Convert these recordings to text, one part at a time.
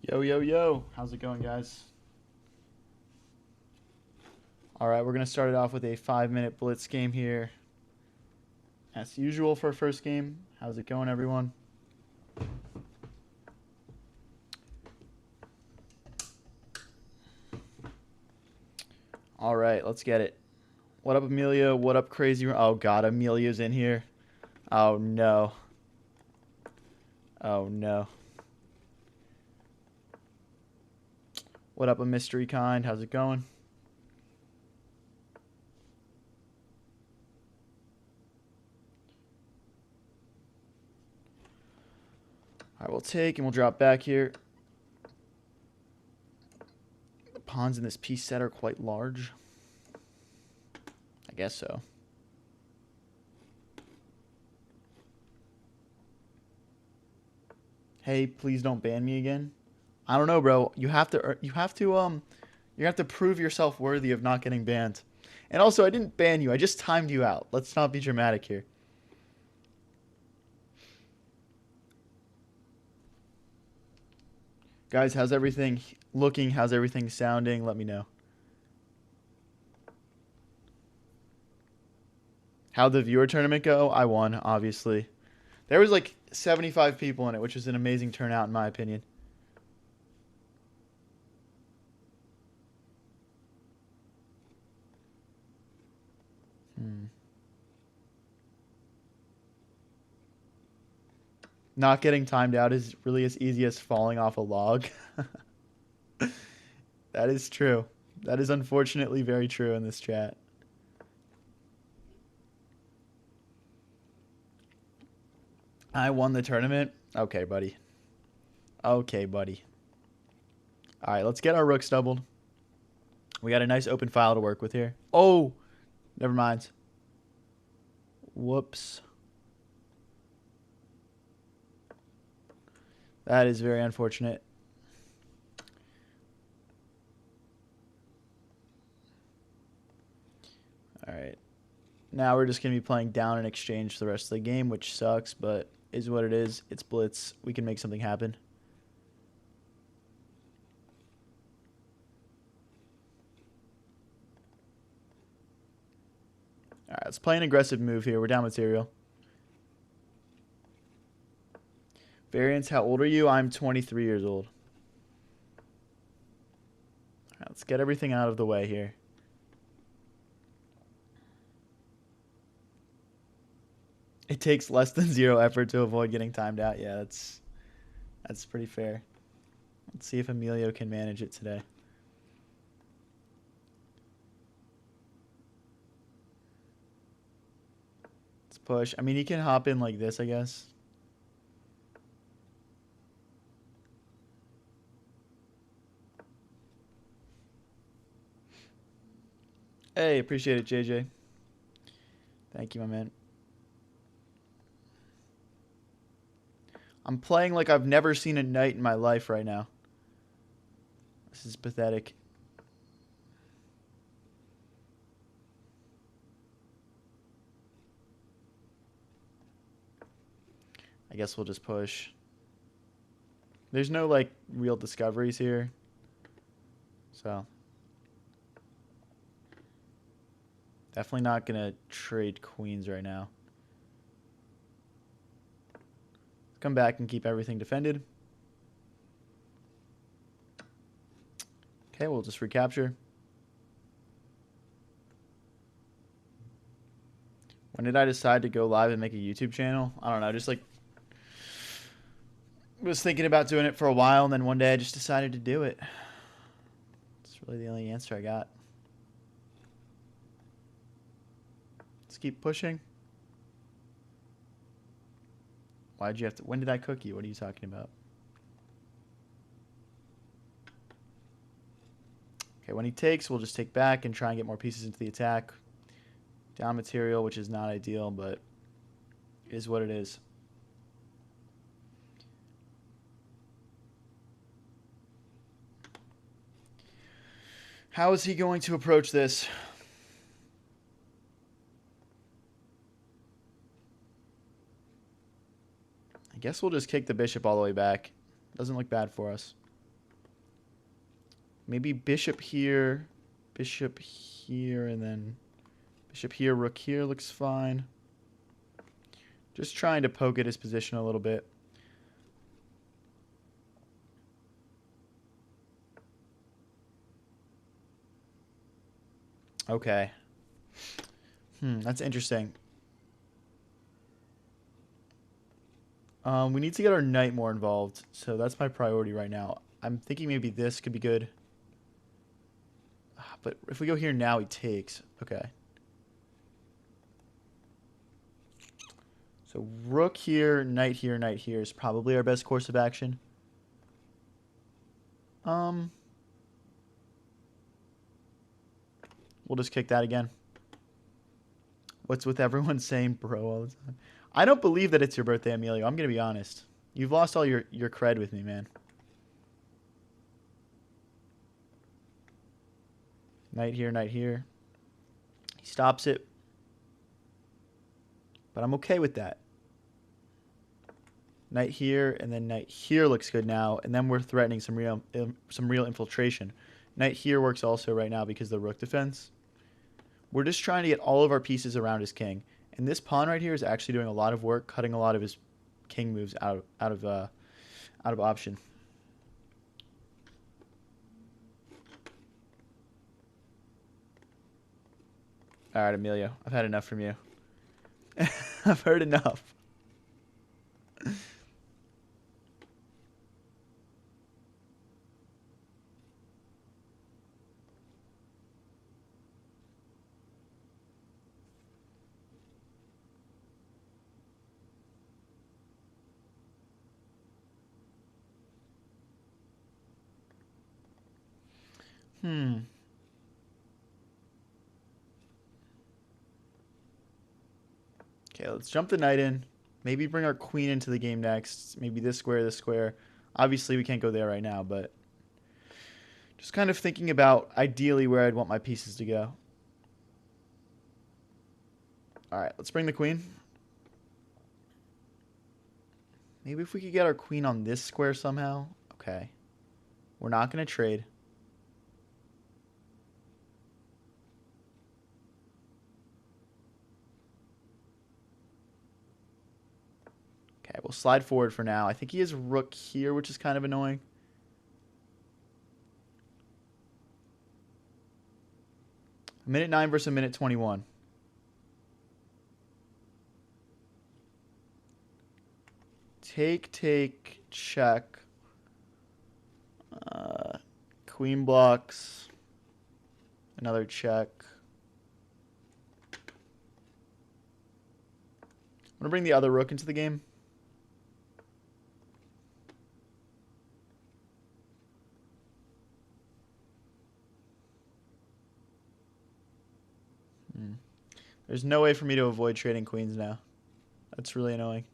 Yo, yo, yo. How's it going, guys? All right, we're going to start it off with a 5-minute blitz game here. As usual for our first game. How's it going, everyone? All right, let's get it. What up, Amelia? What up, Crazy? Oh, God, Amelia's in here. Oh, no. Oh, no. What up, a mystery kind? How's it going? All right, we'll take and we'll drop back here. The pawns in this piece set are quite large. I guess so. Hey, please don't ban me again. I don't know, bro. You have to prove yourself worthy of not getting banned. And also, I didn't ban you. I just timed you out. Let's not be dramatic here. Guys, how's everything looking? How's everything sounding? Let me know. How'd the viewer tournament go? I won, obviously. There was like 75 people in it, which was an amazing turnout in my opinion. Hmm. Not getting timed out is really as easy as falling off a log. That is true. That is unfortunately very true in this chat. I won the tournament. Okay, buddy. Okay, buddy. All right, let's get our rooks doubled. We got a nice open file to work with here. Oh, never mind. Whoops. That is very unfortunate. All right. Now we're just going to be playing down in exchange for the rest of the game, which sucks, but is what it is. It's Blitz. We can make something happen. All right, let's play an aggressive move here. We're down material. Variance, how old are you? I'm 23 years old. All right, let's get everything out of the way here. It takes less than zero effort to avoid getting timed out. Yeah, that's pretty fair. Let's see if Emilio can manage it today. Let's push. I mean, he can hop in like this, I guess. Hey, appreciate it, JJ. Thank you, my man. I'm playing like I've never seen a knight in my life right now. This is pathetic. I guess we'll just push. There's no like real discoveries here. So definitely not gonna trade queens right now. Let's come back and keep everything defended. Okay, we'll just recapture. When did I decide to go live and make a YouTube channel? I don't know, just like was thinking about doing it for a while, and then one day I just decided to do it. That's really the only answer I got. Let's keep pushing. Why'd you have to? When did I cook you? What are you talking about? Okay, when he takes, we'll just take back and try and get more pieces into the attack. Down material, which is not ideal, but is what it is. How is he going to approach this? I guess we'll just kick the bishop all the way back. Doesn't look bad for us. Maybe bishop here, and then bishop here, rook here looks fine. Just trying to poke at his position a little bit. Okay. That's interesting. We need to get our knight more involved, so that's my priority right now. I'm thinking maybe this could be good. But if we go here now, he takes. Okay. So rook here, knight here is probably our best course of action. We'll just kick that again. What's with everyone saying bro all the time? I don't believe that it's your birthday, Emilio. I'm going to be honest. You've lost all your cred with me, man. Knight here, knight here. He stops it. But I'm okay with that. Knight here, and then knight here looks good now. And then we're threatening some real infiltration. Knight here works also right now because of the rook defense. We're just trying to get all of our pieces around his king. And this pawn right here is actually doing a lot of work, cutting a lot of his king moves out of option. All right, Emilio, I've had enough from you. I've heard enough. Okay, let's jump the knight in. Maybe bring our queen into the game next. Maybe this square, this square. Obviously, we can't go there right now, but just kind of thinking about ideally where I'd want my pieces to go. All right, let's bring the queen. Maybe if we could get our queen on this square somehow. Okay. We're not going to trade. Okay, we'll slide forward for now. I think he has rook here, which is kind of annoying. Minute 9 versus a minute 21. Take, check. Queen blocks. Another check. I'm going to bring the other rook into the game. There's no way for me to avoid trading queens now. That's really annoying.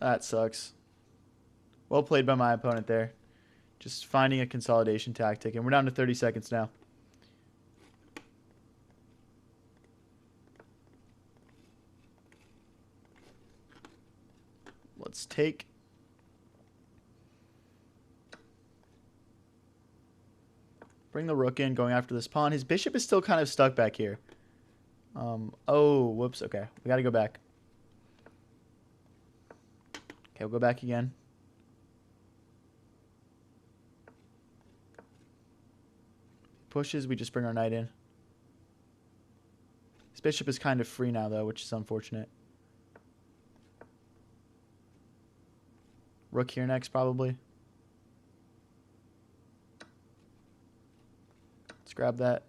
That sucks. Well played by my opponent there. Just finding a consolidation tactic. And we're down to 30 seconds now. Let's take. Bring the rook in, going after this pawn. His bishop is still kind of stuck back here. Oh, whoops. Okay, we got to go back. Okay, we'll go back again. Pushes, we just bring our knight in. His bishop is kind of free now, though, which is unfortunate. Rook here next, probably. Let's grab that.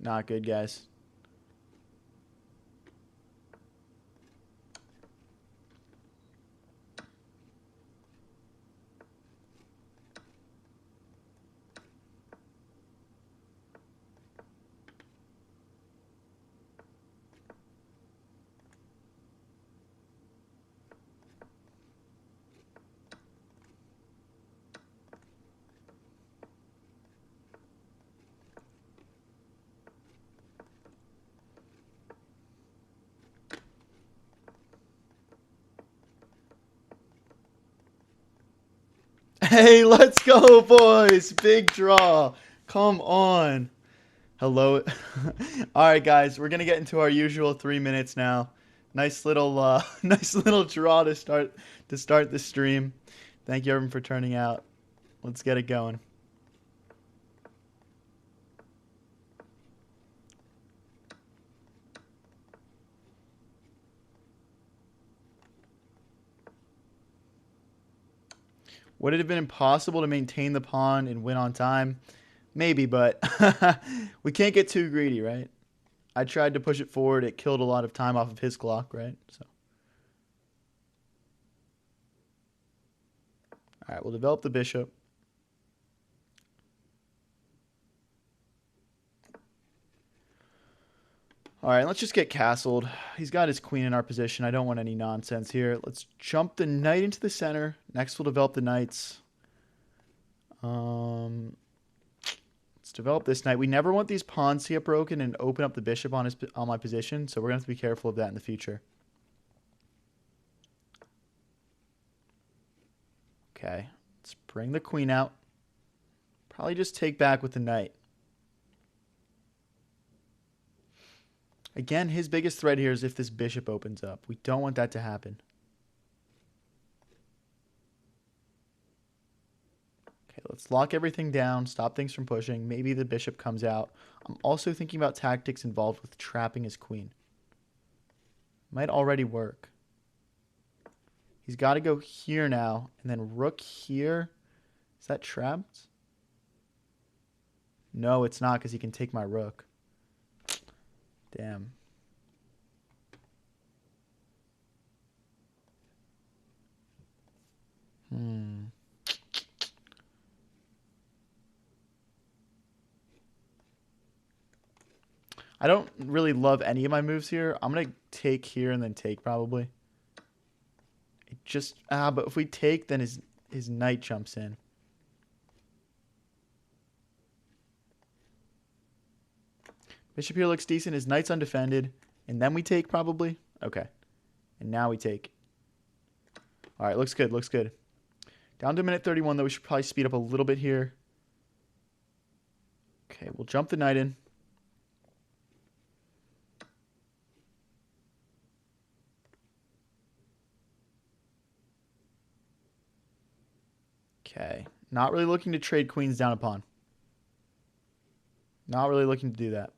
Not good, guys. Hey, let's go, boys. Big draw. Come on. Hello. All right, guys, we're gonna get into our usual 3 minutes now. Nice little, nice little draw to start the stream. Thank you everyone for turning out. Let's get it going. Would it have been impossible to maintain the pawn and win on time? Maybe, but we can't get too greedy, right? I tried to push it forward. It killed a lot of time off of his clock, right? So, all right, we'll develop the bishop. All right, let's just get castled. He's got his queen in our position. I don't want any nonsense here. Let's jump the knight into the center. Next, we'll develop the knights. Let's develop this knight. We never want these pawns to get broken and open up the bishop on my position, so we're going to have to be careful of that in the future. Okay, let's bring the queen out. Probably just take back with the knight. Again, his biggest threat here is if this bishop opens up. We don't want that to happen. Okay, let's lock everything down, stop things from pushing. Maybe the bishop comes out. I'm also thinking about tactics involved with trapping his queen. Might already work. He's got to go here now, and then rook here. Is that trapped? No, it's not, because he can take my rook. Damn. I don't really love any of my moves here. I'm going to take here and then take probably. But if we take, then his knight jumps in. Bishop here looks decent. His knight's undefended. And then we take probably. Okay. And now we take. All right, looks good, looks good. Down to minute 31, though. We should probably speed up a little bit here. Okay, we'll jump the knight in. Okay. Not really looking to trade queens down a pawn. Not really looking to do that.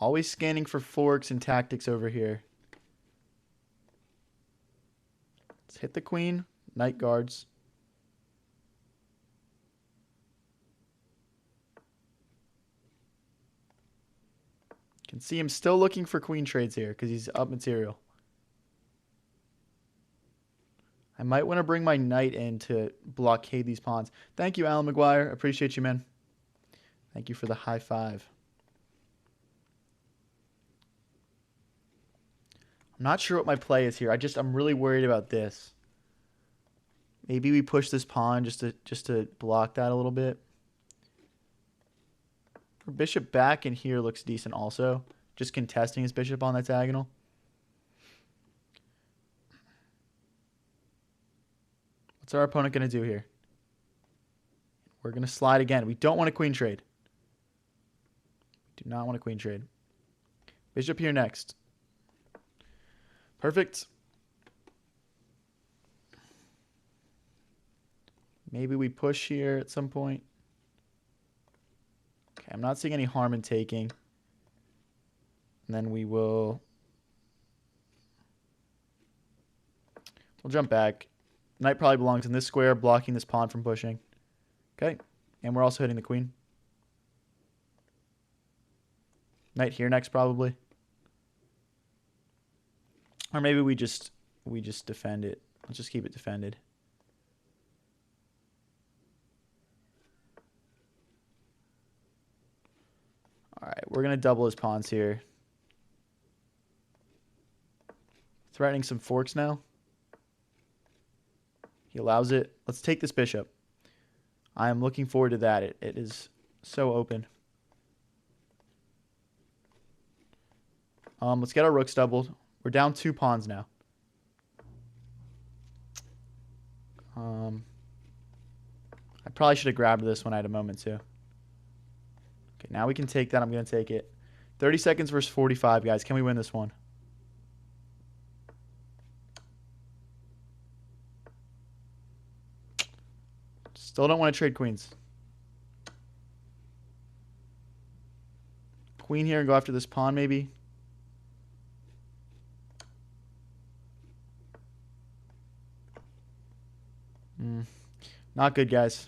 Always scanning for forks and tactics over here. Let's hit the queen. Knight guards. Can see him still looking for queen trades here because he's up material. I might want to bring my knight in to blockade these pawns. Thank you, Alan McGuire. Appreciate you, man. Thank you for the high five. I'm not sure what my play is here. I'm really worried about this. Maybe we push this pawn just to block that a little bit. Her bishop back in here looks decent also. Just contesting his bishop on that diagonal. What's our opponent going to do here? We're going to slide again. We don't want a queen trade. Do not want a queen trade. Bishop here next. Perfect. Maybe we push here at some point. Okay, I'm not seeing any harm in taking. And then we'll jump back. Knight probably belongs in this square, blocking this pawn from pushing. Okay, and we're also hitting the queen. Knight here next probably. Or maybe we just defend it. Let's just keep it defended. All right, we're going to double his pawns here. Threatening some forks now. He allows it. Let's take this bishop. I am looking forward to that. It is so open. Let's get our rooks doubled. We're down 2 pawns now. Probably should have grabbed this when I had a moment too. Okay, now we can take that. I'm going to take it. 30 seconds versus 45, guys. Can we win this one? Still don't want to trade queens. Queen here and go after this pawn, maybe. Not good, guys.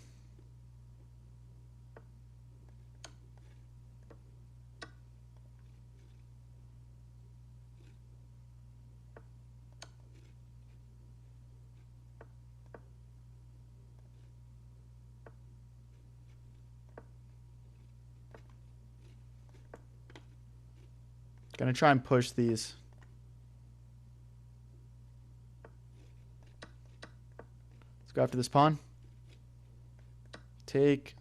Gonna try and push these. Let's go after this pawn. Take.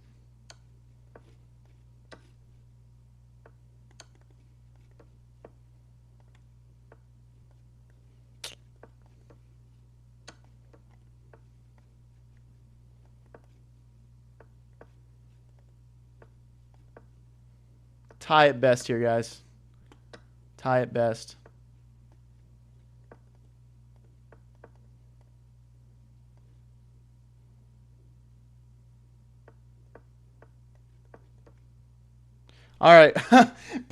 Tie at best here, guys. Tie at best. All right.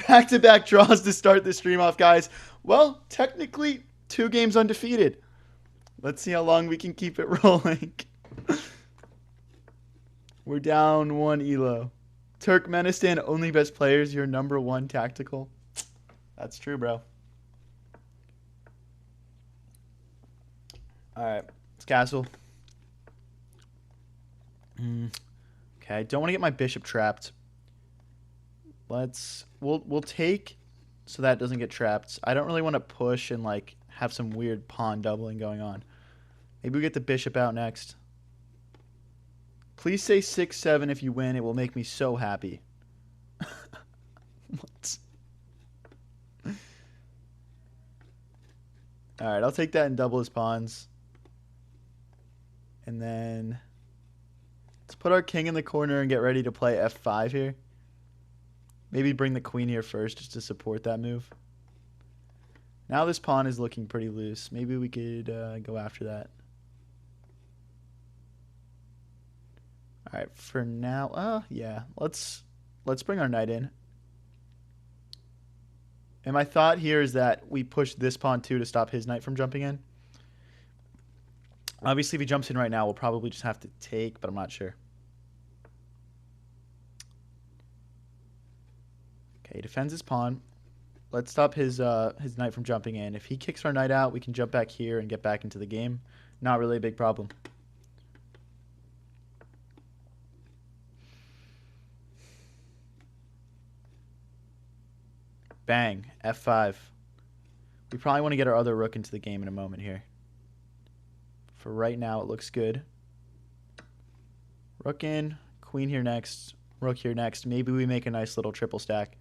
Back-to-back draws to start the stream off, guys. Well, technically, 2 games undefeated. Let's see how long we can keep it rolling. We're down 1 elo. Turkmenistan, only best players. You're #1 tactical. That's true, bro. All right. Let's castle. Okay, I don't want to get my bishop trapped. We'll take so that doesn't get trapped. I don't really want to push and like have some weird pawn doubling going on. Maybe we get the bishop out next. Please say 6-7 if you win. It will make me so happy. What? All right, I'll take that and double his pawns. And then let's put our king in the corner and get ready to play f5 here. Maybe bring the queen here first just to support that move. Now this pawn is looking pretty loose. Maybe we could go after that. All right, for now, yeah, let's bring our knight in. And my thought here is that we push this pawn too to stop his knight from jumping in. Obviously, if he jumps in right now, we'll probably just have to take, but I'm not sure. Okay, he defends his pawn. Let's stop his knight from jumping in. If he kicks our knight out, we can jump back here and get back into the game. Not really a big problem. Bang, f5. We probably want to get our other rook into the game in a moment here. For right now, it looks good. Rook in, queen here next, rook here next. Maybe we make a nice little triple stack.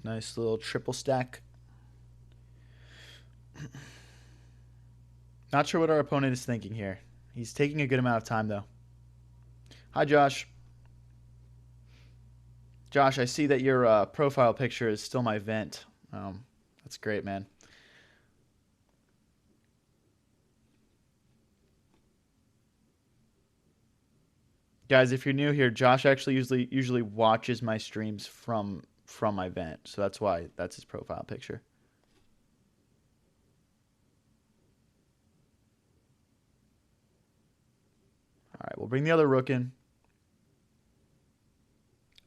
Nice little triple stack. Not sure what our opponent is thinking here. He's taking a good amount of time, though. Hi, Josh. Josh, I see that your profile picture is still my vent. That's great, man. Guys, if you're new here, Josh actually usually watches my streams from my vent, so that's why that's his profile picture. All right, we'll bring the other rook in.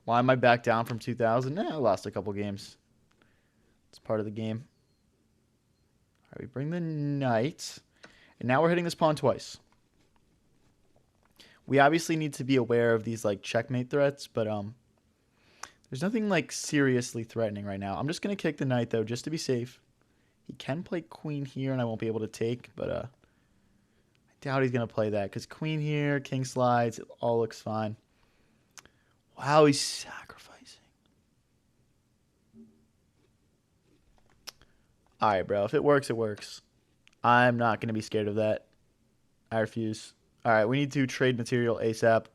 Why am I back down from 2000? I lost a couple games. It's part of the game. All right, we bring the knight. And now we're hitting this pawn twice. We obviously need to be aware of these like checkmate threats, but there's nothing like seriously threatening right now. I'm just going to kick the knight though, just to be safe. He can play queen here and I won't be able to take, but I doubt he's going to play that because queen here, king slides, it all looks fine. Wow, he's sacrificing. All right, bro. If it works, it works. I'm not going to be scared of that. I refuse. All right, we need to trade material ASAP.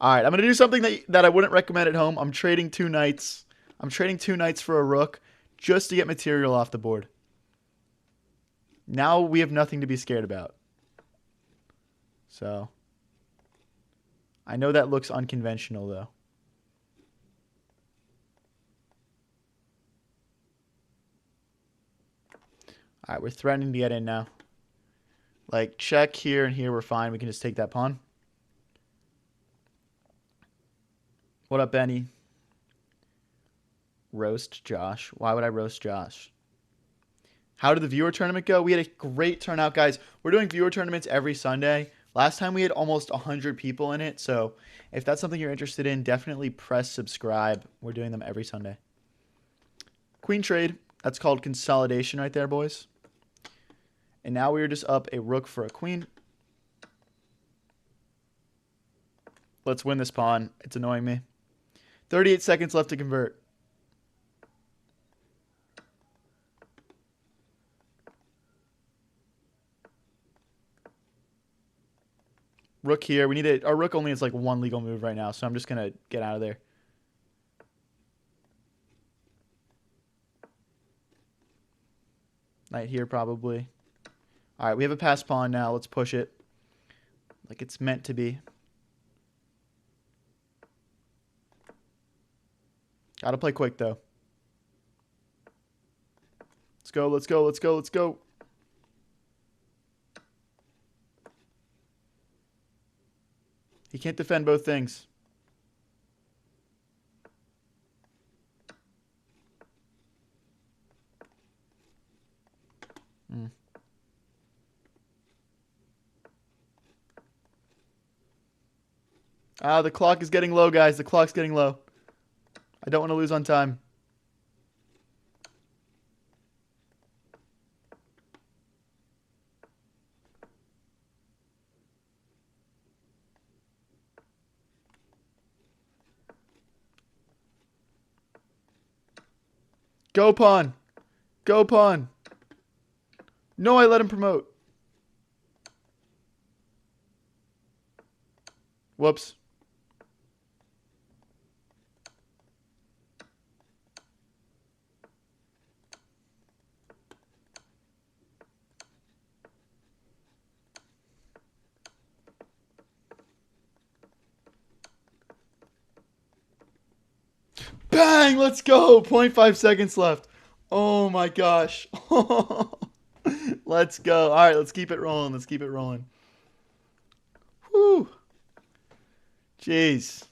All right, I'm going to do something that I wouldn't recommend at home. I'm trading 2 knights. I'm trading 2 knights for a rook just to get material off the board. Now we have nothing to be scared about. So, I know that looks unconventional, though. All right, we're threatening to get in now. Like, check here and here, we're fine. We can just take that pawn. What up, Benny? Roast Josh. Why would I roast Josh? How did the viewer tournament go? We had a great turnout, guys. We're doing viewer tournaments every Sunday. Last time we had almost 100 people in it. So if that's something you're interested in, definitely press subscribe. We're doing them every Sunday. Queen trade. That's called consolidation right there, boys. And now we are just up a rook for a queen. Let's win this pawn. It's annoying me. 38 seconds left to convert. Rook here. We need it. Our rook only has like one legal move right now, so I'm just going to get out of there. Knight here probably. All right, we have a passed pawn now. Let's push it like it's meant to be. Gotta play quick, though. Let's go, let's go, let's go, let's go. He can't defend both things. Ah, the clock is getting low, guys. The clock's getting low. I don't want to lose on time. Go pawn. Go pawn. No, I let him promote. Whoops. Bang! Let's go. 0.5 seconds left. Oh my gosh. Let's go. All right, let's keep it rolling. Let's keep it rolling. Whew. Jeez.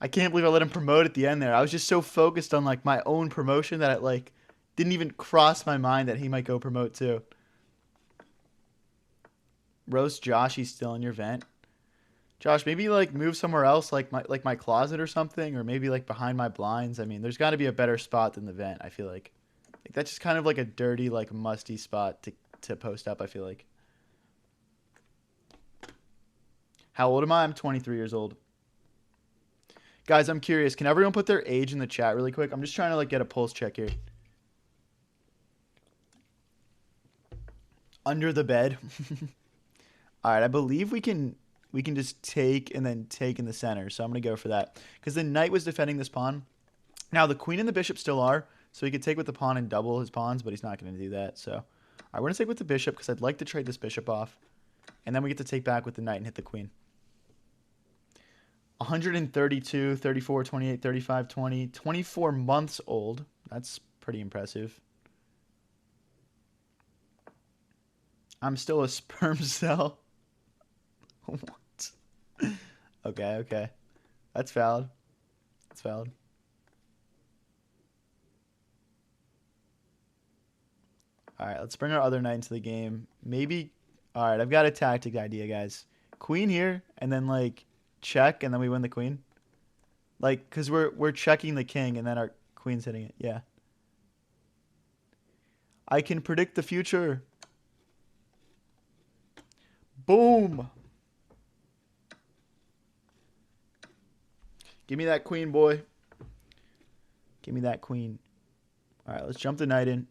I can't believe I let him promote at the end there. I was just so focused on like my own promotion that it like didn't even cross my mind that he might go promote too. Roast Josh, he's still in your vent. Josh, maybe like move somewhere else, like my closet or something, or maybe like behind my blinds. I mean, there's got to be a better spot than the vent. I feel like that's just kind of like a dirty, like musty spot to post up. I feel like. How old am I? I'm 23 years old. Guys, I'm curious. Can everyone put their age in the chat really quick? I'm just trying to like get a pulse check here. Under the bed. All right, I believe we can just take and then take in the center. So I'm going to go for that. Because the knight was defending this pawn. Now, the queen and the bishop still are. So he could take with the pawn and double his pawns, but he's not going to do that. So, all right, we're going to take with the bishop because I'd like to trade this bishop off. And then we get to take back with the knight and hit the queen. 132, 34, 28, 35, 20. 24 months old. That's pretty impressive. I'm still a sperm cell. What? Okay, okay. That's valid. That's valid. All right, let's bring our other knight into the game. Maybe. All right, I've got a tactic idea, guys. Queen here, and then like check, and then we win the queen. Like, cause we're checking the king, and then our queen's hitting it. Yeah. I can predict the future. Boom. Give me that queen, boy. Give me that queen. All right, let's jump the knight in.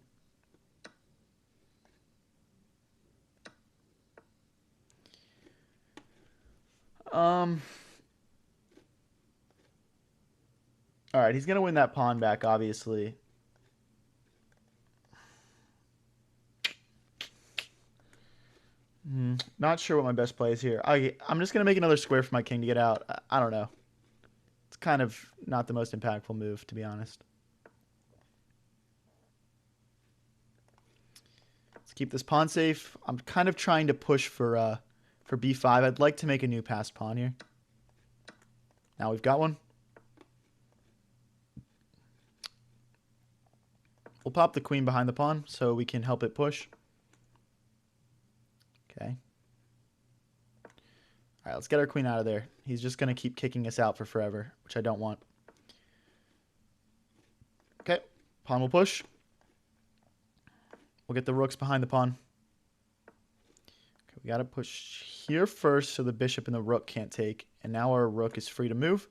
All right, he's going to win that pawn back, obviously. Not sure what my best play is here. I'm just going to make another square for my king to get out. I don't know. It's kind of not the most impactful move, to be honest. Let's keep this pawn safe. I'm kind of trying to push for b5. I'd like to make a new passed pawn here. Now we've got one. We'll pop the queen behind the pawn so we can help it push. Okay. All right, let's get our queen out of there. He's just going to keep kicking us out for forever, which I don't want. Okay, pawn will push. We'll get the rooks behind the pawn. Okay, we got to push here first so the bishop and the rook can't take. And now our rook is free to move.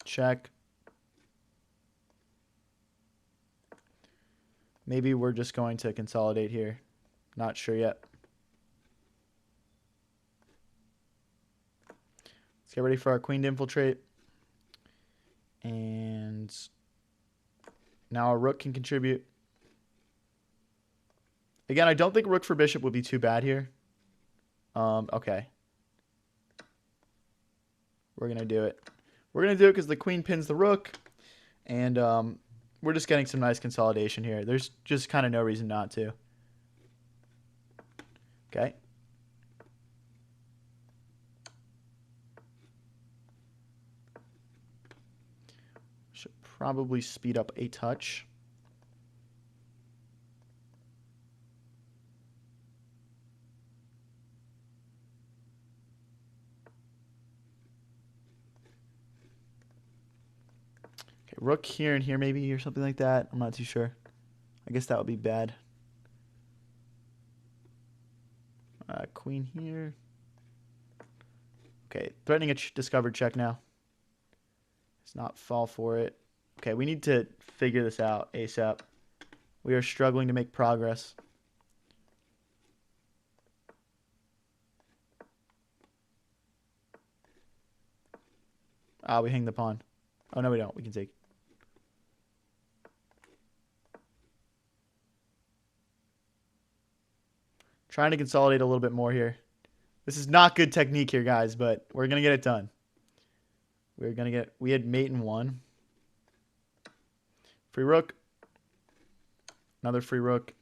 Check. Maybe we're just going to consolidate here. Not sure yet. Let's get ready for our queen to infiltrate. And now our rook can contribute. Again, I don't think rook for bishop would be too bad here. Okay. We're going to do it. We're going to do it because the queen pins the rook. And we're just getting some nice consolidation here. There's just kind of no reason not to. Okay. Should probably speed up a touch. Okay, rook here and here maybe or something like that. I'm not too sure. I guess that would be bad. Queen here. Okay, threatening a discovered check now. Let's not fall for it. Okay, we need to figure this out ASAP. We are struggling to make progress. We hang the pawn. Oh, no, we don't. We can take. Trying to consolidate a little bit more here. This is not good technique here, guys, but we're going to get it done. We had mate in one. Free rook. Another free rook.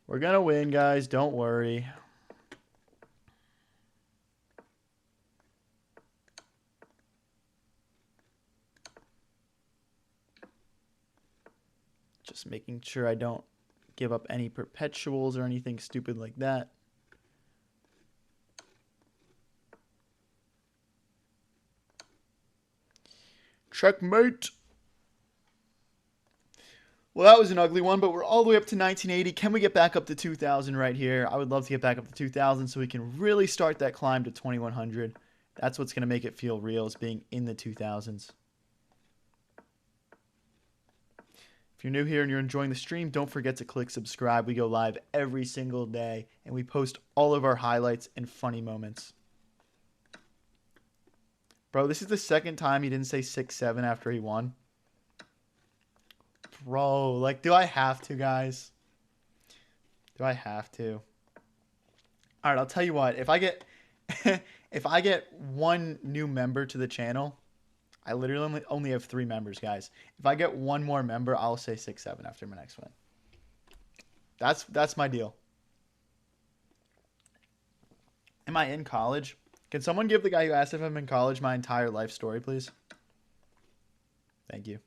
We're going to win, guys. Don't worry. Just making sure I don't give up any perpetuals or anything stupid like that. Checkmate. Well, that was an ugly one, but we're all the way up to 1980. Can we get back up to 2,000 right here? I would love to get back up to 2,000 so we can really start that climb to 2,100. That's what's going to make it feel real, is being in the 2,000s. If you're new here and you're enjoying the stream, don't forget to click subscribe. We go live every single day, and we post all of our highlights and funny moments. Bro, this is the second time he didn't say 6-7 after he won. Bro, like, do I have to, guys? Do I have to? All right, I'll tell you what. If I get if I get one new member to the channel, I literally only have 3 members, guys. If I get one more member, I'll say 6-7 after my next win. That's my deal. Am I in college? Can someone give the guy who asked if I'm in college my entire life story, please? Thank you.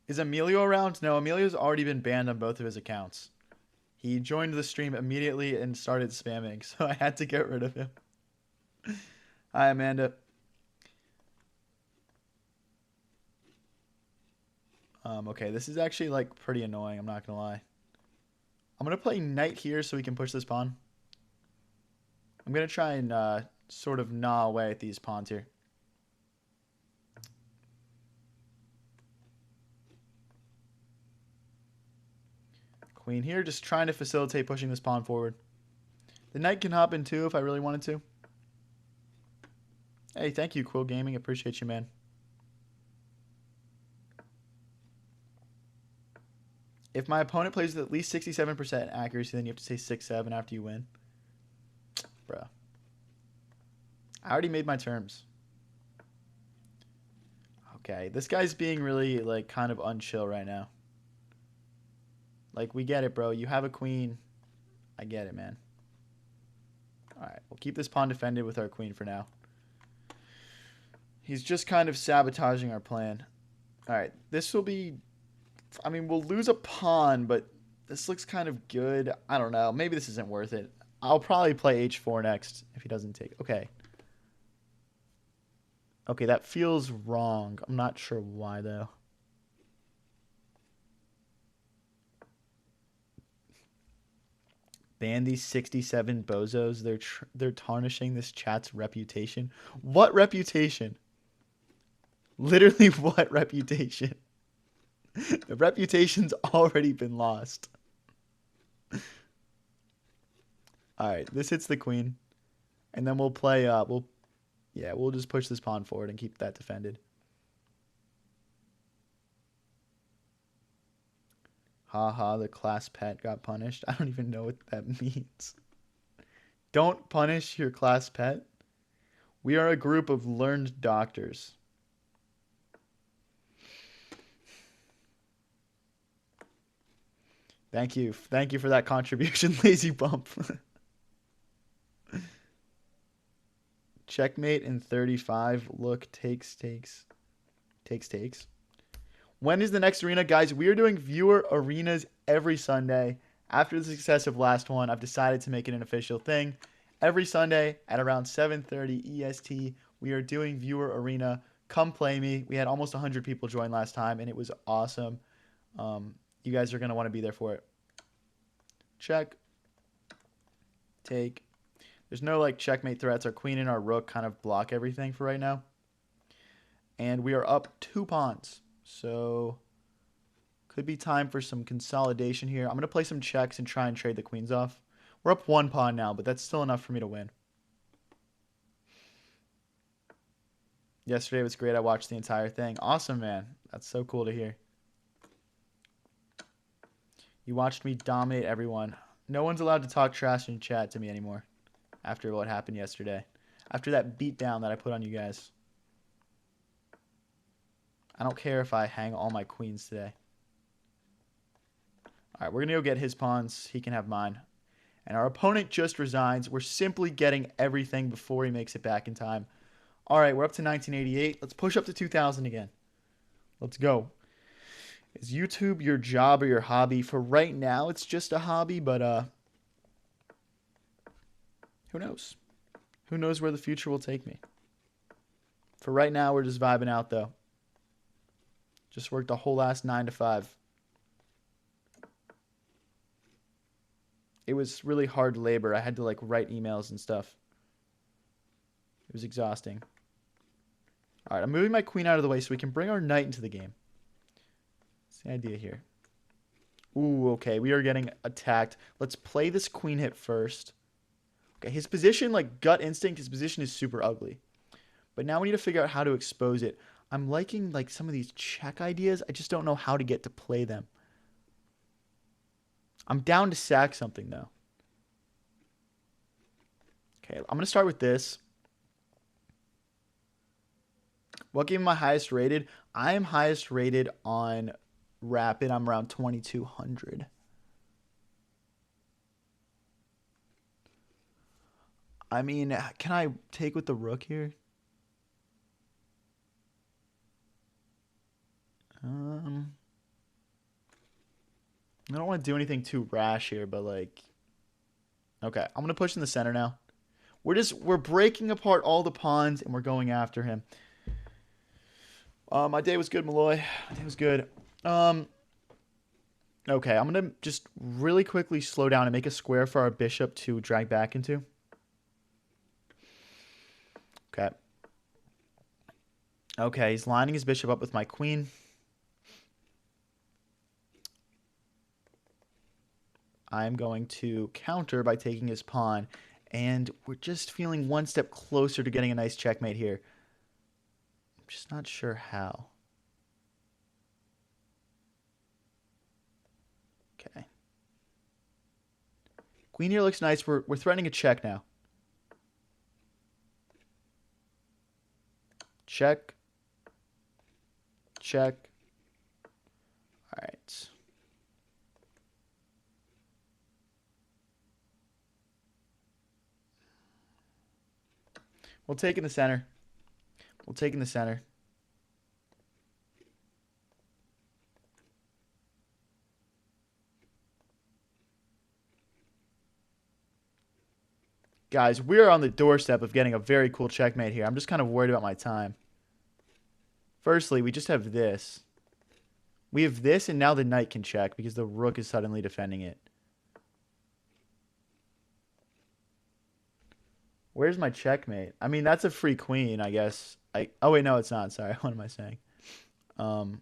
Is Emilio around? No, Emilio's already been banned on both of his accounts. He joined the stream immediately and started spamming, so I had to get rid of him. Hi, Amanda. Okay, this is actually, like, pretty annoying. I'm not going to lie. I'm going to play knight here so we can push this pawn. I'm going to try and sort of gnaw away at these pawns here. Queen here, just trying to facilitate pushing this pawn forward. The knight can hop in too if I really wanted to. Hey, thank you, Quill Gaming. Appreciate you, man. If my opponent plays with at least 67% accuracy, then you have to say 6-7 after you win. Bruh. I already made my terms. Okay, this guy's being really, like, kind of unchill right now. Like, we get it, bro. You have a queen. I get it, man. Alright, we'll keep this pawn defended with our queen for now. He's just kind of sabotaging our plan. Alright, this will be... I mean, we'll lose a pawn, but this looks kind of good. I don't know. Maybe this isn't worth it. I'll probably play h4 next if he doesn't take... Okay. Okay, that feels wrong. I'm not sure why, though. Ban these 67 bozos. They're tarnishing this chat's reputation. What reputation? Literally, what reputation? The reputation's already been lost. Alright, this hits the queen. And then we'll play, we'll just push this pawn forward and keep that defended. Haha, the class pet got punished. I don't even know what that means. Don't punish your class pet. We are a group of learned doctors. Thank you. Thank you for that contribution, Lazy Bump. Checkmate in 35. Look, takes. When is the next arena? Guys, we are doing viewer arenas every Sunday. After the success of last one, I've decided to make it an official thing. Every Sunday at around 7:30 EST, we are doing viewer arena. Come play me. We had almost 100 people join last time, and it was awesome. You guys are going to want to be there for it. Check. Take. There's no like checkmate threats. Our queen and our rook kind of block everything for right now. And we are up 2 pawns. So could be time for some consolidation here. I'm going to play some checks and try and trade the queens off. We're up 1 pawn now, but that's still enough for me to win. Yesterday was great. I watched the entire thing. Awesome, man. That's so cool to hear. You watched me dominate everyone. No one's allowed to talk trash in chat to me anymore after what happened yesterday. After that beatdown that I put on you guys. I don't care if I hang all my queens today. Alright, we're going to go get his pawns. He can have mine. And our opponent just resigns. We're simply getting everything before he makes it back in time. Alright, we're up to 1988. Let's push up to 2000 again. Let's go. Is YouTube your job or your hobby? For right now, it's just a hobby, but who knows? Who knows where the future will take me? For right now, we're just vibing out, though. Just worked a whole last 9 to 5. It was really hard labor. I had to, like, write emails and stuff. It was exhausting. All right, I'm moving my queen out of the way so we can bring our knight into the game. That's the idea here. Ooh, okay, we are getting attacked. Let's play this queen hit first. Okay, his position, like gut instinct, his position is super ugly. But now we need to figure out how to expose it. I'm liking like some of these check ideas. I just don't know how to get to play them. I'm down to sack something though. Okay, I'm going to start with this. What game am I highest rated? I am highest rated on Rapid. I'm around 2200. I mean, can I take with the rook here? I don't want to do anything too rash here, but like, okay, I'm gonna push in the center now. We're breaking apart all the pawns and we're going after him. My day was good, Malloy. My day was good. Okay, I'm going to just really quickly slow down and make a square for our bishop to drag back into. Okay. Okay, he's lining his bishop up with my queen. I'm going to counter by taking his pawn. And we're just feeling one step closer to getting a nice checkmate here. I'm just not sure how. Okay. Queen here looks nice. We're threatening a check now. Check. Check. All right. We'll take in the center. We'll take in the center. Guys, we're on the doorstep of getting a very cool checkmate here. I'm just kind of worried about my time. Firstly, we just have this. We have this, and now the knight can check because the rook is suddenly defending it. Where's my checkmate? I mean, that's a free queen, I guess. Oh, wait, no, it's not. Sorry, what am I saying? But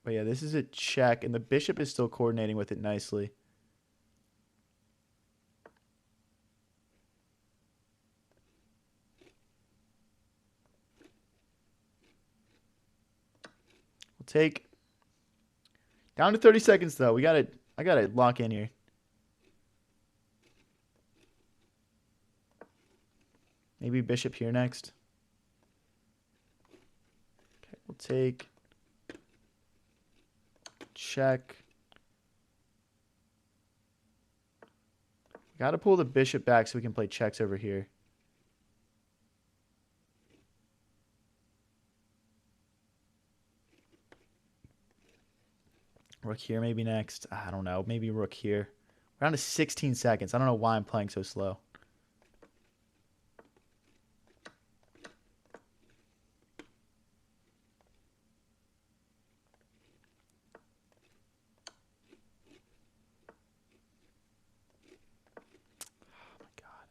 yeah, this is a check, and the bishop is still coordinating with it nicely. We'll take down to 30 seconds though. I gotta lock in here. Maybe bishop here next. Okay, we'll take check. Gotta pull the bishop back so we can play checks over here. Rook here maybe next. I don't know. Maybe rook here. We're down to 16 seconds. I don't know why I'm playing so slow. Oh my God.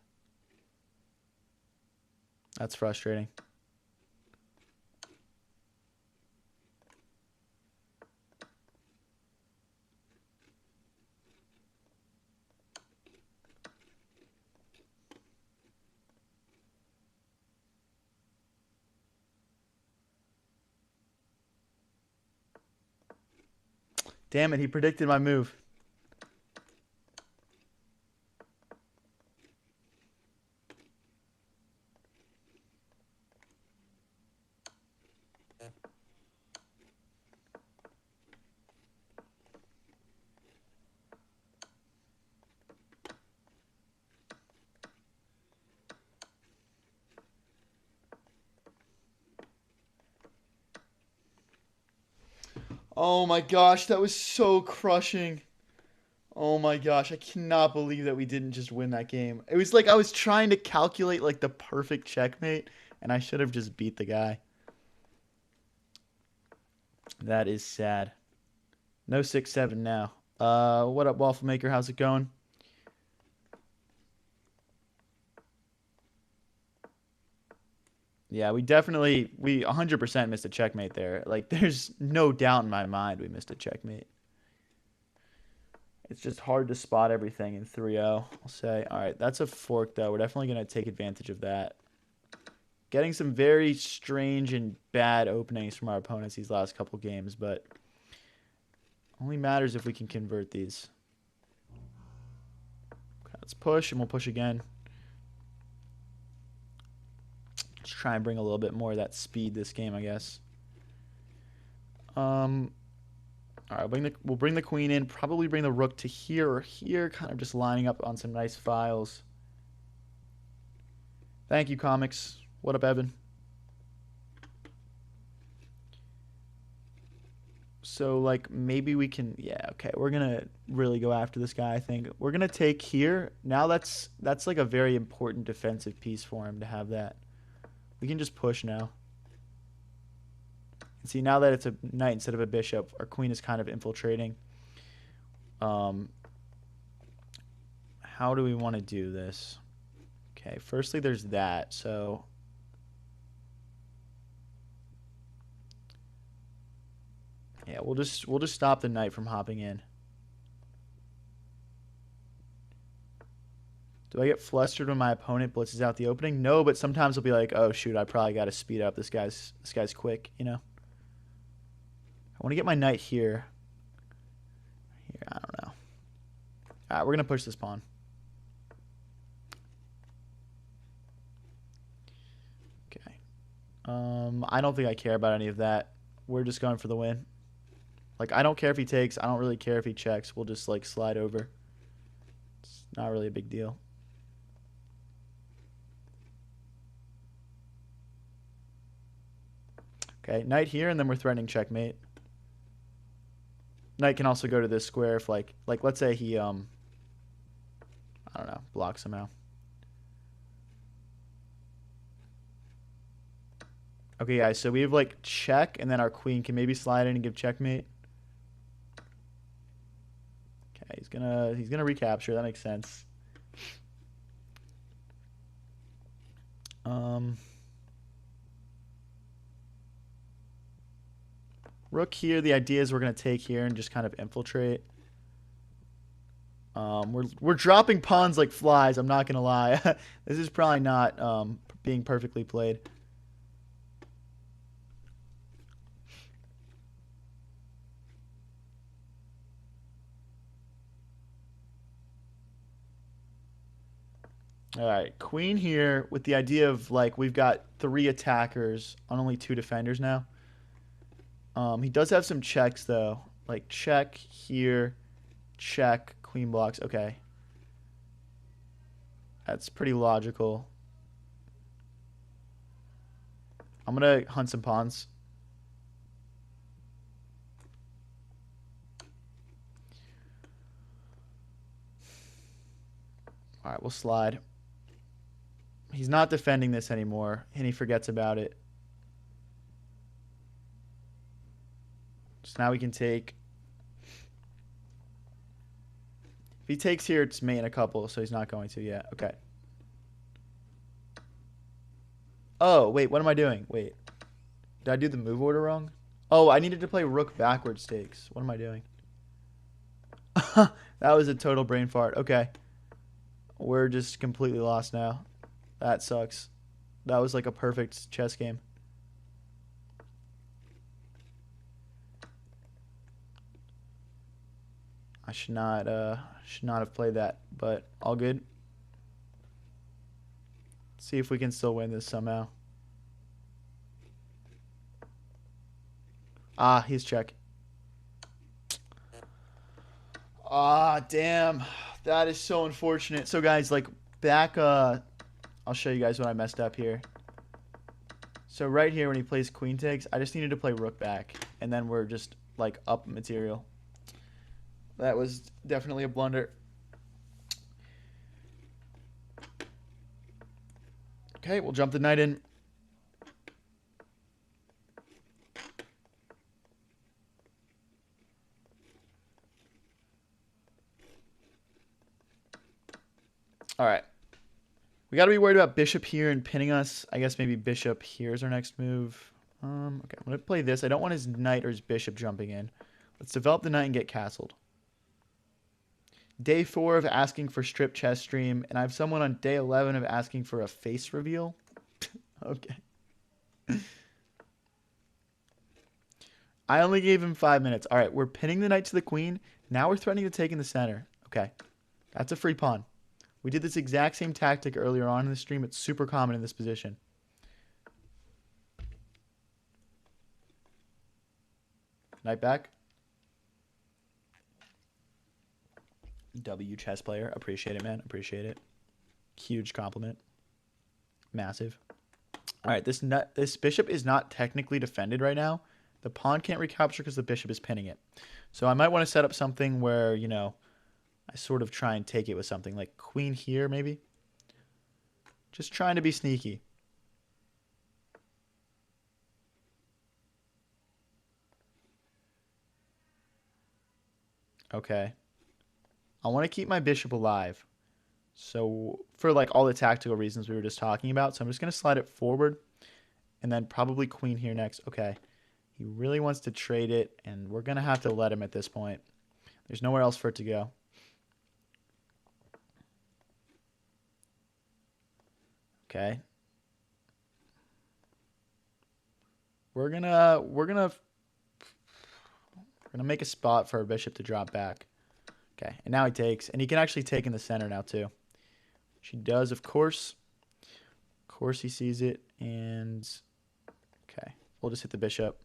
That's frustrating. Damn it, he predicted my move. Oh my gosh, that was so crushing. Oh my gosh, I cannot believe that we didn't just win that game. It was like I was trying to calculate like the perfect checkmate, and I should have just beat the guy. That is sad. No 6-7 now. What up, Waffle Maker? How's it going? Yeah, we 100% missed a checkmate there. Like, there's no doubt in my mind we missed a checkmate. It's just hard to spot everything in 3-0, I'll say. All right, that's a fork, though. We're definitely going to take advantage of that. Getting some very strange and bad openings from our opponents these last couple games, but only matters if we can convert these. Okay, let's push, and we'll push again. Let's try and bring a little bit more of that speed this game, I guess. All right, we'll bring the queen in. Probably bring the rook to here or here. Kind of just lining up on some nice files. Thank you, comics. What up, Evan? So, like, maybe we can... Yeah, okay. We're going to really go after this guy, I think. We're going to take here. Now that's like a very important defensive piece for him to have that. We can just push now. And see, now that it's a knight instead of a bishop, our queen is kind of infiltrating. Um, how do we want to do this? Okay, firstly, there's that. So yeah, we'll just stop the knight from hopping in. Do I get flustered when my opponent blitzes out the opening? No, but sometimes I'll be like, oh shoot, I probably got to speed up. This guy's quick, you know. I want to get my knight here. Here, I don't know. All right, we're gonna push this pawn. Okay. I don't think I care about any of that. We're just going for the win. Like, I don't care if he takes. I don't really care if he checks. We'll just like slide over. It's not really a big deal. Okay, knight here, and then we're threatening checkmate. Knight can also go to this square if like let's say he I don't know, blocks somehow. Okay, guys, so we have like check, and then our queen can maybe slide in and give checkmate. Okay, he's gonna recapture. That makes sense. Rook here. The idea is we're gonna take here and just kind of infiltrate. We're dropping pawns like flies. I'm not gonna lie. This is probably not being perfectly played. All right, queen here with the idea of like we've got 3 attackers on only 2 defenders now. He does have some checks though, like check here, check, queen blocks. Okay, that's pretty logical. I'm gonna hunt some pawns. All right, we'll slide. He's not defending this anymore, and he forgets about it. So now we can take. If he takes here, it's mate in a couple, so he's not going to yet. Okay. Oh, wait, what am I doing? Wait. Did I do the move order wrong? Oh, I needed to play rook backwards takes. What am I doing? That was a total brain fart. Okay. We're just completely lost now. That sucks. That was like a perfect chess game. I should not have played that, but all good. See if we can still win this somehow. Ah, he's check. Ah, damn. That is so unfortunate. So guys, like back I'll show you guys what I messed up here. So right here when he plays queen takes, I just needed to play rook back, and then we're just like up material. That was definitely a blunder. Okay, we'll jump the knight in. All right. We got to be worried about bishop here and pinning us. I guess maybe bishop here is our next move. Okay, I'm going to play this. I don't want his knight or his bishop jumping in. Let's develop the knight and get castled. Day 4 of asking for strip chess stream, and I have someone on day 11 of asking for a face reveal. Okay. I only gave him 5 minutes. All right, we're pinning the knight to the queen. Now we're threatening to take in the center. Okay, that's a free pawn. We did this exact same tactic earlier on in the stream. It's super common in this position. Knight back. W chess player. Appreciate it, man. Appreciate it. Huge compliment. Massive. All right, this bishop is not technically defended right now. The pawn can't recapture because the bishop is pinning it. So I might want to set up something where, you know, I sort of try and take it with something like queen here, maybe. Just trying to be sneaky. Okay. I want to keep my bishop alive. So for like all the tactical reasons we were just talking about. So I'm just going to slide it forward and then probably queen here next. Okay. He really wants to trade it, and we're going to have to let him at this point. There's nowhere else for it to go. Okay. We're gonna make a spot for our bishop to drop back. Okay, and now he takes, and he can actually take in the center now too. Which he does, of course. Of course he sees it, and okay, we'll just hit the bishop.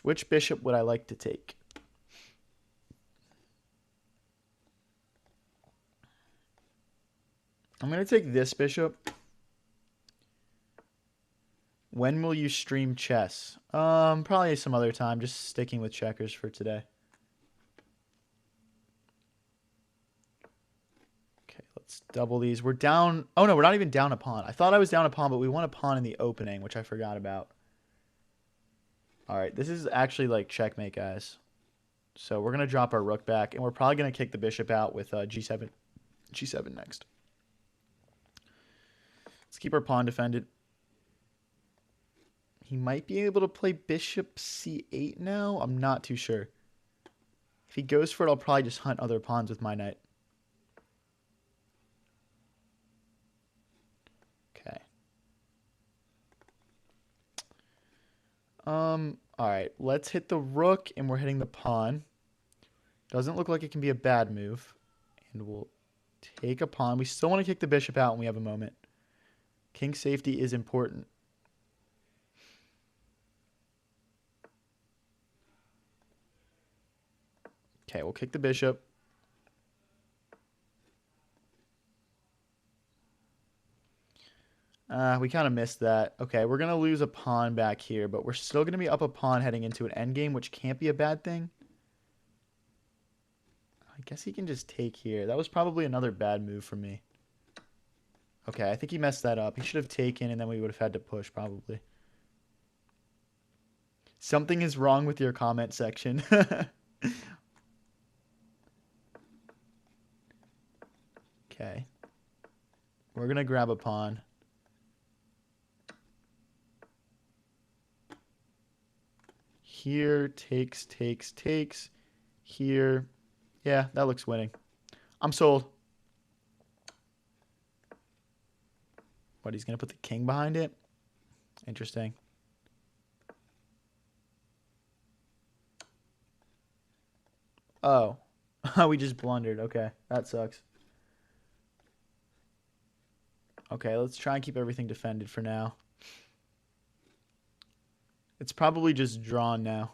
Which bishop would I like to take? I'm gonna take this bishop. When will you stream chess? Probably some other time. Just sticking with checkers for today. Okay, let's double these. We're down. Oh no, we're not even down a pawn. I thought I was down a pawn, but we won a pawn in the opening, which I forgot about. All right, this is actually like checkmate, guys. So we're gonna drop our rook back, and we're probably gonna kick the bishop out with g7 next. Let's keep our pawn defended. He might be able to play bishop c8 now. I'm not too sure. If he goes for it, I'll probably just hunt other pawns with my knight. Okay. All right. Let's hit the rook, and we're hitting the pawn. Doesn't look like it can be a bad move. And we'll take a pawn. We still want to kick the bishop out when we have a moment. King safety is important. Okay, we'll kick the bishop. We kind of missed that. Okay, we're going to lose a pawn back here, but we're still going to be up a pawn heading into an endgame, which can't be a bad thing. I guess he can just take here. That was probably another bad move for me. Okay, I think he messed that up. He should have taken, and then we would have had to push, probably. Something is wrong with your comment section. Okay. We're going to grab a pawn. Here, takes. Here. Yeah, that looks winning. I'm sold. What, he's going to put the king behind it? Interesting. Oh. We just blundered. Okay, that sucks. Okay, let's try and keep everything defended for now. It's probably just drawn now,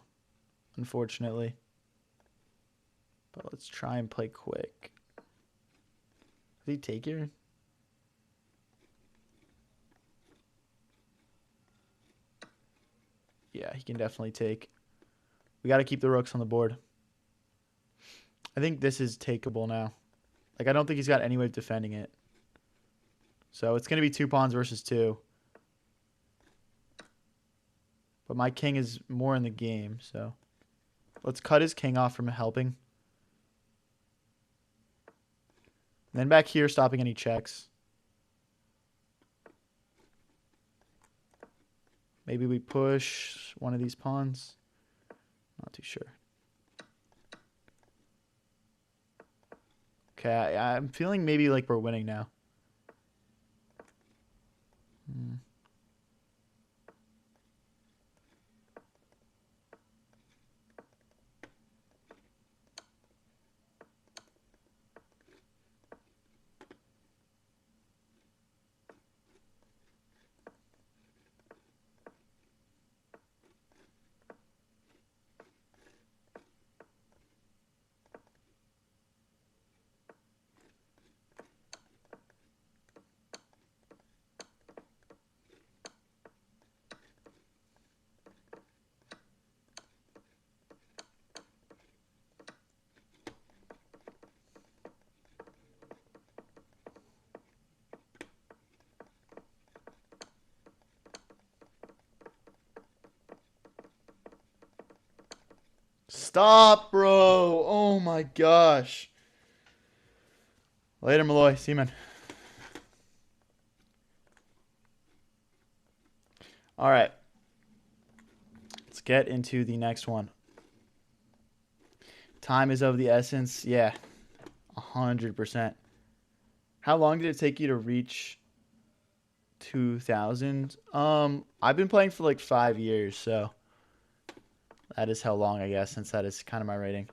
unfortunately. But let's try and play quick. Does he take here? Yeah, he can definitely take. We got to keep the rooks on the board. I think this is takeable now. Like, I don't think he's got any way of defending it. So it's going to be 2 pawns versus 2. But my king is more in the game, so let's cut his king off from helping. And then back here, stopping any checks. Maybe we push one of these pawns. Not too sure. Okay, I'm feeling maybe like we're winning now. Stop, bro. Oh my gosh. Later, Malloy. See you, man. All right. Let's get into the next one. Time is of the essence. Yeah, 100%. How long did it take you to reach 2,000? I've been playing for like 5 years, so that is how long, I guess, since that is kind of my rating.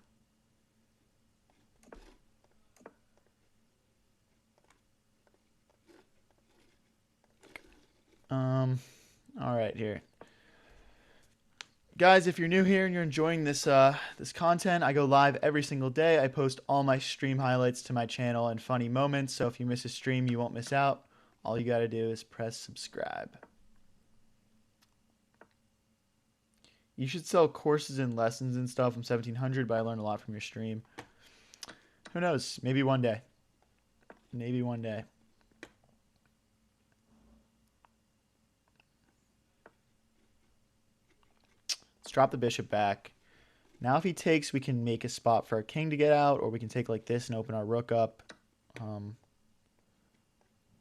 All right, here. Guys, if you're new here and you're enjoying this this content, I go live every single day. I post all my stream highlights to my channel and funny moments, so if you miss a stream, you won't miss out. All you got to do is press subscribe. You should sell courses and lessons and stuff from 1700, but I learned a lot from your stream. Who knows? Maybe one day. Maybe one day. Let's drop the bishop back. Now if he takes, we can make a spot for our king to get out, or we can take like this and open our rook up. I'm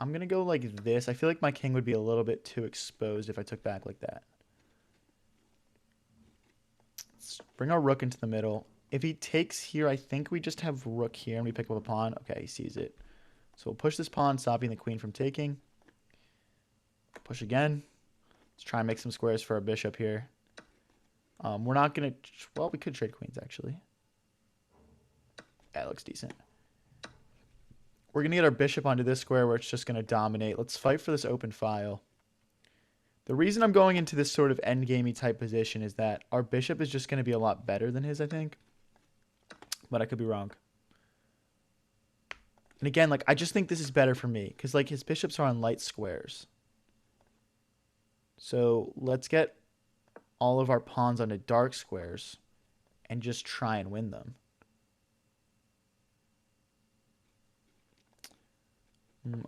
going to go like this. I feel like my king would be a little bit too exposed if I took back like that. Let's bring our rook into the middle. If he takes here, I think we just have rook here and we pick up a pawn. Okay, he sees it. So we'll push this pawn, stopping the queen from taking. Push again. Let's try and make some squares for our bishop here. We're not going to... Well, we could trade queens, actually. That looks decent. We're going to get our bishop onto this square where it's just going to dominate. Let's fight for this open file. The reason I'm going into this sort of endgamey type position is that our bishop is just going to be a lot better than his, I think. But I could be wrong. And again, like, I just think this is better for me. Because, like, his bishops are on light squares. So, let's get all of our pawns onto dark squares and just try and win them.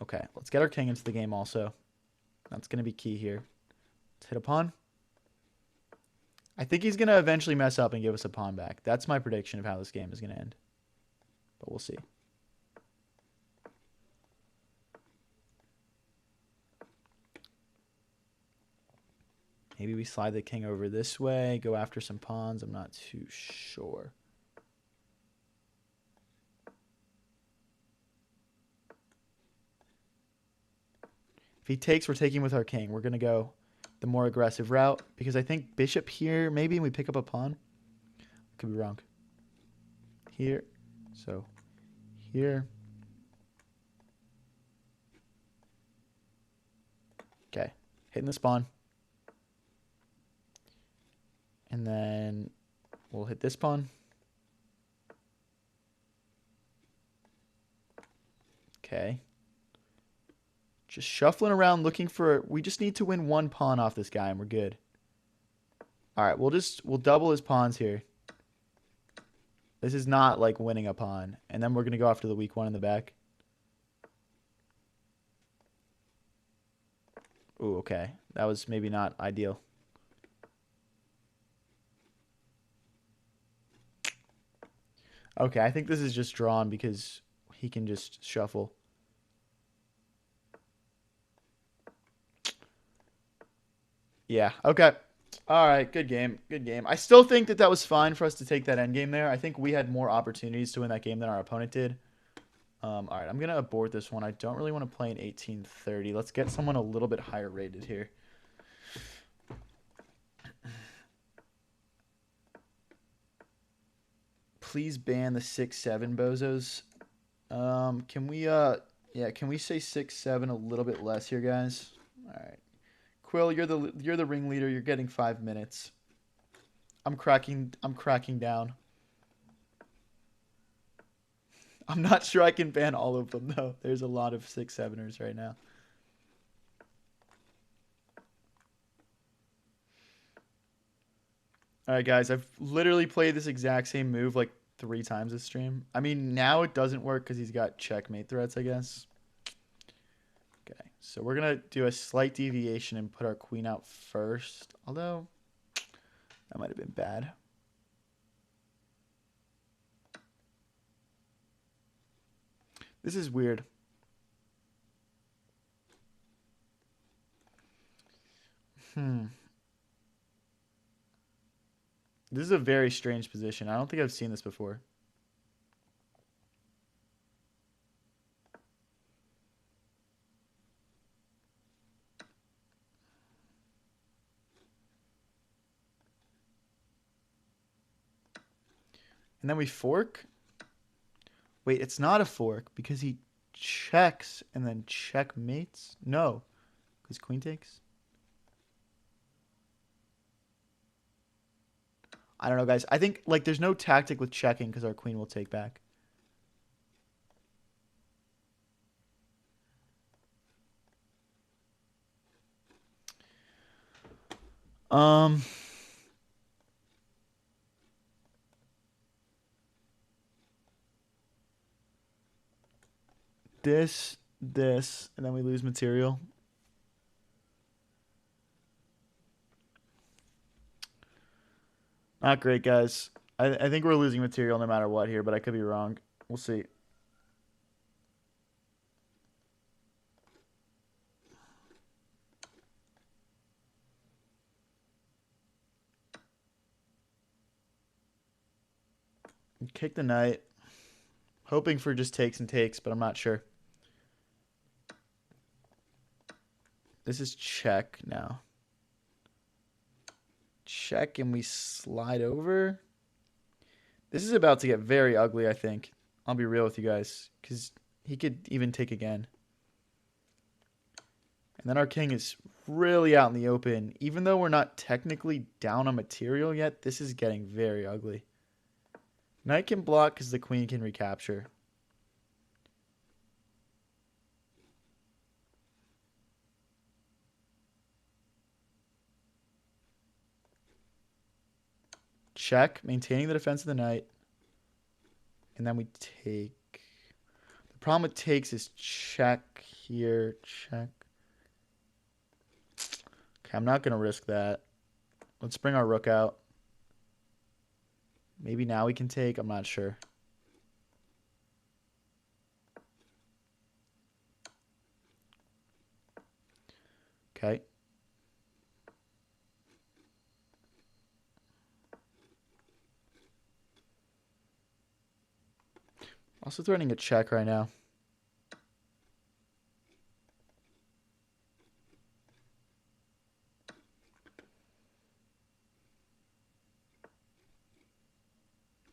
Okay, let's get our king into the game also. That's going to be key here. Let's hit a pawn. I think he's going to eventually mess up and give us a pawn back. That's my prediction of how this game is going to end. But we'll see. Maybe we slide the king over this way, go after some pawns. I'm not too sure. If he takes, we're taking with our king. We're going to go the more aggressive route because I think bishop here, maybe we pick up a pawn. Could be wrong. Here. So here. Okay. Hitting the spawn. And then we'll hit this pawn. Okay. Just shuffling around looking for... We just need to win one pawn off this guy and we're good. All right, we'll double his pawns here. This is not like winning a pawn. And then we're going to go after the weak one in the back. Ooh, okay. That was maybe not ideal. Okay, I think this is just drawn because he can just shuffle. Yeah, okay. All right, good game. Good game. I still think that was fine for us to take that endgame there. I think we had more opportunities to win that game than our opponent did. All right, I'm going to abort this one. I don't really want to play in 1830. Let's get someone a little bit higher rated here. Please ban the 6-7 bozos. Can we can we say 6-7 a little bit less here, guys? All right. Quill, you're the ringleader. You're getting 5 minutes. I'm cracking down. I'm not sure I can ban all of them though. There's a lot of 6-7ers right now. All right, guys. I've literally played this exact same move like 3 times this stream. I mean, now it doesn't work because he's got checkmate threats, I guess. Okay, so we're going to do a slight deviation and put our queen out first. Although, that might have been bad. This is weird. This is a very strange position. I don't think I've seen this before. And then we fork. Wait, it's not a fork because he checks and then checkmates? No, because queen takes. I don't know, guys. I think like there's no tactic with checking because our queen will take back. Um, this, and then we lose material. Not great, guys. I think we're losing material no matter what here, but I could be wrong. We'll see. Kick the knight. Hoping for just takes and takes, but I'm not sure. This is check now. Check and we slide over. This is about to get very ugly, I think. I'll be real with you guys. Because he could even take again. And then our king is really out in the open. Even though we're not technically down on material yet, this is getting very ugly. Knight can block because the queen can recapture. Check, maintaining the defense of the knight. And then we take. The problem with takes is check here, check. Okay, I'm not going to risk that. Let's bring our rook out. Maybe now we can take. I'm not sure. Okay. Also threatening a check right now.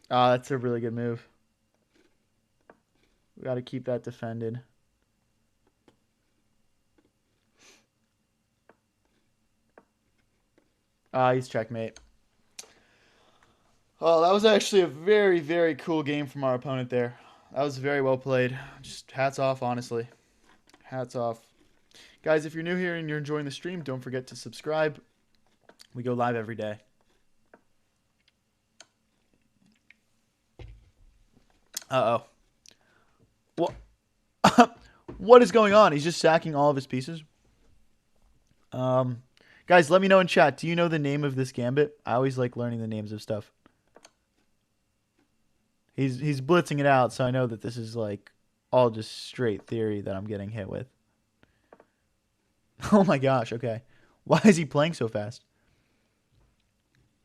Ah, that's a really good move. We got to keep that defended. Ah, he's checkmate. Oh, that was actually a very, very cool game from our opponent there. That was very well played. Just hats off, honestly. Hats off. Guys, if you're new here and you're enjoying the stream, don't forget to subscribe. We go live every day. Uh-oh. What? What is going on? He's just sacking all of his pieces. Guys, let me know in chat. Do you know the name of this gambit? I always like learning the names of stuff. He's blitzing it out, so I know that this is like all just straight theory that I'm getting hit with. Oh my gosh, okay. Why is he playing so fast?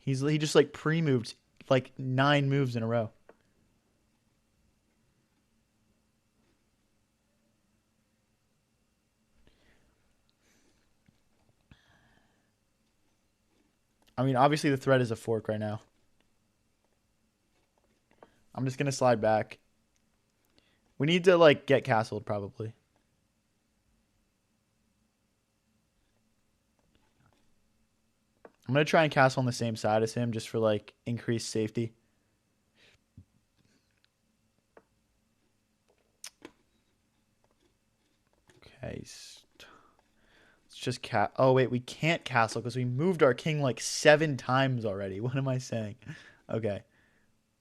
He just like pre-moved like 9 moves in a row. I mean, obviously the threat is a fork right now. I'm just going to slide back. We need to like get castled probably. I'm going to try and castle on the same side as him just for like increased safety. Okay. Let's just oh wait, we can't castle because we moved our king like 7 times already. What am I saying? Okay.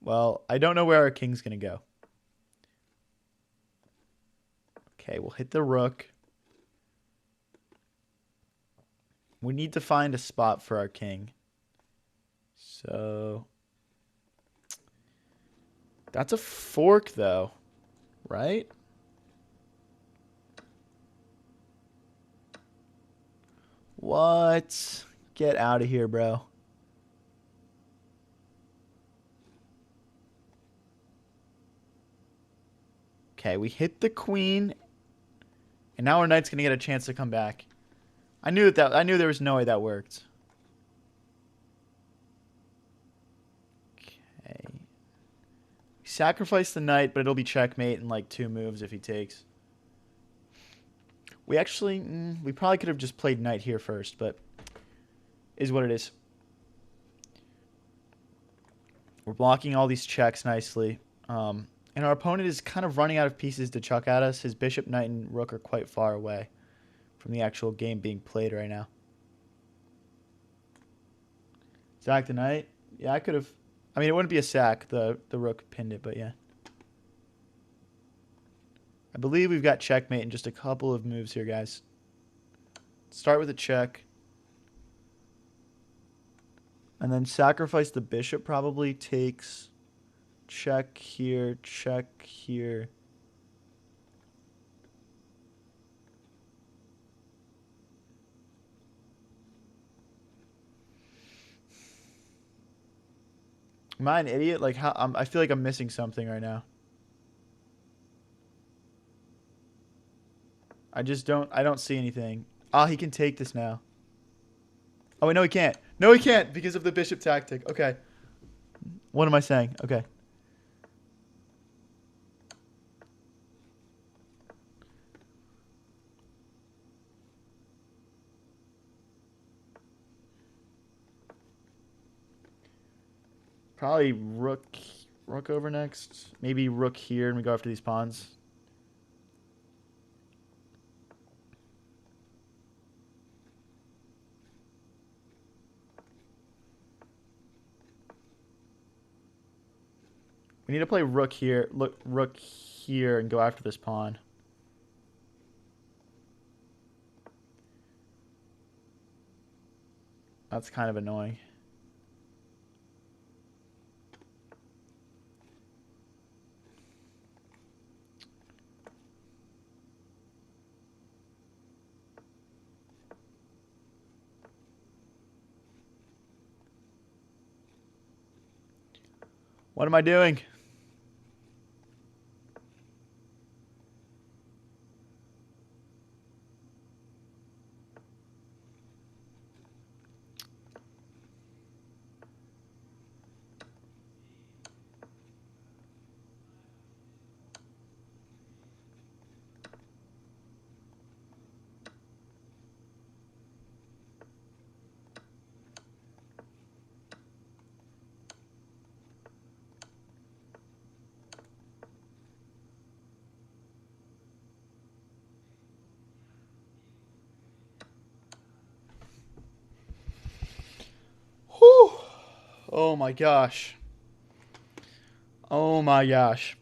Well, I don't know where our king's going to go. Okay, we'll hit the rook. We need to find a spot for our king. So that's a fork though, right? What? Get out of here, bro. Okay, we hit the queen. And now our knight's going to get a chance to come back. I knew there was no way that worked. Okay. Sacrifice the knight, but it'll be checkmate in like 2 moves if he takes. We actually, we probably could have just played knight here first, but is what it is. We're blocking all these checks nicely. And our opponent is kind of running out of pieces to chuck at us. His bishop, knight, and rook are quite far away from the actual game being played right now. Sack the knight. Yeah, I could have. I mean, it wouldn't be a sack. The rook pinned it, but yeah. I believe we've got checkmate in just a couple of moves here, guys. Start with a check. And then sacrifice the bishop probably takes check here, check here. Am I an idiot? Like, how? I feel like I'm missing something right now. I don't see anything. Ah, he can take this now. Oh, wait, no, he can't. No, he can't because of the bishop tactic. Okay. What am I saying? Okay. Probably rook over next. Maybe rook here and we go after these pawns. We need to play rook here. Look, rook here and go after this pawn. That's kind of annoying. What am I doing? Whew. Oh my gosh. Oh my gosh.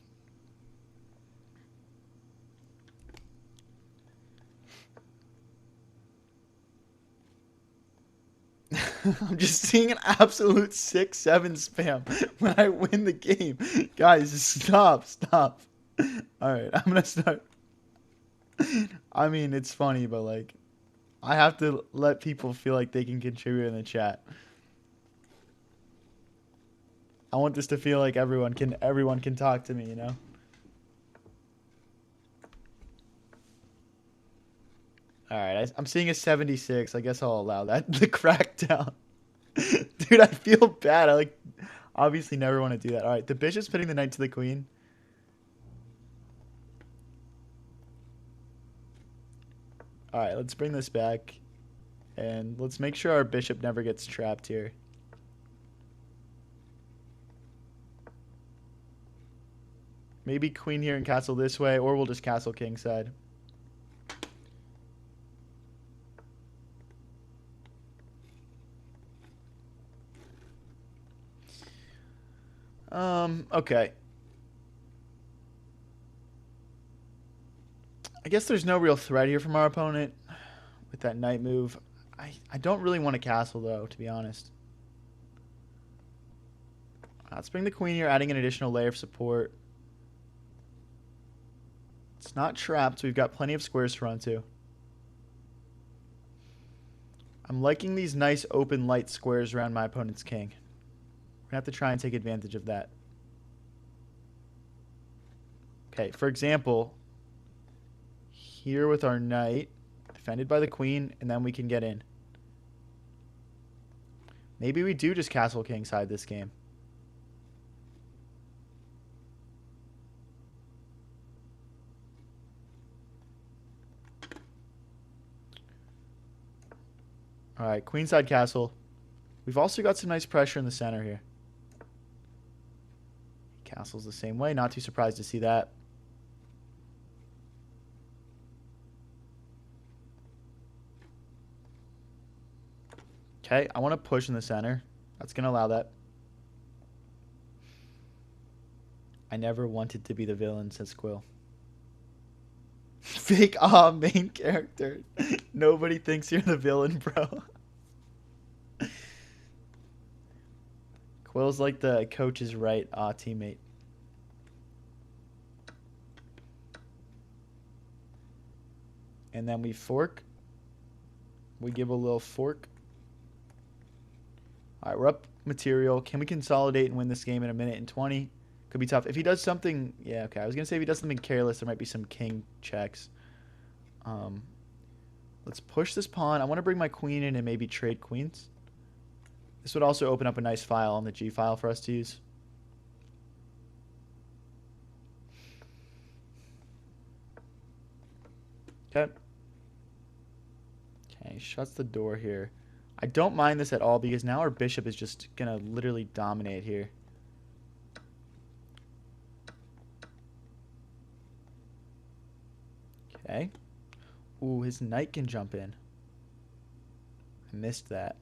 I'm just seeing an absolute 6-7 spam when I win the game. Guys, stop. Alright, I'm gonna start. I mean, it's funny, but like, I have to let people feel like they can contribute in the chat. I want this to feel like everyone can talk to me, you know? Alright, I'm seeing a 76. I guess I'll allow that. The crackdown. Dude, I feel bad. I like obviously never want to do that. Alright, the bishop's pitting the knight to the queen. Alright, let's bring this back. And let's make sure our bishop never gets trapped here. Maybe queen here and castle this way, or we'll just castle kingside. Okay. I guess there's no real threat here from our opponent with that knight move. I don't really want to castle, though, to be honest. Let's bring the queen here, adding an additional layer of support. It's not trapped, so we've got plenty of squares to run to. I'm liking these nice open light squares around my opponent's king. We're going to have to try and take advantage of that. Okay, for example, here with our knight, defended by the queen, and then we can get in. Maybe we do just castle kingside this game. All right, queenside castle. We've also got some nice pressure in the center here. Castle's the same way. Not too surprised to see that. Okay, I want to push in the center. That's going to allow that. I never wanted to be the villain, says Quill. Fake main character. Nobody thinks you're the villain, bro. Quill's like the coach is right teammate. And then we fork. We give a little fork. All right, we're up material. Can we consolidate and win this game in a minute and 20? Could be tough. If he does something... Yeah, okay. I was going to say if he does something careless, there might be some king checks. Let's push this pawn. I want to bring my queen in and maybe trade queens. This would also open up a nice file on the G file for us to use. Okay. Okay, shuts the door here. I don't mind this at all because now our bishop is just going to literally dominate here. Okay. Ooh, his knight can jump in. I missed that.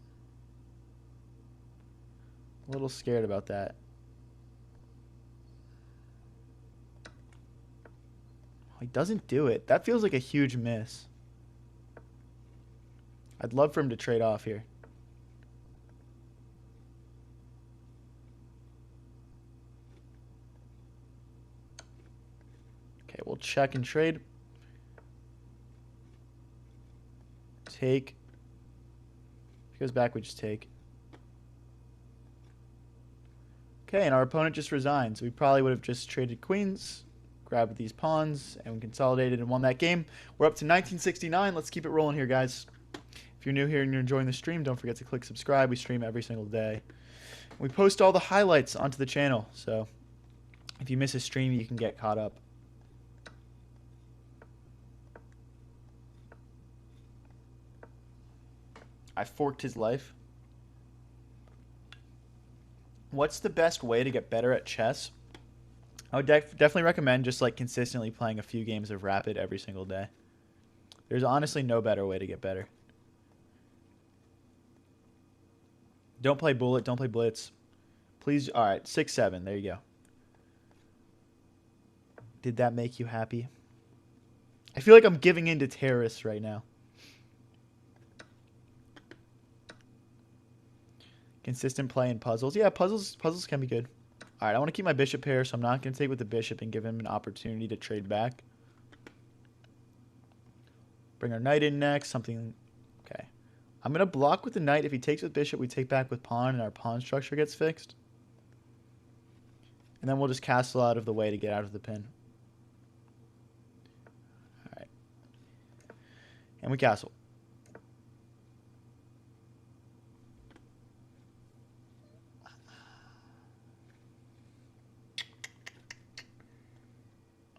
A little scared about that. He doesn't do it. That feels like a huge miss. I'd love for him to trade off here. Okay, we'll check and trade. Take. If he goes back, we just take. Okay, and our opponent just resigns. We probably would have just traded queens, grabbed these pawns, and we consolidated and won that game. We're up to 1969. Let's keep it rolling here, guys. If you're new here and you're enjoying the stream, don't forget to click subscribe. We stream every single day. We post all the highlights onto the channel, so if you miss a stream, you can get caught up. I forked his life. What's the best way to get better at chess? I would definitely recommend just like consistently playing a few games of Rapid every single day. There's honestly no better way to get better. Don't play Bullet. Don't play Blitz. Please. All right. 6-7. There you go. Did that make you happy? I feel like I'm giving in to terrorists right now. Consistent play in puzzles. Yeah, puzzles can be good. All right, I want to keep my bishop pair, so I'm not going to take with the bishop and give him an opportunity to trade back. Bring our knight in next. Something. Okay. I'm going to block with the knight. If he takes with bishop, we take back with pawn, and our pawn structure gets fixed. And then we'll just castle out of the way to get out of the pin. All right. And we castle.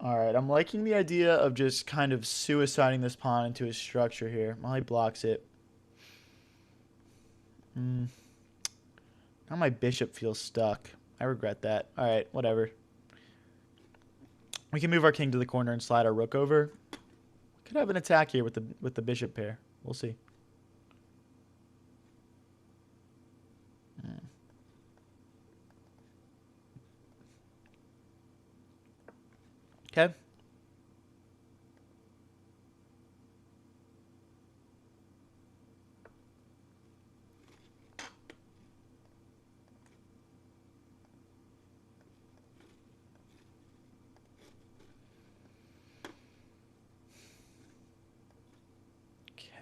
All right, I'm liking the idea of just kind of suiciding this pawn into his structure here. While he blocks it. Now my bishop feels stuck. I regret that. All right, whatever. We can move our king to the corner and slide our rook over. We could have an attack here with the bishop pair. We'll see. Okay.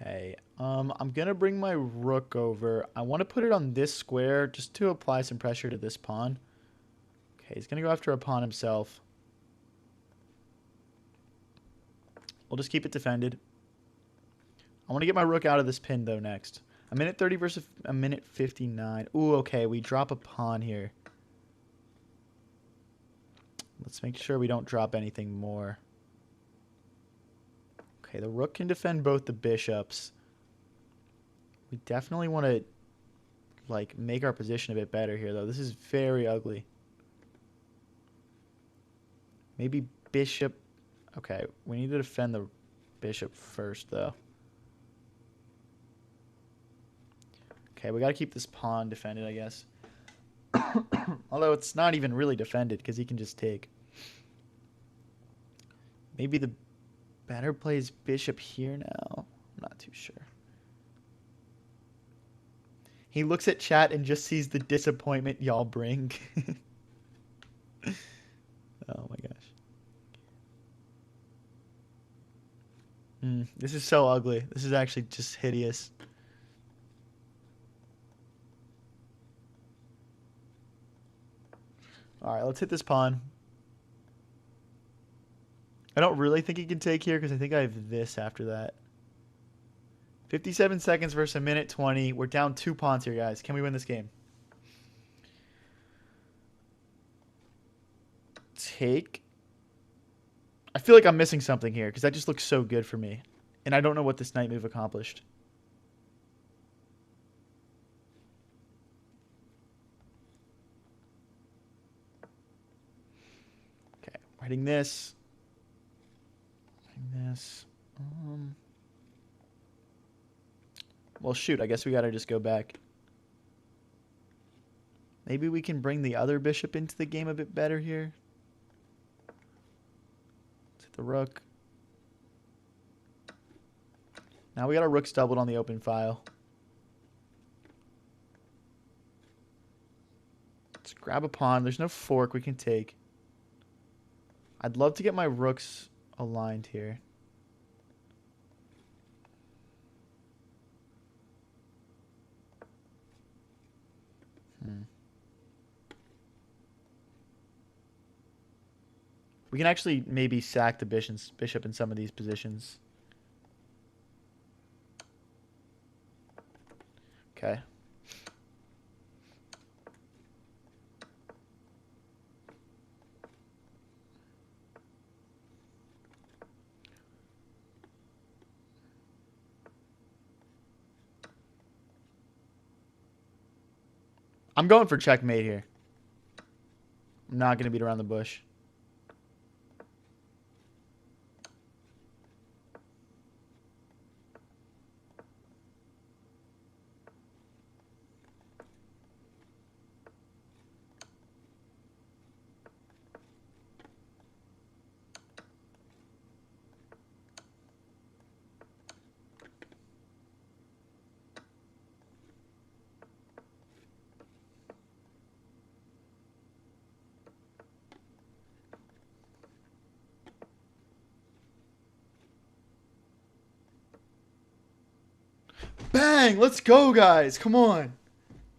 Okay. I'm going to bring my rook over. I want to put it on this square just to apply some pressure to this pawn. Okay, he's going to go after a pawn himself. We'll just keep it defended. I want to get my rook out of this pin, though, next. A minute 30 versus a minute 59. Ooh, okay, we drop a pawn here. Let's make sure we don't drop anything more. Okay, the rook can defend both the bishops. We definitely want to, like, make our position a bit better here, though. This is very ugly. Maybe bishop. Okay, we need to defend the bishop first, though. Okay, we got to keep this pawn defended, I guess. Although it's not even really defended because he can just take. Maybe the better play is bishop here now. I'm not too sure. He looks at chat and just sees the disappointment y'all bring. Oh my gosh. This is so ugly. This is actually just hideous. All right, let's hit this pawn. I don't really think he can take here because I think I have this after that. 57 seconds versus a minute 20. We're down 2 pawns here, guys. Can we win this game? Take. I feel like I'm missing something here because that just looks so good for me. And I don't know what this knight move accomplished. Okay, writing this. Writing this. Well, shoot, I guess we gotta just go back. Maybe we can bring the other bishop into the game a bit better here. Let's hit the rook. Now we got our rooks doubled on the open file. Let's grab a pawn. There's no fork we can take. I'd love to get my rooks aligned here. We can actually maybe sack the bishop in some of these positions. Okay. I'm going for checkmate here. I'm not going to beat around the bush. Bang! Let's go, guys. Come on.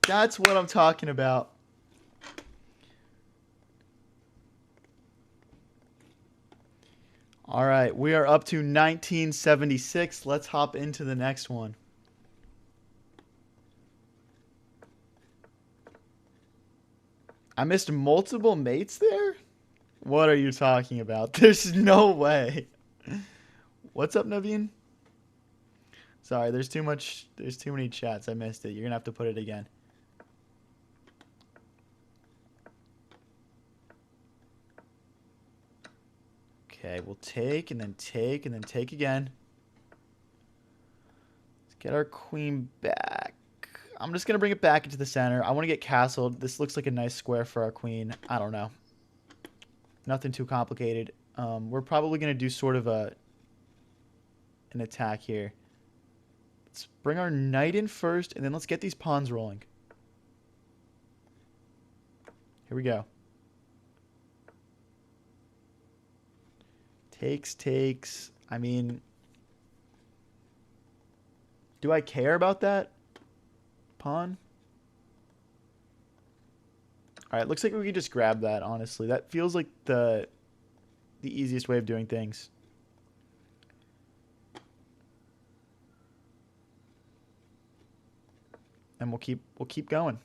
That's what I'm talking about. All right, we are up to 1976. Let's hop into the next one. I missed multiple mates there? What are you talking about? There's no way. What's up, Naveen? Sorry, there's too many chats. I missed it. You're going to have to put it again. Okay, we'll take and then take and then take again. Let's get our queen back. I'm just going to bring it back into the center. I want to get castled. This looks like a nice square for our queen. I don't know. Nothing too complicated. We're probably going to do sort of an attack here. Let's bring our knight in first, and then let's get these pawns rolling. Here we go. Takes. I mean, Do I care about that? Pawn? Alright, looks like we can just grab that, honestly. That feels like the easiest way of doing things. And we'll keep going.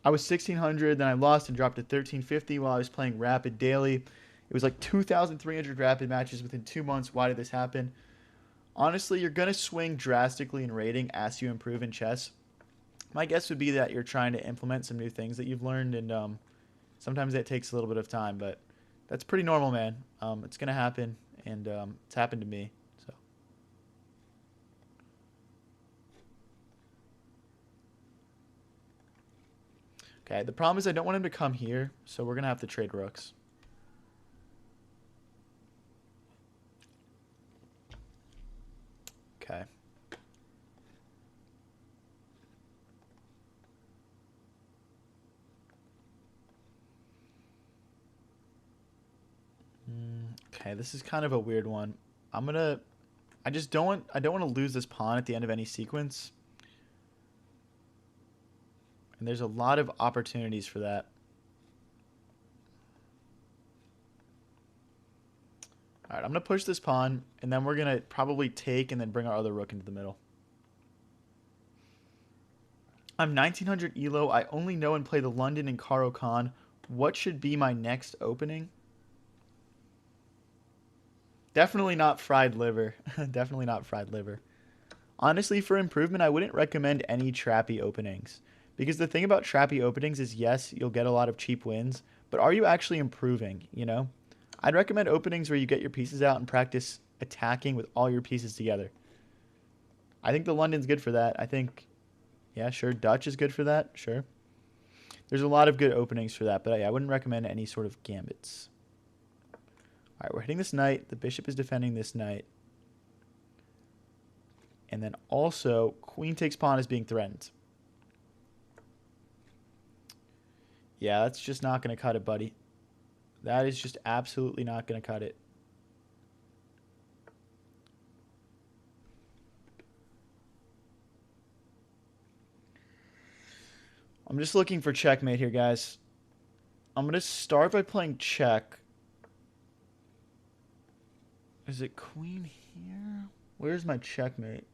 I was 1600, then I lost and dropped to 1350 while I was playing Rapid daily. It was like 2,300 Rapid matches within 2 months. Why did this happen? Honestly, you're going to swing drastically in rating as you improve in chess. My guess would be that you're trying to implement some new things that you've learned, and sometimes that takes a little bit of time, but that's pretty normal, man. It's going to happen, and it's happened to me. So. Okay, the problem is I don't want him to come here, so we're going to have to trade rooks. Okay. Okay, this is kind of a weird one. I don't want to lose this pawn at the end of any sequence. And there's a lot of opportunities for that. All right, I'm going to push this pawn, and then we're going to probably take and then bring our other rook into the middle. I'm 1900 ELO. I only know and play the London and Caro Khan. What should be my next opening? Definitely not fried liver. Definitely not fried liver. Honestly, for improvement, I wouldn't recommend any trappy openings. Because the thing about trappy openings is, yes, you'll get a lot of cheap wins, but are you actually improving, you know? I'd recommend openings where you get your pieces out and practice attacking with all your pieces together. I think the London's good for that. I think, yeah, sure, Dutch is good for that, sure. There's a lot of good openings for that, but yeah, I wouldn't recommend any sort of gambits. All right, we're hitting this knight. The bishop is defending this knight. And then also, queen takes pawn is being threatened. Yeah, that's just not going to cut it, buddy. That is just absolutely not going to cut it. I'm just looking for checkmate here, guys. I'm going to start by playing check. Is it queen here? Where's my checkmate?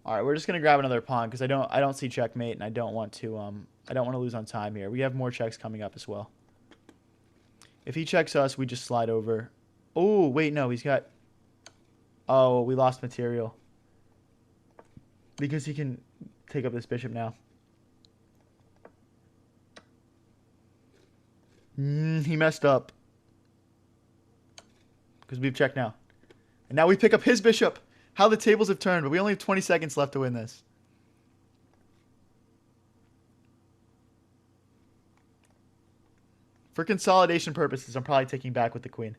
All right, we're just gonna grab another pawn because I don't see checkmate, and I don't want to lose on time here. We have more checks coming up as well. If he checks us, we just slide over. Oh wait, no, he's got. Oh, we lost material because he can take up this bishop now. He messed up because we've checked now, and now we pick up his bishop. How the tables have turned, but we only have 20 seconds left to win this. For consolidation purposes, I'm probably taking back with the queen.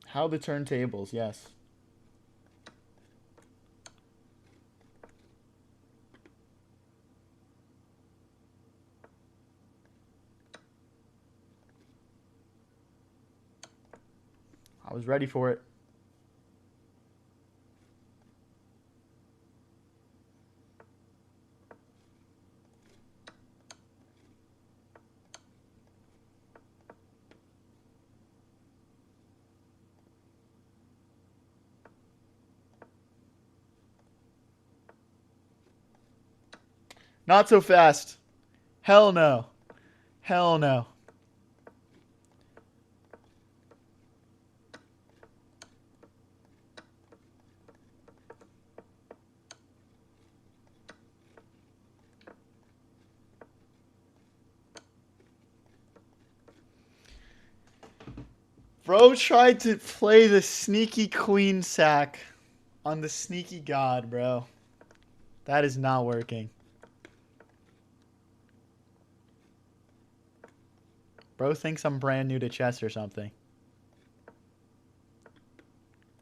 How the turntables, yes. I was ready for it. Not so fast. Hell no. Hell no. Bro tried to play the sneaky queen sack on the sneaky god, bro. That is not working. Bro thinks I'm brand new to chess or something.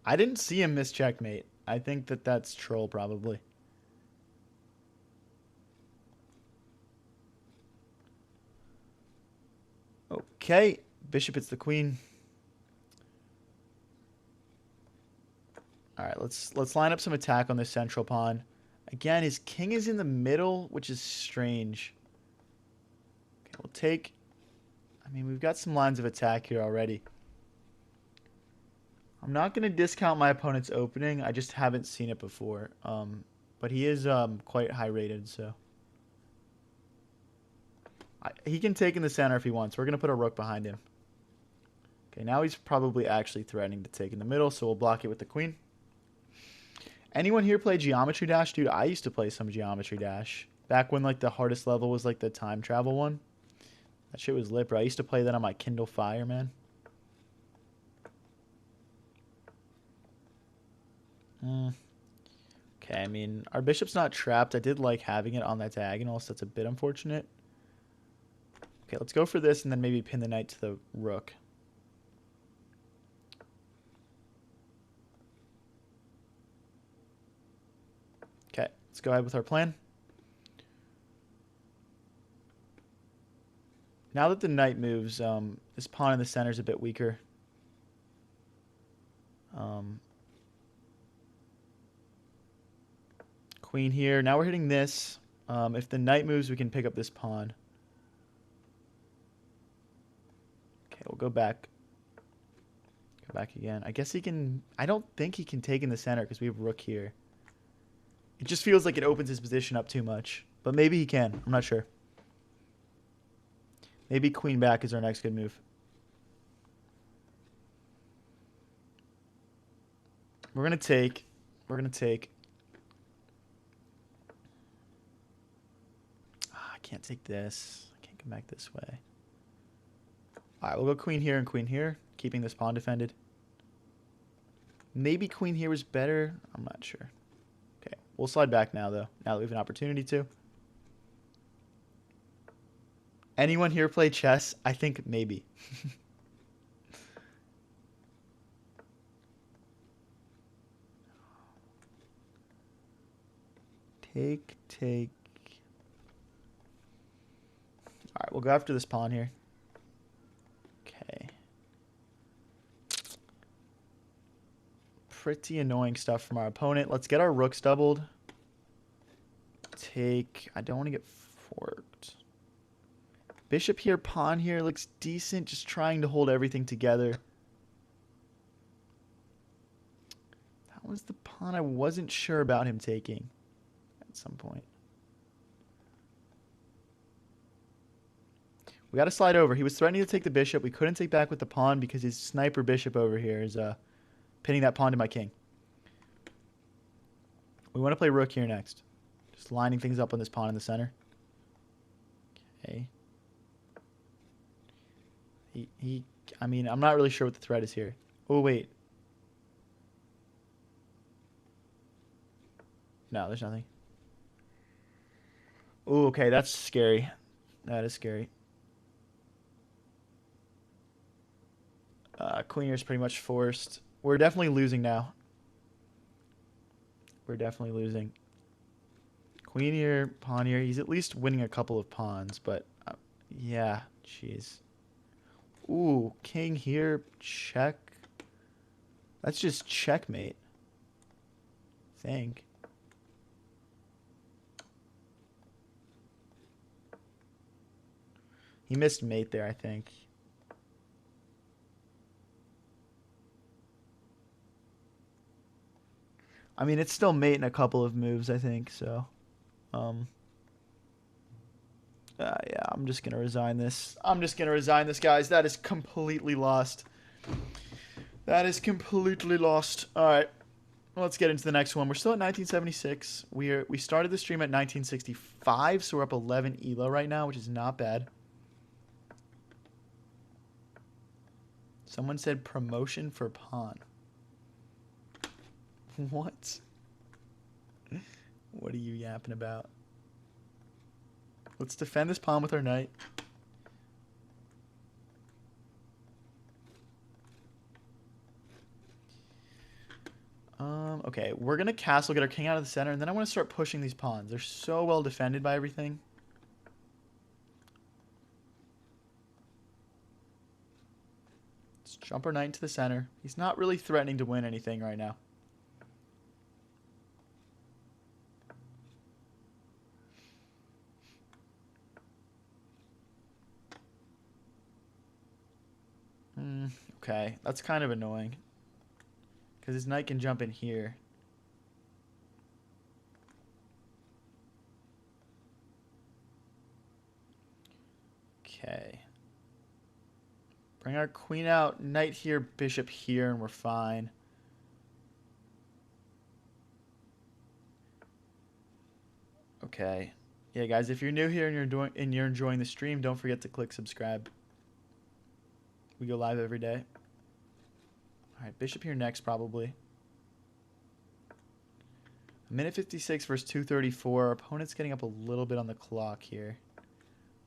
I didn't see him miss checkmate. I think that that's troll, probably. Okay. Bishop hits the queen. All right, let's line up some attack on this central pawn. Again, his king is in the middle, which is strange. Okay, we'll take... I mean, we've got some lines of attack here already. I'm not going to discount my opponent's opening. I just haven't seen it before. But he is quite high rated, so... he can take in the center if he wants. We're going to put a rook behind him. Okay, now he's probably actually threatening to take in the middle, so we'll block it with the queen. Anyone here play Geometry Dash? Dude, I used to play some Geometry Dash. Back when, like, the hardest level was, like, the time travel one. That shit was lit, bro. I used to play that on my Kindle Fire, man. Okay, I mean, our bishop's not trapped. I did like having it on that diagonal, so that's a bit unfortunate. Okay, let's go for this and then maybe pin the knight to the rook. Okay, let's go ahead with our plan. Now that the knight moves, this pawn in the center is a bit weaker. Queen here. Now we're hitting this. If the knight moves, we can pick up this pawn. Okay, we'll go back. Go back again. I guess he can... I don't think he can take in the center because we have rook here. It just feels like it opens his position up too much. But maybe he can. I'm not sure. Maybe queen back is our next good move. We're going to take. We're going to take. I can't take this. I can't come back this way. All right, we'll go queen here and queen here, keeping this pawn defended. Maybe queen here was better. I'm not sure. Okay, we'll slide back now, though, now that we have an opportunity to. Anyone here play chess? I think maybe. Take. All right, we'll go after this pawn here. Okay. Pretty annoying stuff from our opponent. Let's get our rooks doubled. Take. I don't want to get forked. Bishop here, pawn here looks decent. Just trying to hold everything together. That was the pawn I wasn't sure about him taking at some point. We got to slide over. He was threatening to take the bishop. We couldn't take back with the pawn because his sniper bishop over here is pinning that pawn to my king. We want to play rook here next. Just lining things up on this pawn in the center. Okay. I mean, I'm not really sure what the threat is here. Oh, wait. No, there's nothing. Oh, okay, that's scary. That is scary. Queen here is pretty much forced. We're definitely losing now. We're definitely losing. Queen here, pawn here. He's at least winning a couple of pawns, but yeah, jeez. Ooh, king here, check. That's just checkmate. I think. He missed mate there, I think. I mean, it's still mate in a couple of moves, I think, so. Yeah, I'm just going to resign this. I'm just going to resign this, guys. That is completely lost. That is completely lost. All right. Let's get into the next one. We're still at 1976. We started the stream at 1965, so we're up 11 ELO right now, which is not bad. Someone said promotion for pawn. What? What are you yapping about? Let's defend this pawn with our knight. Okay, we're going to castle, get our king out of the center, and then I want to start pushing these pawns. They're so well defended by everything. Let's jump our knight into the center. He's not really threatening to win anything right now. Okay, that's kind of annoying. Because his knight can jump in here. Okay. Bring our queen out, knight here, bishop here, and we're fine. Okay. Yeah, guys, if you're new here and you're enjoying the stream, don't forget to click subscribe. We go live every day. All right, bishop here next, probably. A minute 56 versus 2:34. Our opponent's getting up a little bit on the clock here.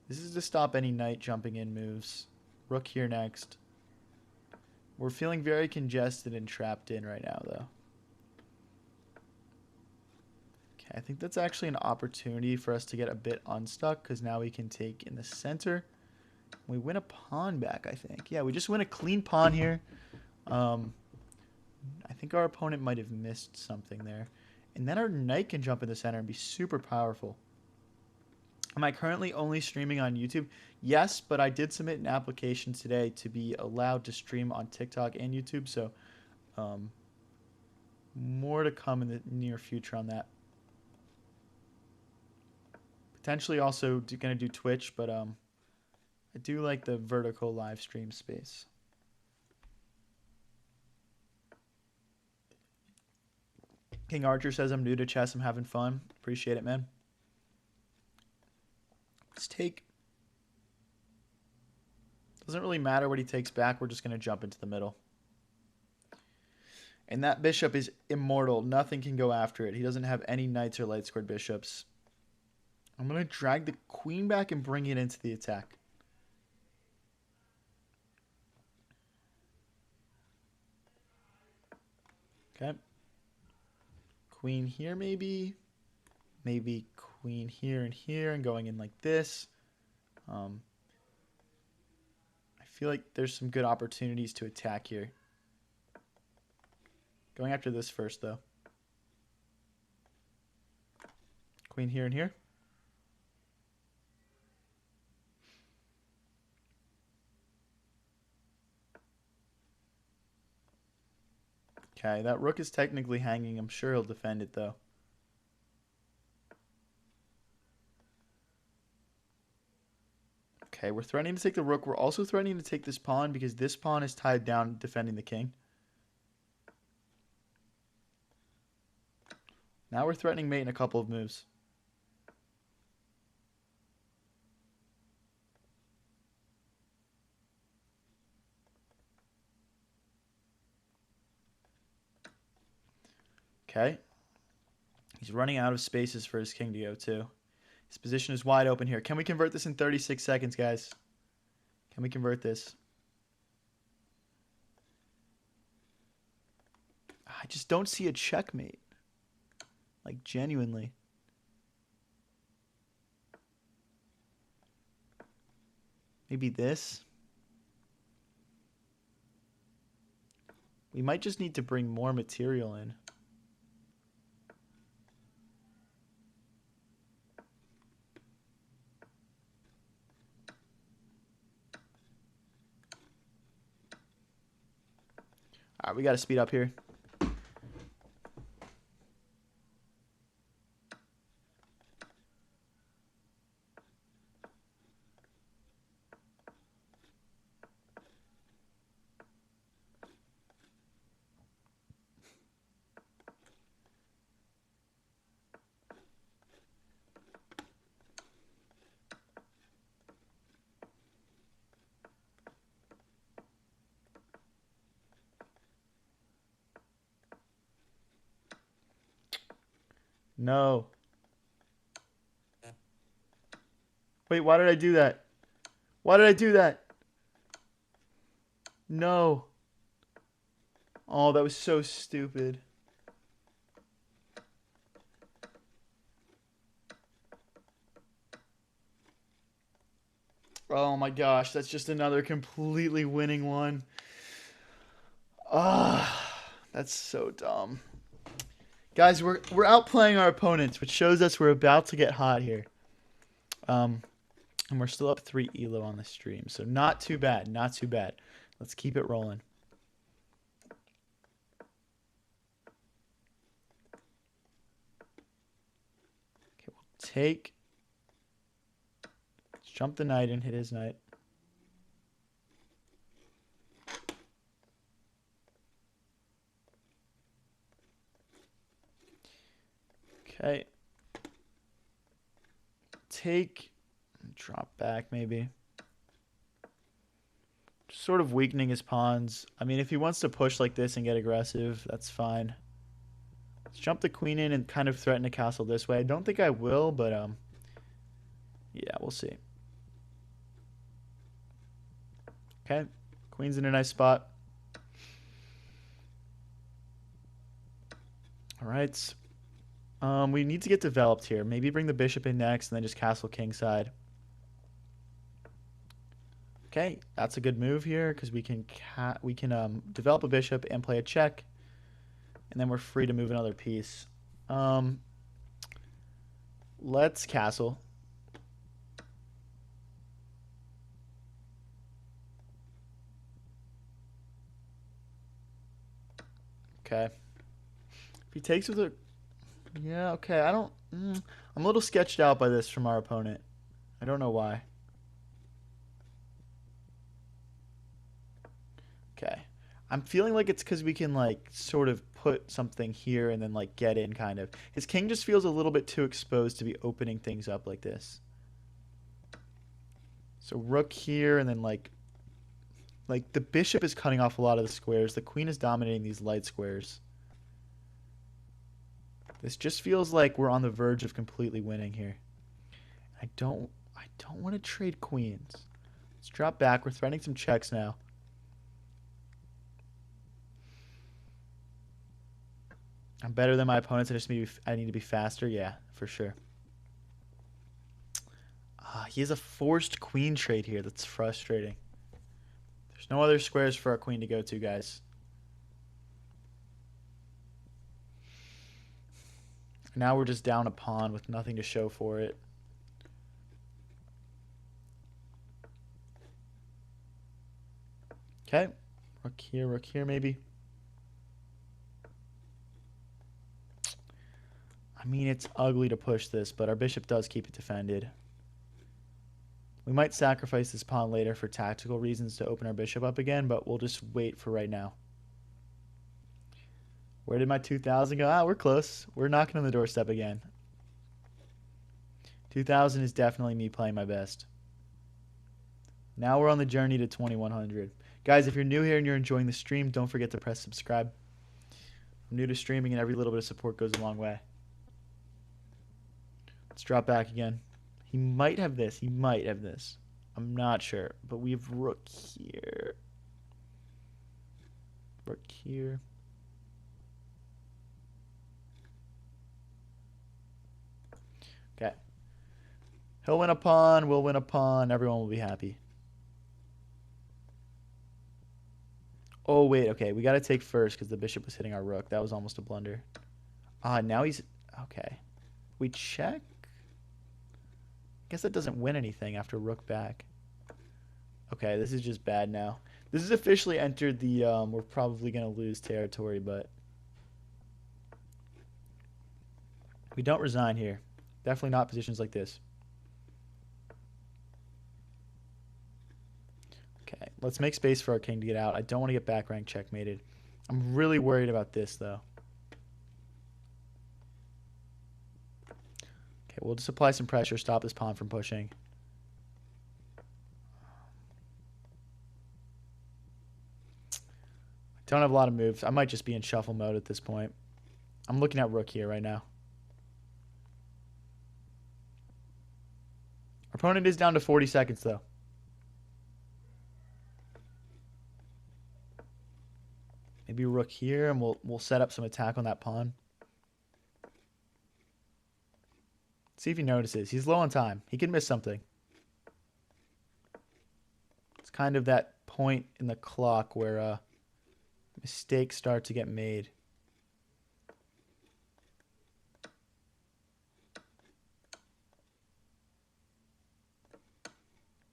This is to stop any knight jumping in moves. Rook here next. We're feeling very congested and trapped in right now, though. Okay, I think that's actually an opportunity for us to get a bit unstuck, because now we can take in the center. We win a pawn back, I think. Yeah, we just win a clean pawn here. I think our opponent might have missed something there. And then our knight can jump in the center and be super powerful. Am I currently only streaming on YouTube? Yes, but I did submit an application today to be allowed to stream on TikTok and YouTube. So more to come in the near future on that. Potentially also going to do Twitch, but I do like the vertical live stream space. King Archer says, I'm new to chess. I'm having fun. Appreciate it, man. Let's take... Doesn't really matter what he takes back. We're just going to jump into the middle. And that bishop is immortal. Nothing can go after it. He doesn't have any knights or light squared bishops. I'm going to drag the queen back and bring it into the attack. Okay. Queen here, maybe. Maybe queen here and going in like this. I feel like there's some good opportunities to attack here. Going after this first, though. Queen here and here. Okay, that rook is technically hanging. I'm sure he'll defend it, though. Okay, we're threatening to take the rook. We're also threatening to take this pawn because this pawn is tied down defending the king. Now we're threatening mate in a couple of moves. Okay. He's running out of spaces for his king to go to. His position is wide open here. Can we convert this in 36 seconds, guys? Can we convert this? I just don't see a checkmate. Like, genuinely. Maybe this? We might just need to bring more material in. All right, we got to speed up here. No. Wait, why did I do that? Why did I do that? No. Oh, that was so stupid. Oh my gosh, that's just another completely winning one. Ah, that's so dumb. Guys, we're outplaying our opponents, which shows us we're about to get hot here. And we're still up 3 elo on the stream, so not too bad, not too bad. Let's keep it rolling. Okay, we'll take. Let's jump the knight and hit his knight. Okay. Take. Drop back, maybe. Just sort of weakening his pawns. I mean, if he wants to push like this and get aggressive, that's fine. Let's jump the queen in and kind of threaten a castle this way. I don't think I will, but yeah, we'll see. Okay, queen's in a nice spot. All right. We need to get developed here. Maybe bring the bishop in next and then just castle kingside. Okay, that's a good move here because we can develop a bishop and play a check, and then we're free to move another piece. Let's castle. Okay. If he takes with a... Yeah, okay, I don't... I'm a little sketched out by this from our opponent. I don't know why. Okay. I'm feeling like it's because we can, like, sort of put something here and then, like, get in, kind of. His king just feels a little bit too exposed to be opening things up like this. So rook here and then, like, the bishop is cutting off a lot of the squares. The queen is dominating these light squares. This just feels like we're on the verge of completely winning here. I don't want to trade queens. Let's drop back. We're threatening some checks now. I'm better than my opponents. I need to be faster. Yeah, for sure. He has a forced queen trade here. That's frustrating. There's no other squares for our queen to go to, guys. Now we're just down a pawn with nothing to show for it. Okay. Rook here maybe. I mean, it's ugly to push this, but our bishop does keep it defended. We might sacrifice this pawn later for tactical reasons to open our bishop up again, but we'll just wait for right now. Where did my 2,000 go? We're close. We're knocking on the doorstep again. 2,000 is definitely me playing my best. Now we're on the journey to 2,100. Guys, if you're new here and you're enjoying the stream, don't forget to press subscribe. I'm new to streaming, and every little bit of support goes a long way. Let's drop back again. He might have this. He might have this. I'm not sure. But we have rook here. Rook here. Okay. He'll win a pawn. We'll win a pawn. Everyone will be happy. Oh, wait. Okay. We got to take first because the bishop was hitting our rook. That was almost a blunder. Now he's... Okay. We check. Guess that doesn't win anything after rook back. Okay, this is just bad now. This has officially entered the we're probably going to lose territory, but we don't resign here. Definitely not positions like this. Okay, let's make space for our king to get out. I don't want to get back rank checkmated. I'm really worried about this, though. Okay, we'll just apply some pressure, stop this pawn from pushing. I don't have a lot of moves. I might just be in shuffle mode at this point. I'm looking at rook here right now. Our opponent is down to 40 seconds, though. Maybe rook here, and we'll set up some attack on that pawn. See if he notices. He's low on time. He can miss something. It's kind of that point in the clock where Mistakes start to get made.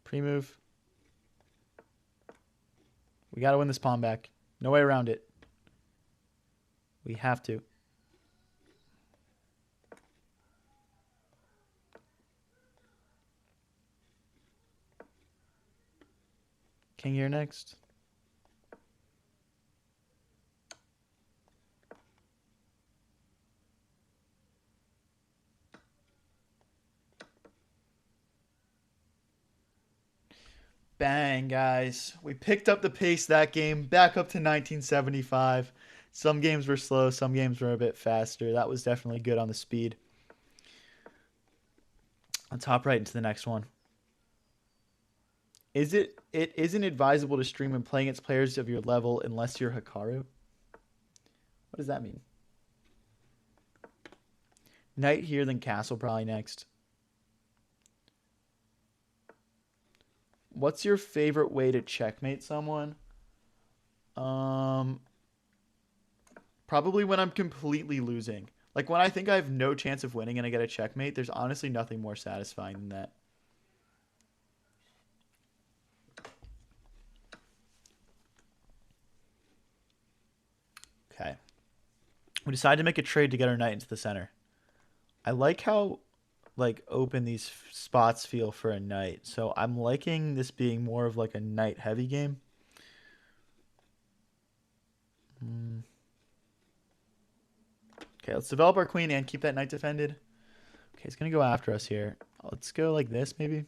Pre-move. We got to win this pawn back. No way around it. We have to. King here next. Bang, guys. We picked up the pace that game, back up to 1975. Some games were slow, some games were a bit faster. That was definitely good on the speed. Let's hop right into the next one. It isn't advisable to stream when playing against players of your level unless you're Hikaru? What does that mean? Knight here, then castle probably next. What's your favorite way to checkmate someone? Probably when I'm completely losing. Like when I think I have no chance of winning and I get a checkmate, there's honestly nothing more satisfying than that. Okay. We decided to make a trade to get our knight into the center. I like how like open these spots feel for a knight. So I'm liking this being more of like a knight heavy game. Okay, let's develop our queen and keep that knight defended. Okay, he's going to go after us here. Let's go like this maybe.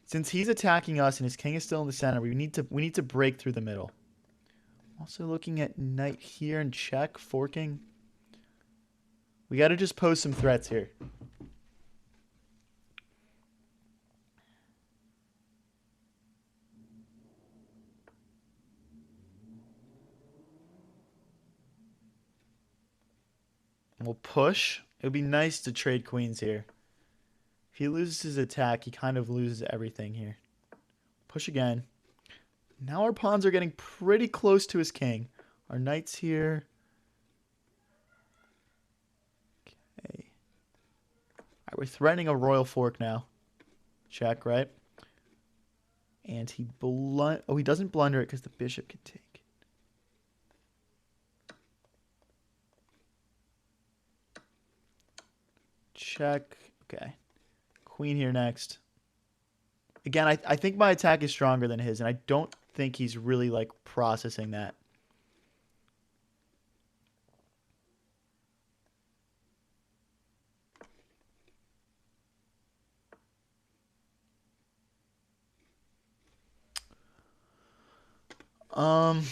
Since he's attacking us and his king is still in the center, we need to break through the middle. Also looking at knight here and check, forking. We got to just pose some threats here. We'll push. It would be nice to trade queens here. If he loses his attack, he kind of loses everything here. Push again. Now our pawns are getting pretty close to his king. Our knight's here. Okay. All right, we're threatening a royal fork now. Check, right? And he he doesn't blunder it because the bishop can take. Check. Okay. Queen here next. Again, I think my attack is stronger than his, and I don't think he's really, like, processing that. I'm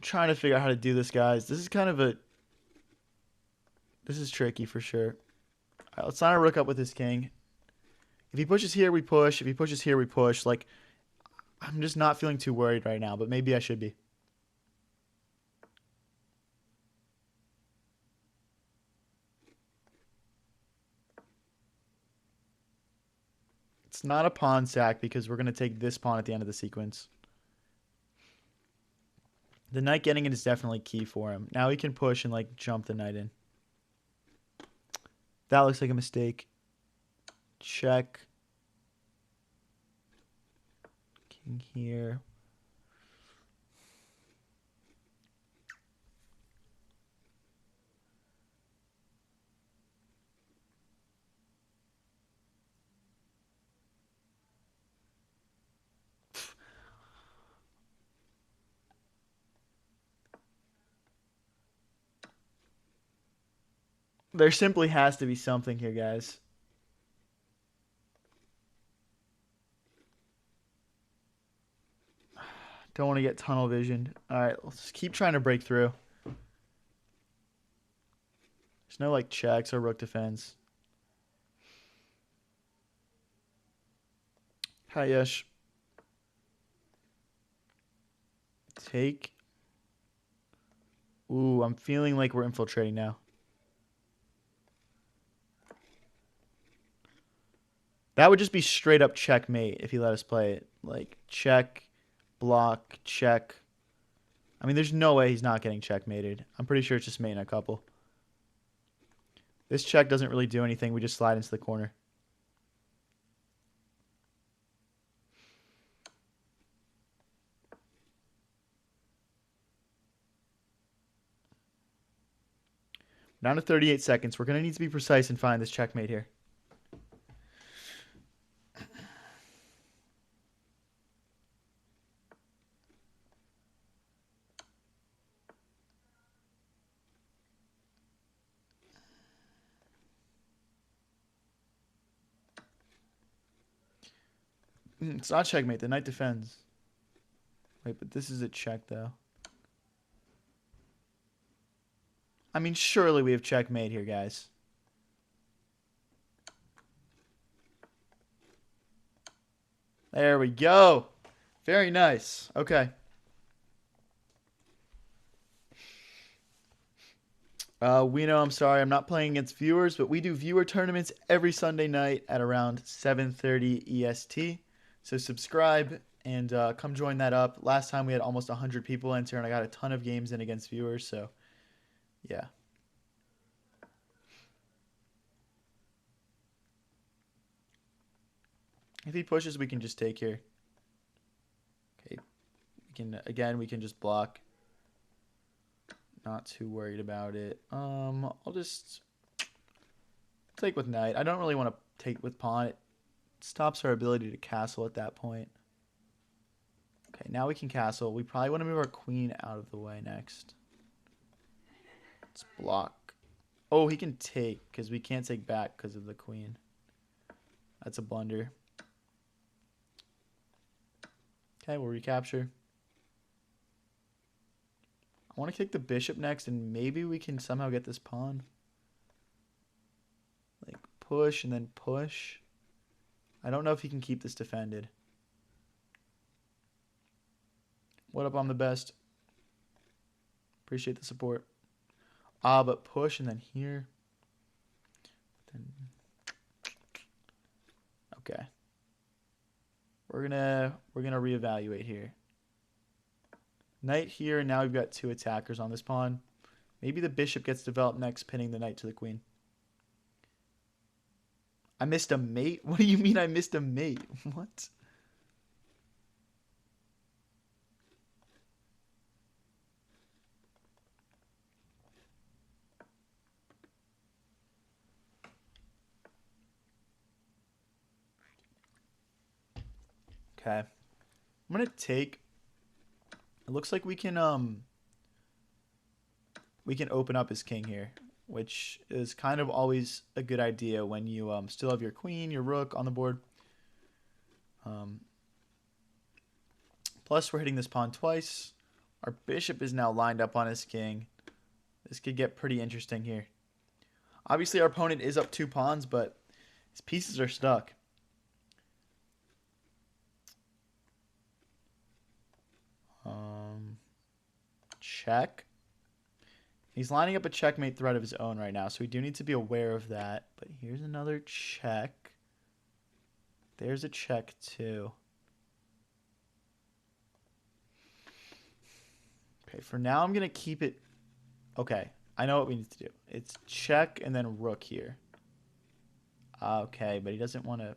trying to figure out how to do this, guys. This is kind of a... This is tricky for sure. All right, let's line our rook up with his king. If he pushes here, we push. If he pushes here, we push. Like, I'm just not feeling too worried right now, but maybe I should be. It's not a pawn sack because we're going to take this pawn at the end of the sequence. The knight getting it is definitely key for him. Now he can push and, like, jump the knight in. That looks like a mistake. Check. King here. There simply has to be something here, guys. Don't want to get tunnel visioned. All right, let's just keep trying to break through. There's no, like, checks or rook defense. Hi, Yesh. Take. Ooh, I'm feeling like we're infiltrating now. That would just be straight up checkmate if he let us play it. Like, check, block, check. I mean, there's no way he's not getting checkmated. I'm pretty sure it's just mate in a couple. This check doesn't really do anything. We just slide into the corner. Down to 38 seconds. We're going to need to be precise and find this checkmate here. It's not checkmate. The knight defends. Wait, but this is a check, though. I mean, surely we have checkmate here, guys. There we go. Very nice. Okay. We know, I'm sorry, I'm not playing against viewers, but we do viewer tournaments every Sunday night at around 7:30 EST. So subscribe and come join that up. Last time we had almost 100 people enter, and I got a ton of games in against viewers, so yeah. If he pushes, we can just take here. Okay. We can just block. Not too worried about it. I'll just take with knight. I don't really want to take with pawn. It stops our ability to castle at that point. Okay, now we can castle. We probably want to move our queen out of the way next. Let's block. Oh, he can take because we can't take back because of the queen. That's a blunder. Okay, we'll recapture. I want to kick the bishop next, and maybe we can somehow get this pawn. Like, push and then push. I don't know if he can keep this defended. What up, I'm the best. Appreciate the support. But push and then here. Okay. We're gonna reevaluate here. Knight here, and now we've got two attackers on this pawn. Maybe the bishop gets developed next, pinning the knight to the queen. I missed a mate? What do you mean I missed a mate? What? Okay. I'm going to take... It looks like we can open up his king here, which is kind of always a good idea when you still have your queen, your rook on the board. Plus, we're hitting this pawn twice. Our bishop is now lined up on his king. This could get pretty interesting here. Obviously, our opponent is up 2 pawns, but his pieces are stuck. Check. He's lining up a checkmate threat of his own right now, so we do need to be aware of that. But here's another check. There's a check too. Okay, for now I'm going to keep it. Okay, I know what we need to do. It's check and then rook here. Okay, but he doesn't want to.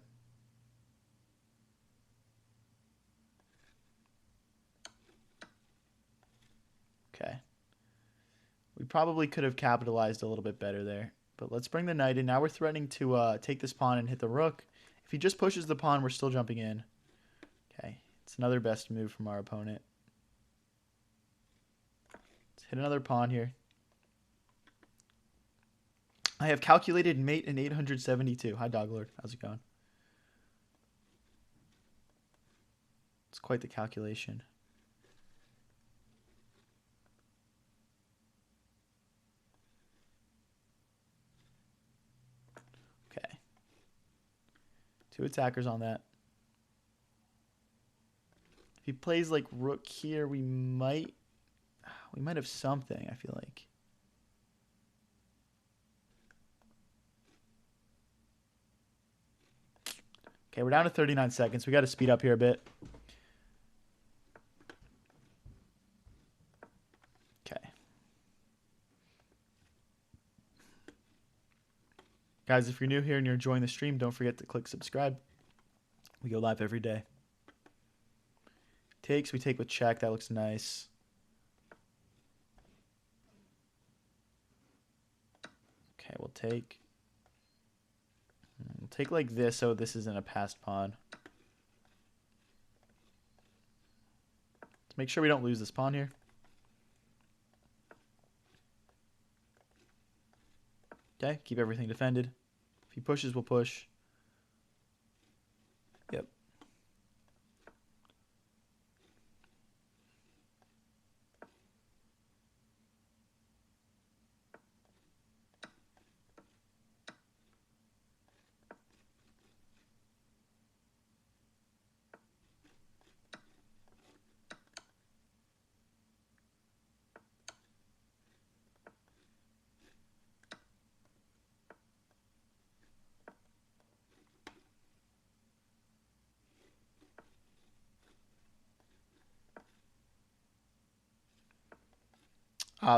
Okay. We probably could have capitalized a little bit better there. But let's bring the knight in. Now we're threatening to take this pawn and hit the rook. If he just pushes the pawn, we're still jumping in. Okay. It's another best move from our opponent. Let's hit another pawn here. I have calculated mate in 872. Hi, Doglord. How's it going? It's quite the calculation. Okay. 2 attackers on that. If he plays like rook here, we might have something, I feel like. Okay, we're down to 39 seconds. We got to speed up here a bit. Okay. Guys, if you're new here and you're enjoying the stream, don't forget to click subscribe. We go live every day. Takes, we take with check. That looks nice. Okay, we'll take. We'll take like this so this isn't a passed pawn. Let's make sure we don't lose this pawn here. Okay, keep everything defended. If he pushes, we'll push. Yep.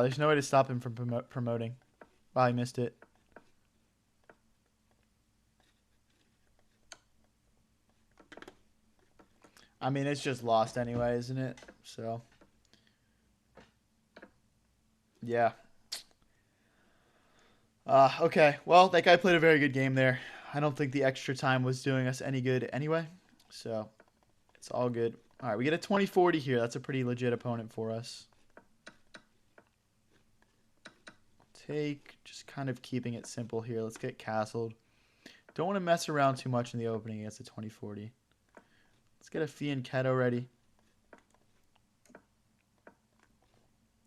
There's no way to stop him from promoting. Wow, he missed it. I mean, it's just lost anyway, isn't it? So, yeah. Okay. Well, that guy played a very good game there. I don't think the extra time was doing us any good anyway. So, it's all good. All right, we get a 20-40 here. That's a pretty legit opponent for us. Take, just kind of keeping it simple here. Let's get castled. Don't want to mess around too much in the opening against a 20-40. Let's get a fianchetto ready.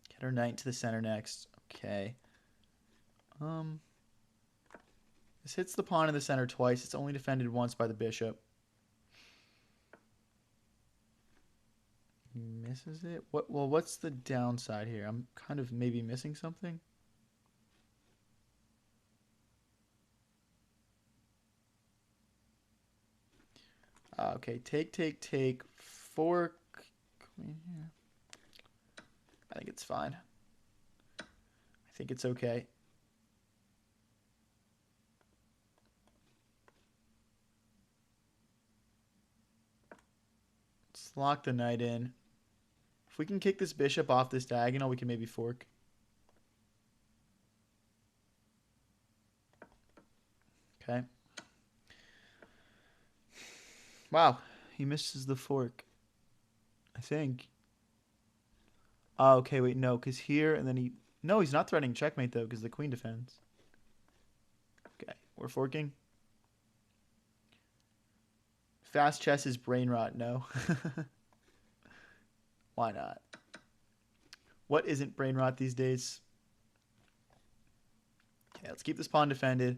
Get our knight to the center next. Okay. This hits the pawn in the center twice. It's only defended once by the bishop. He misses it. Well, what's the downside here? I'm kind of maybe missing something. Okay, take, fork. Queen here. I think it's fine. I think it's okay. Let's lock the knight in. If we can kick this bishop off this diagonal, we can maybe fork. Okay. Wow, he misses the fork. I think. Oh, okay, wait, no, because here, and then he... No, he's not threatening checkmate, though, because the queen defends. Okay, we're forking. Fast chess is brain rot, no. Why not? What isn't brain rot these days? Okay, let's keep this pawn defended.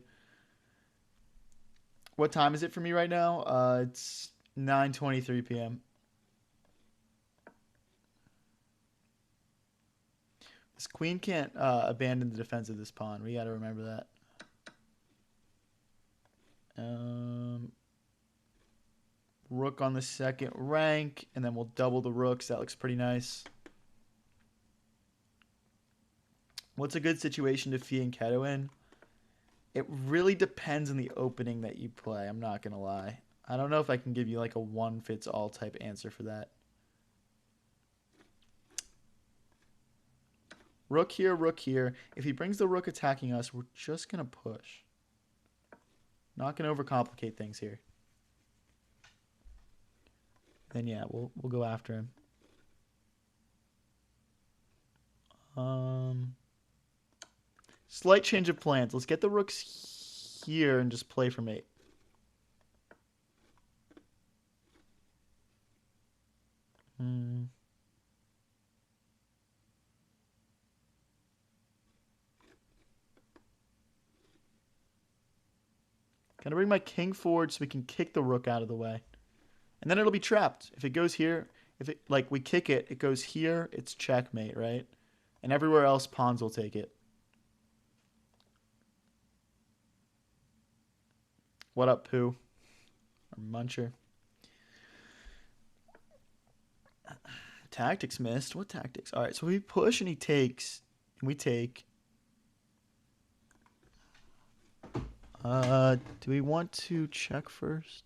What time is it for me right now? It's 9:23 p.m. This queen can't abandon the defense of this pawn. We got to remember that. Rook on the second rank, and then we'll double the rooks. That looks pretty nice. What's a good situation to fianchetto in? It really depends on the opening that you play. I'm not going to lie. I don't know if I can give you like a one-fits-all type answer for that. Rook here, rook here. If he brings the rook attacking us, we're just going to push. Not going to overcomplicate things here. Then yeah, we'll go after him. Slight change of plans. Let's get the rooks here and just play for mate. Gonna bring my king forward so we can kick the rook out of the way. And then it'll be trapped. If it goes here, if it like we kick it, it goes here, it's checkmate, right? And everywhere else, pawns will take it. What up, Pooh? Or muncher. Tactics missed. What tactics? All right, so we push and he takes. And we take. Do we want to check first?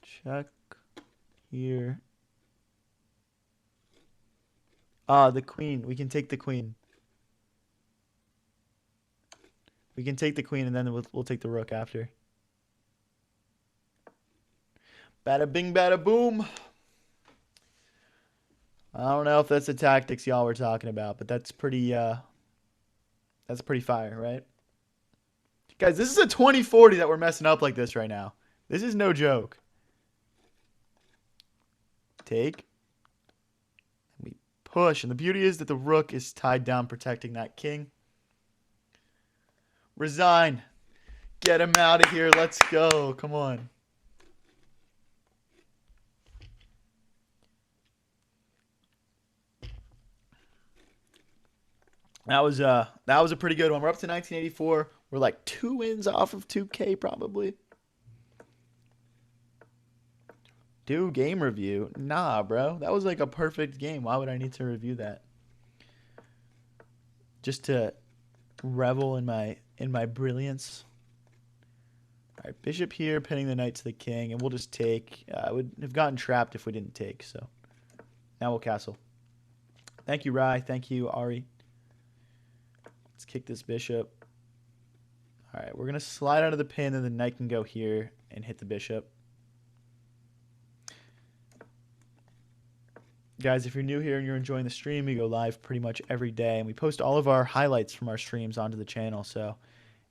Check here. The queen. We can take the queen. We can take the queen and then we'll take the rook after. Bada bing, bada boom. I don't know if that's the tactics y'all were talking about, but that's pretty fire, right? Guys, this is a 2040 that we're messing up like this right now. This is no joke. Take. We push, and the beauty is that the rook is tied down protecting that king. Resign. Get him out of here. Let's go. Come on. That was a pretty good one. We're up to 1984. We're like 2 wins off of 2K probably. Do game review? Nah, bro. That was like a perfect game. Why would I need to review that? Just to revel in my brilliance. All right, bishop here, pinning the knight to the king, and we'll just take. I would have gotten trapped if we didn't take. So now we'll castle. Thank you, Rai. Thank you, Ari. Let's kick this bishop. All right, we're going to slide out of the pin, and the knight can go here and hit the bishop. Guys, if you're new here and you're enjoying the stream, we go live pretty much every day, and we post all of our highlights from our streams onto the channel. So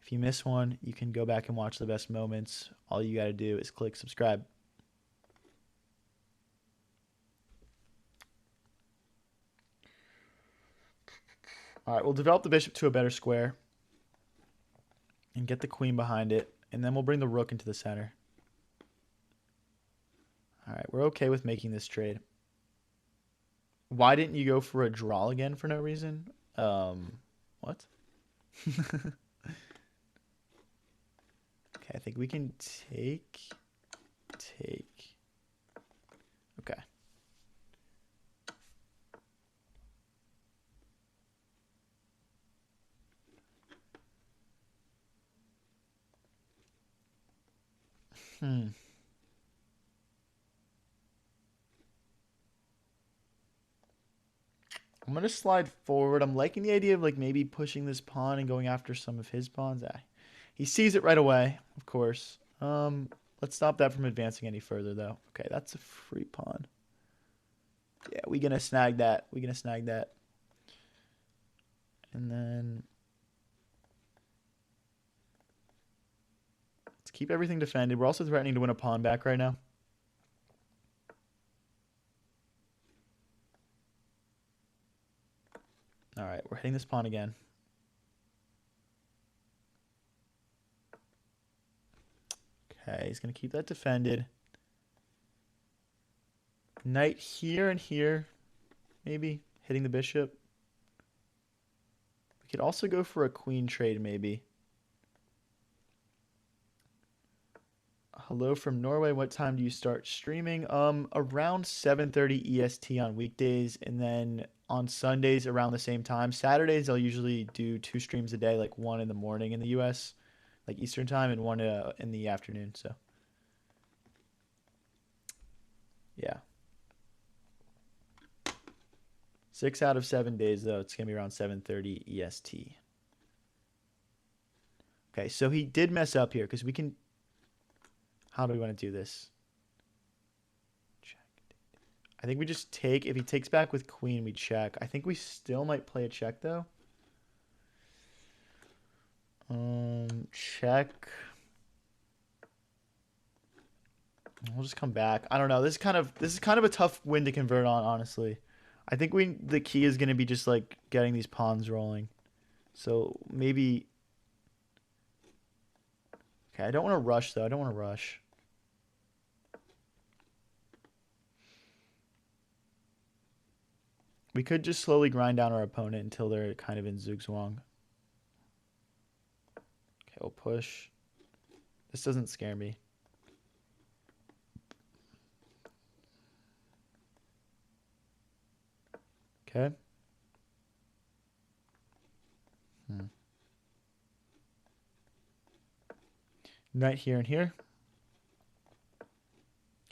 if you miss one, you can go back and watch the best moments. All you got to do is click subscribe. All right, we'll develop the bishop to a better square and get the queen behind it, and then we'll bring the rook into the center. All right, we're okay with making this trade. Why didn't you go for a draw again for no reason? What? Okay, I think we can take. Okay. I'm going to slide forward. I'm liking the idea of like maybe pushing this pawn and going after some of his pawns. He sees it right away, of course. Let's stop that from advancing any further, though. Okay, that's a free pawn. Yeah, we're going to snag that. And then let's keep everything defended. We're also threatening to win a pawn back right now. All right, we're hitting this pawn again. Okay, he's going to keep that defended. Knight here and here, maybe, hitting the bishop. We could also go for a queen trade, maybe. Hello from Norway. What time do you start streaming? Around 7:30 EST on weekdays, and then on Sundays around the same time. Saturdays I'll usually do 2 streams a day, like 1 in the morning in the US, like Eastern time, and 1 in the afternoon. So yeah, 6 out of 7 days though. It's gonna be around 7:30 EST. Okay, so he did mess up here because we can. How do we want to do this? Check. I think we just take. If he takes back with queen, we check. I think we still might play a check, though. Check. We'll just come back. I don't know. This is kind of a tough win to convert on, honestly. I think the key is going to be just like getting these pawns rolling. So maybe. Okay, I don't want to rush though. I don't want to rush. We could just slowly grind down our opponent until they're kind of in zugzwang. Okay, we'll push This doesn't scare me. Okay. Knight here and here.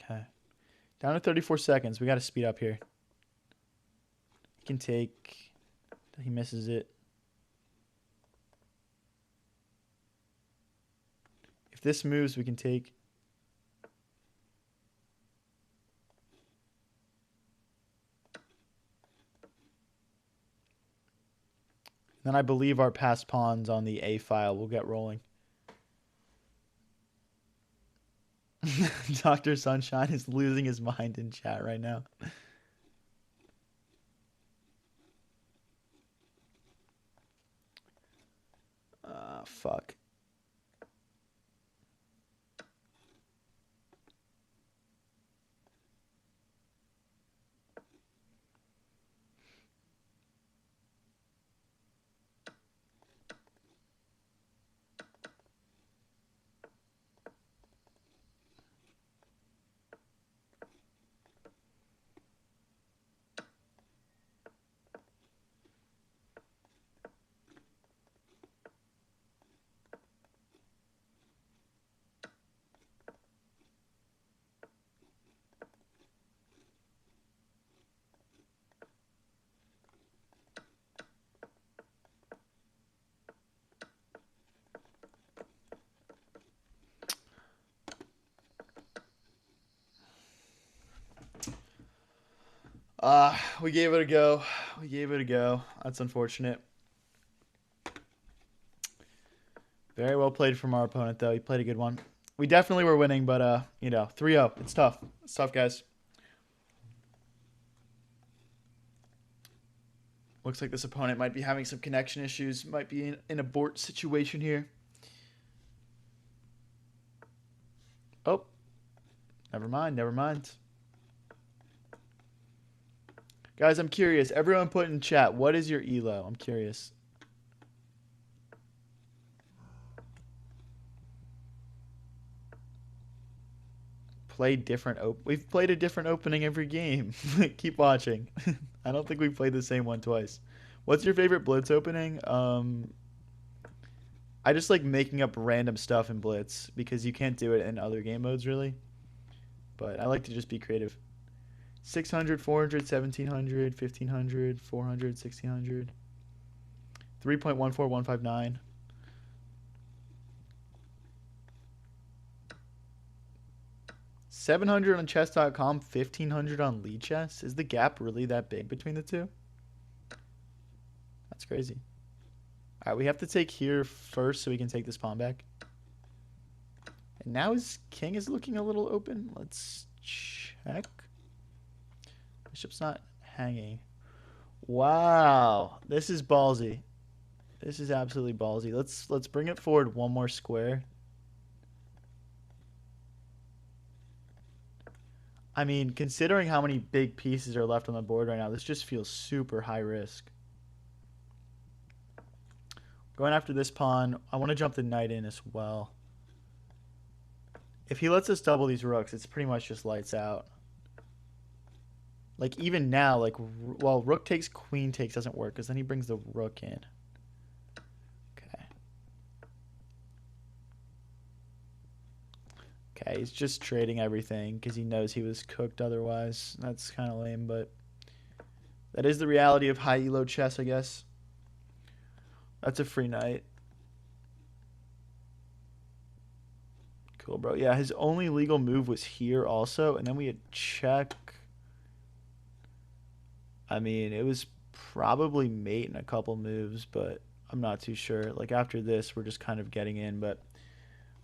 Okay. Down to 34 seconds. We got to speed up here. He can take. He misses it. If this moves, we can take. Then I believe our passed pawns on the A file will get rolling. Dr. Sunshine is losing his mind in chat right now. Fuck. We gave it a go. We gave it a go. That's unfortunate. Very well played from our opponent, though. He played a good one. We definitely were winning, but, you know, 3-0. It's tough. It's tough, guys. Looks like this opponent might be having some connection issues. Might be in an abort situation here. Oh. Never mind. Never mind. Guys, I'm curious. Everyone put in chat, what is your elo? I'm curious. Played different. We've played a different opening every game. Keep watching. I don't think we've played the same one twice. What's your favorite Blitz opening? I just like making up random stuff in Blitz because you can't do it in other game modes, really. But I like to just be creative. 600, 400, 1700, 1500, 400, 1600, 3.14159. $700 on chess.com, 1500 on lead chess. Is the gap really that big between the two? That's crazy. All right, we have to take here first so we can take this pawn back. And now his king is looking a little open. Let's check. Bishop's not hanging. Wow, this is ballsy. This is absolutely ballsy. Let's bring it forward one more square. I mean, considering how many big pieces are left on the board right now, this just feels super high risk. Going after this pawn, I want to jump the knight in as well. If he lets us double these rooks, it's pretty much just lights out. Like, even now, like, well, rook takes, queen takes doesn't work because then he brings the rook in. Okay. Okay, he's just trading everything because he knows he was cooked otherwise. That's kind of lame, but that is the reality of high elo chess, I guess. That's a free knight. Cool, bro. Yeah, his only legal move was here also, and then we had check. I mean, it was probably mate in a couple moves, but I'm not too sure. Like, after this, we're just kind of getting in, but...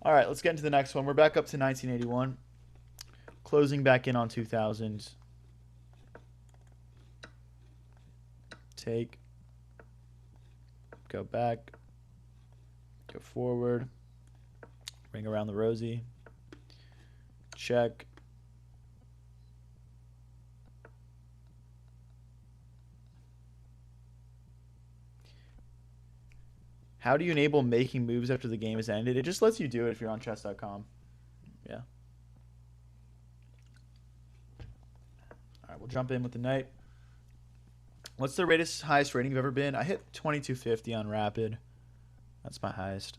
All right, let's get into the next one. We're back up to 1981. Closing back in on 2000. Take. Go back. Go forward. Ring around the rosy. Check. How do you enable making moves after the game is ended? It just lets you do it if you're on chess.com. Yeah. All right, we'll jump in with the knight. What's the highest rating you've ever been? I hit 2250 on rapid. That's my highest.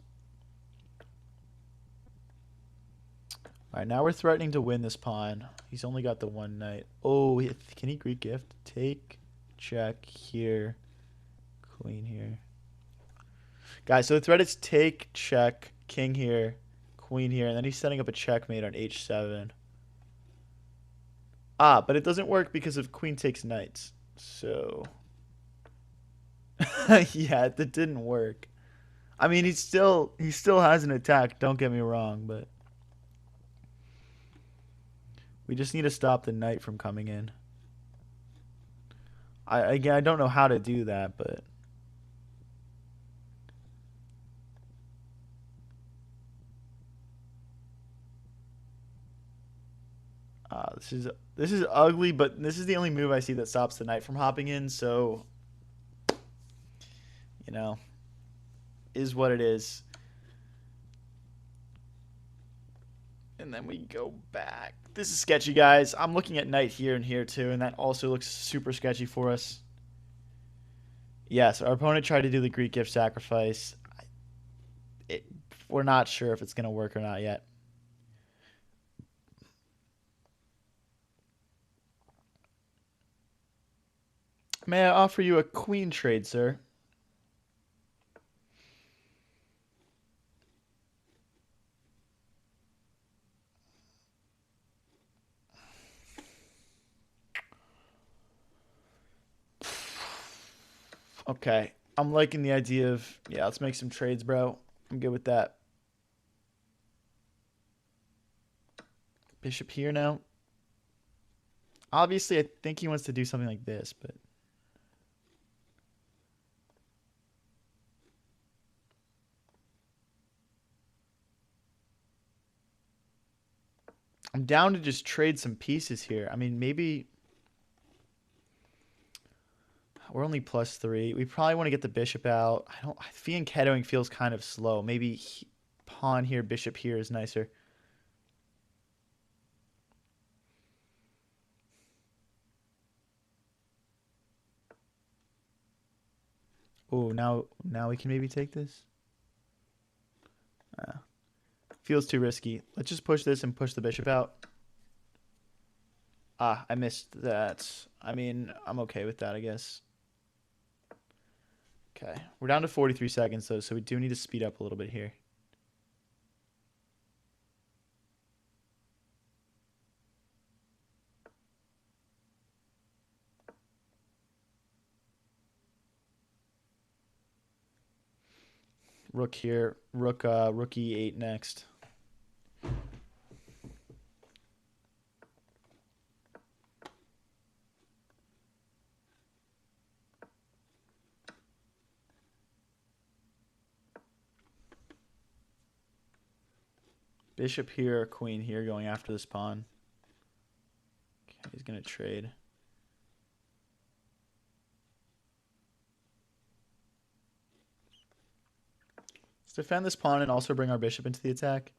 All right, now we're threatening to win this pawn. He's only got the one knight. Oh, can he Greek gift? Take, check here, queen here. Guys, so the threat is take, check, king here, queen here, and then he's setting up a checkmate on h7. Ah, but it doesn't work because of queen takes knights. So, yeah, that didn't work. I mean, he still has an attack. Don't get me wrong, but we just need to stop the knight from coming in. Again, I don't know how to do that, but this is ugly. But this is the only move I see that stops the knight from hopping in. So, you know, is what it is. And then we go back. This is sketchy, guys. I'm looking at knight here and here too, and that also looks super sketchy for us. Yes, our opponent tried to do the Greek gift sacrifice. We're not sure if it's going to work or not yet. May I offer you a queen trade, sir? Okay. I'm liking the idea of, yeah, let's make some trades, bro. I'm good with that. Bishop here now. Obviously, I think he wants to do something like this, but I'm down to just trade some pieces here. I mean, maybe we're only +3. We probably want to get the bishop out. Fianchettoing feels kind of slow. Maybe pawn here, bishop here is nicer. Oh, now we can maybe take this. Feels too risky. Let's just push this and push the bishop out. Ah, I missed that. I mean, I'm okay with that, I guess. Okay, we're down to 43 seconds, though, so we do need to speed up a little bit here. Rook here. Rook E8 next. Bishop here, queen here, going after this pawn. Okay, he's going to trade. Let's defend this pawn and also bring our bishop into the attack.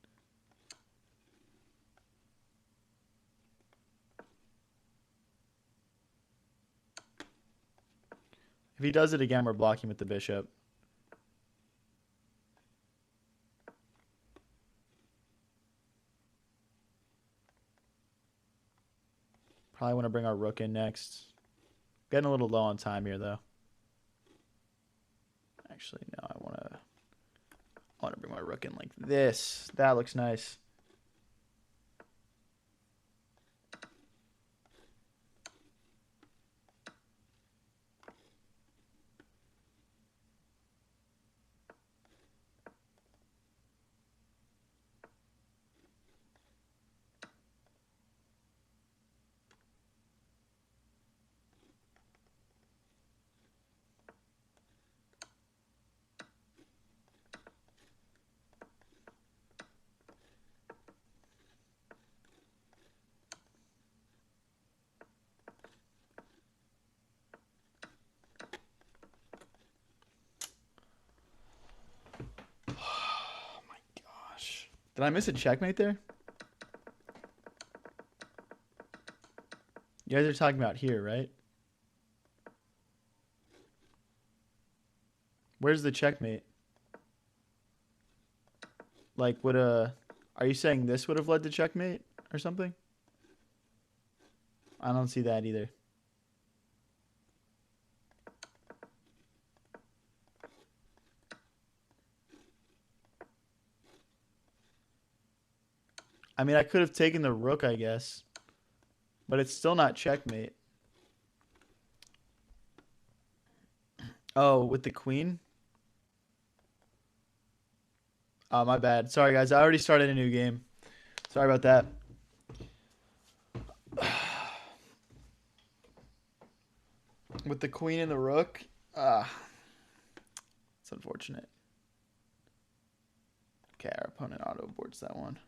If he does it again, we're blocking with the bishop. Probably want to bring our rook in next. Getting a little low on time here, though. Actually, no, I want to bring my rook in like this. That looks nice. Did I miss a checkmate there? You guys are talking about here, right? Where's the checkmate? Like, are you saying this would have led to checkmate or something? I don't see that either. I mean, I could have taken the rook, I guess. But it's still not checkmate. Oh, with the queen? Oh, my bad. Sorry, guys. I already started a new game. Sorry about that. With the queen and the rook? It's unfortunate. Okay, our opponent auto aborts that one.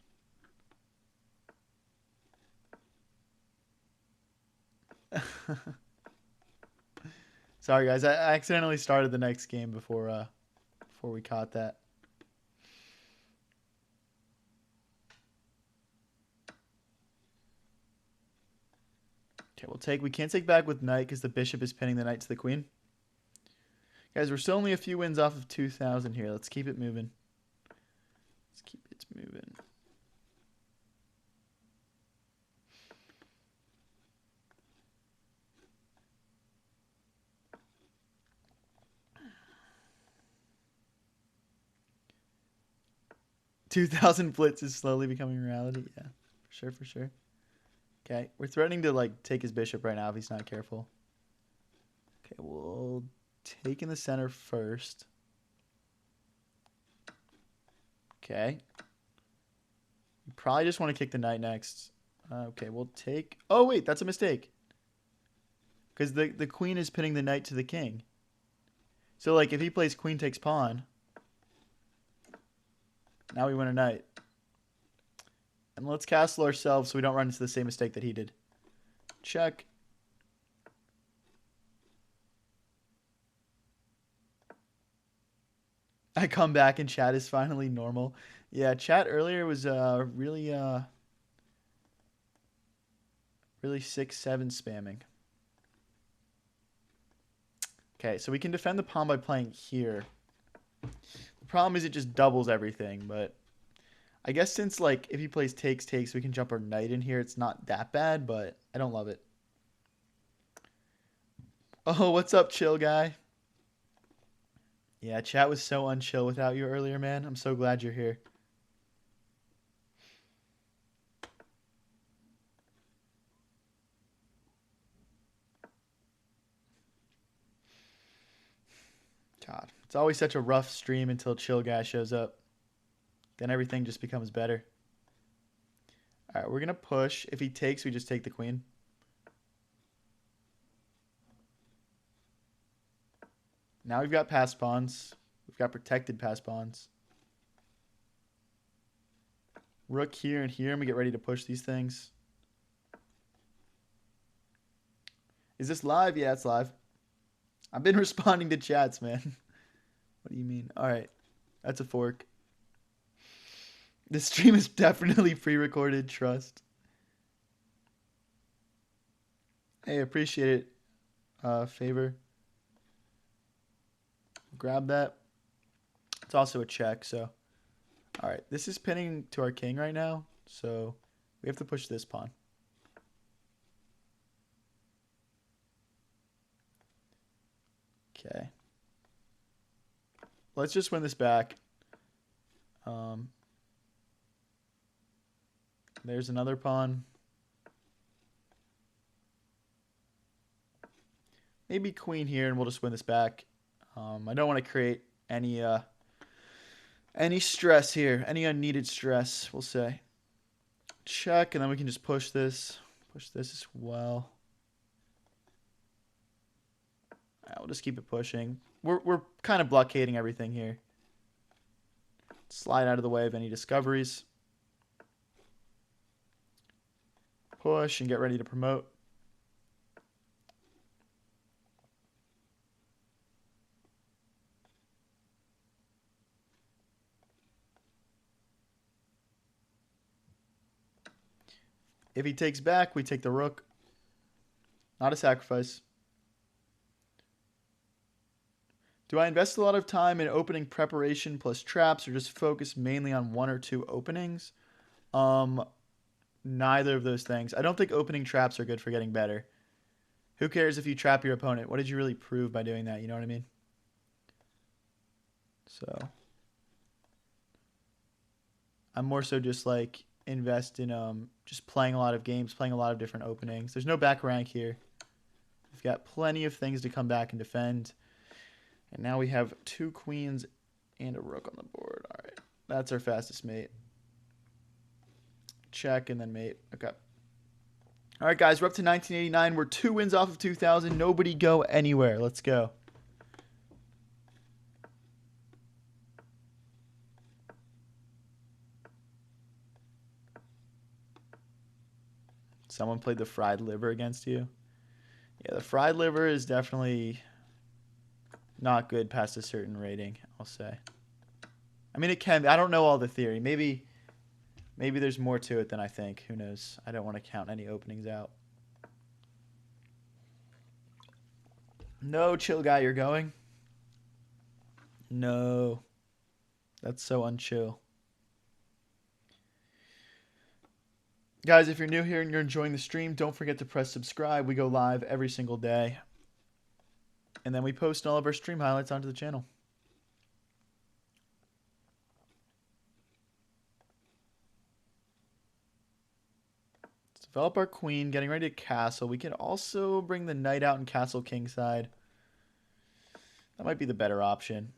Sorry, guys. I accidentally started the next game before we caught that. Okay, we'll take. We can't take back with knight because the bishop is pinning the knight to the queen. Guys, we're still only a few wins off of 2,000 here. Let's keep it moving. Let's keep it moving. $2,000 Blitz is slowly becoming reality. Yeah, for sure, for sure. Okay, we're threatening to like take his bishop right now if he's not careful. Okay, we'll take in the center first. Okay. You probably just want to kick the knight next. Okay, we'll take... Oh, wait, that's a mistake. Because the queen is pinning the knight to the king. So, like, if he plays queen takes pawn, now we win a knight. And let's castle ourselves so we don't run into the same mistake that he did. Check. I come back and chat is finally normal. Yeah, chat earlier was really 6-7 spamming. Okay, so we can defend the pawn by playing here. The problem is it just doubles everything, but I guess since like if he plays takes we can jump our knight in here. It's not that bad, but I don't love it. Oh, what's up, chill guy? Yeah, chat was so unchill without you earlier, man. I'm so glad you're here. God, it's always such a rough stream until chill guy shows up. Then everything just becomes better. All right, we're going to push. If he takes, we just take the queen. Now we've got passed pawns. We've got protected passed pawns. Rook here and here, and we get ready to push these things. Is this live? Yeah, it's live. I've been responding to chats, man. What do you mean? All right, that's a fork. This stream is definitely pre-recorded, trust. Hey, appreciate it. Favor. Grab that. It's also a check, so. All right, this is pinning to our king right now, so we have to push this pawn. Okay. Let's just win this back. There's another pawn. Maybe queen here, and we'll just win this back. I don't want to create any stress here, any unneeded stress, we'll say. Check, and then we can just push this as well. All right, we'll just keep it pushing. We're kind of blockading everything here. Slide out of the way of any discoveries. Push and get ready to promote. If he takes back, we take the rook. Not a sacrifice. Do I invest a lot of time in opening preparation plus traps or just focus mainly on 1 or 2 openings? Neither of those things. I don't think opening traps are good for getting better. Who cares if you trap your opponent? What did you really prove by doing that? You know what I mean? So I'm more so just like invest in just playing a lot of games, playing a lot of different openings. There's no back rank here. We've got plenty of things to come back and defend. And now we have 2 queens and a rook on the board. All right. That's our fastest mate. Check and then mate. Okay. All right, guys. We're up to 1989. We're 2 wins off of 2,000. Nobody go anywhere. Let's go. Someone played the fried liver against you. Yeah, the fried liver is definitely not good past a certain rating, I'll say. I mean, it can be. I don't know all the theory. Maybe there's more to it than I think. Who knows? I don't want to count any openings out. No, chill guy, you're going? No. That's so unchill. Guys, if you're new here and you're enjoying the stream, don't forget to press subscribe. We go live every single day. And then we post all of our stream highlights onto the channel. Let's develop our queen, getting ready to castle. We can also bring the knight out and castle kingside. That might be the better option.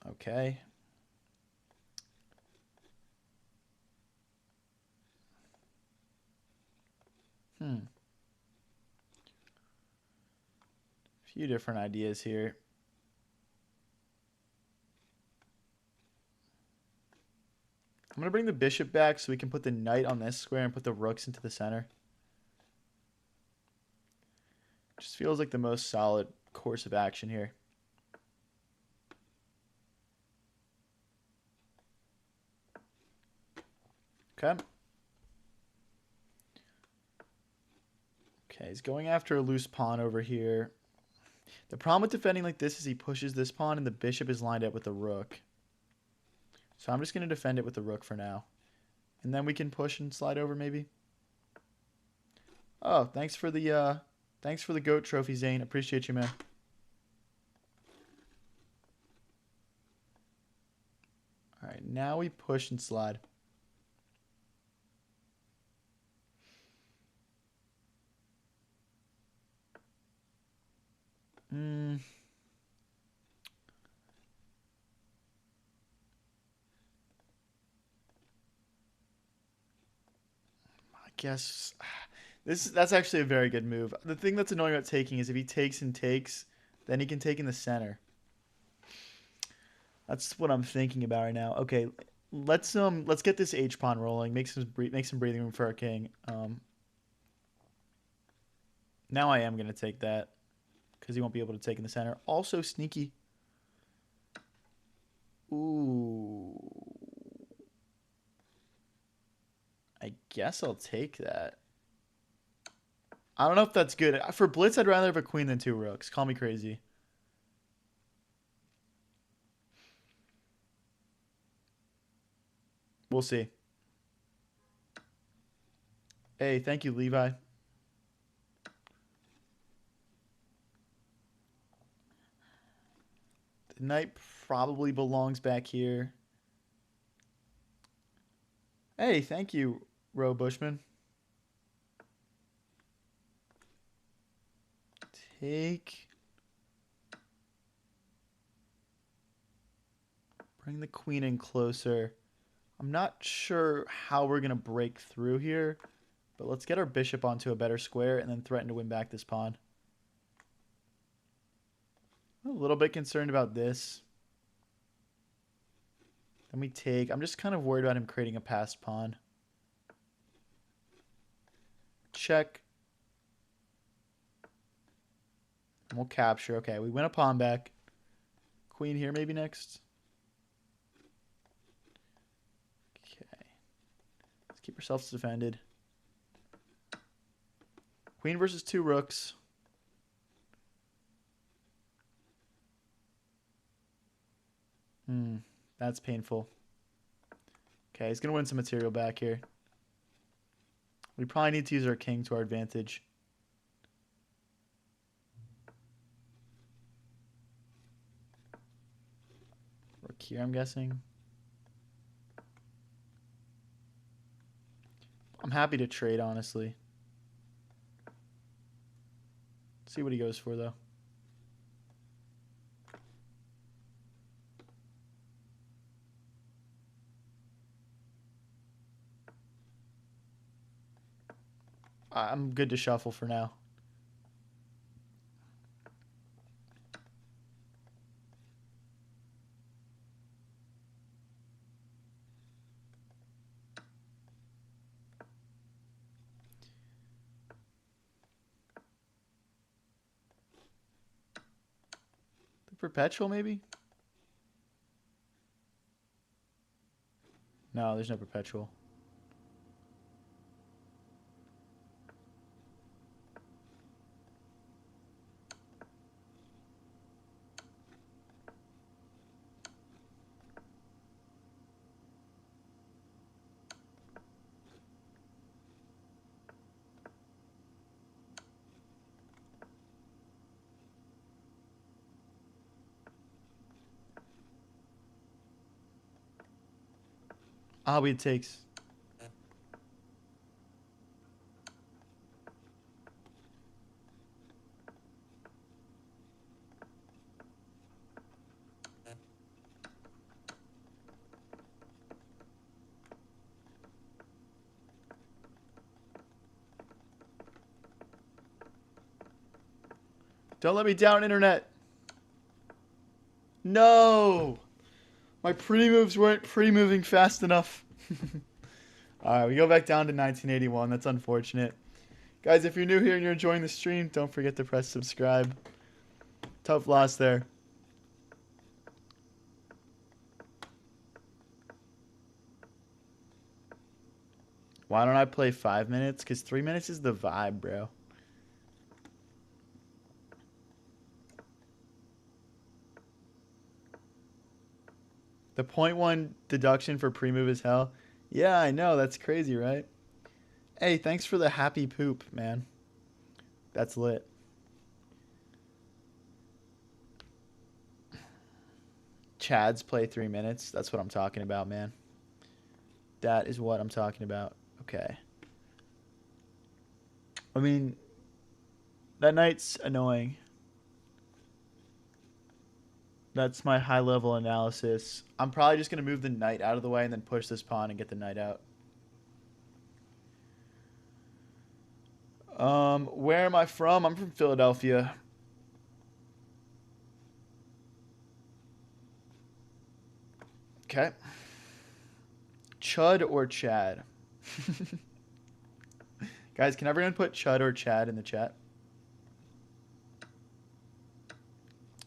Okay. Few different ideas here. I'm going to bring the bishop back so we can put the knight on this square and put the rooks into the center. Just feels like the most solid course of action here. Okay. Okay, he's going after a loose pawn over here. The problem with defending like this is he pushes this pawn and the bishop is lined up with the rook. So I'm just going to defend it with the rook for now. And then we can push and slide over maybe. Oh, thanks for the GOAT trophy, Zane. Appreciate you, man. All right, now we push and slide. I guess that's actually a very good move. The thing that's annoying about taking is if he takes and takes, then he can take in the center. That's what I'm thinking about right now. Okay, let's get this H pawn rolling. Make some breathing room for our king. Now I am gonna take that because he won't be able to take in the center. Also sneaky. Ooh. I guess I'll take that. I don't know if that's good. For Blitz, I'd rather have a queen than 2 rooks. Call me crazy. We'll see. Hey, thank you, Levi. The knight probably belongs back here. Hey, thank you, Ro Bushman. Take. Bring the queen in closer. I'm not sure how we're going to break through here, but let's get our bishop onto a better square and then threaten to win back this pawn. I'm a little bit concerned about this. Then we take. I'm just kind of worried about him creating a passed pawn. Check. And we'll capture. Okay, we win a pawn back. Queen here maybe next. Let's keep ourselves defended. Queen versus 2 rooks. That's painful. Okay, he's going to win some material back here. We probably need to use our king to our advantage. Rook here, I'm guessing. I'm happy to trade, honestly. See what he goes for, though. I'm good to shuffle for now. The perpetual, maybe? No, there's no perpetual. It takes. Don't let me down, internet. No! My pre-moves weren't pre-moving fast enough. Alright, we go back down to 1981. That's unfortunate. Guys, if you're new here and you're enjoying the stream, don't forget to press subscribe. Tough loss there. Why don't I play 5 minutes? Because 3 minutes is the vibe, bro. The 0.1 deduction for pre-move is hell. Yeah, I know. That's crazy, right? Hey, thanks for the happy poop, man. That's lit. Chads play 3 minutes. That's what I'm talking about, man. That is what I'm talking about. Okay. I mean, that knight's annoying. That's my high-level analysis. I'm probably just going to move the knight out of the way and then push this pawn and get the knight out. Where am I from? I'm from Philadelphia. Okay. Chud or Chad? Guys, can everyone put Chud or Chad in the chat?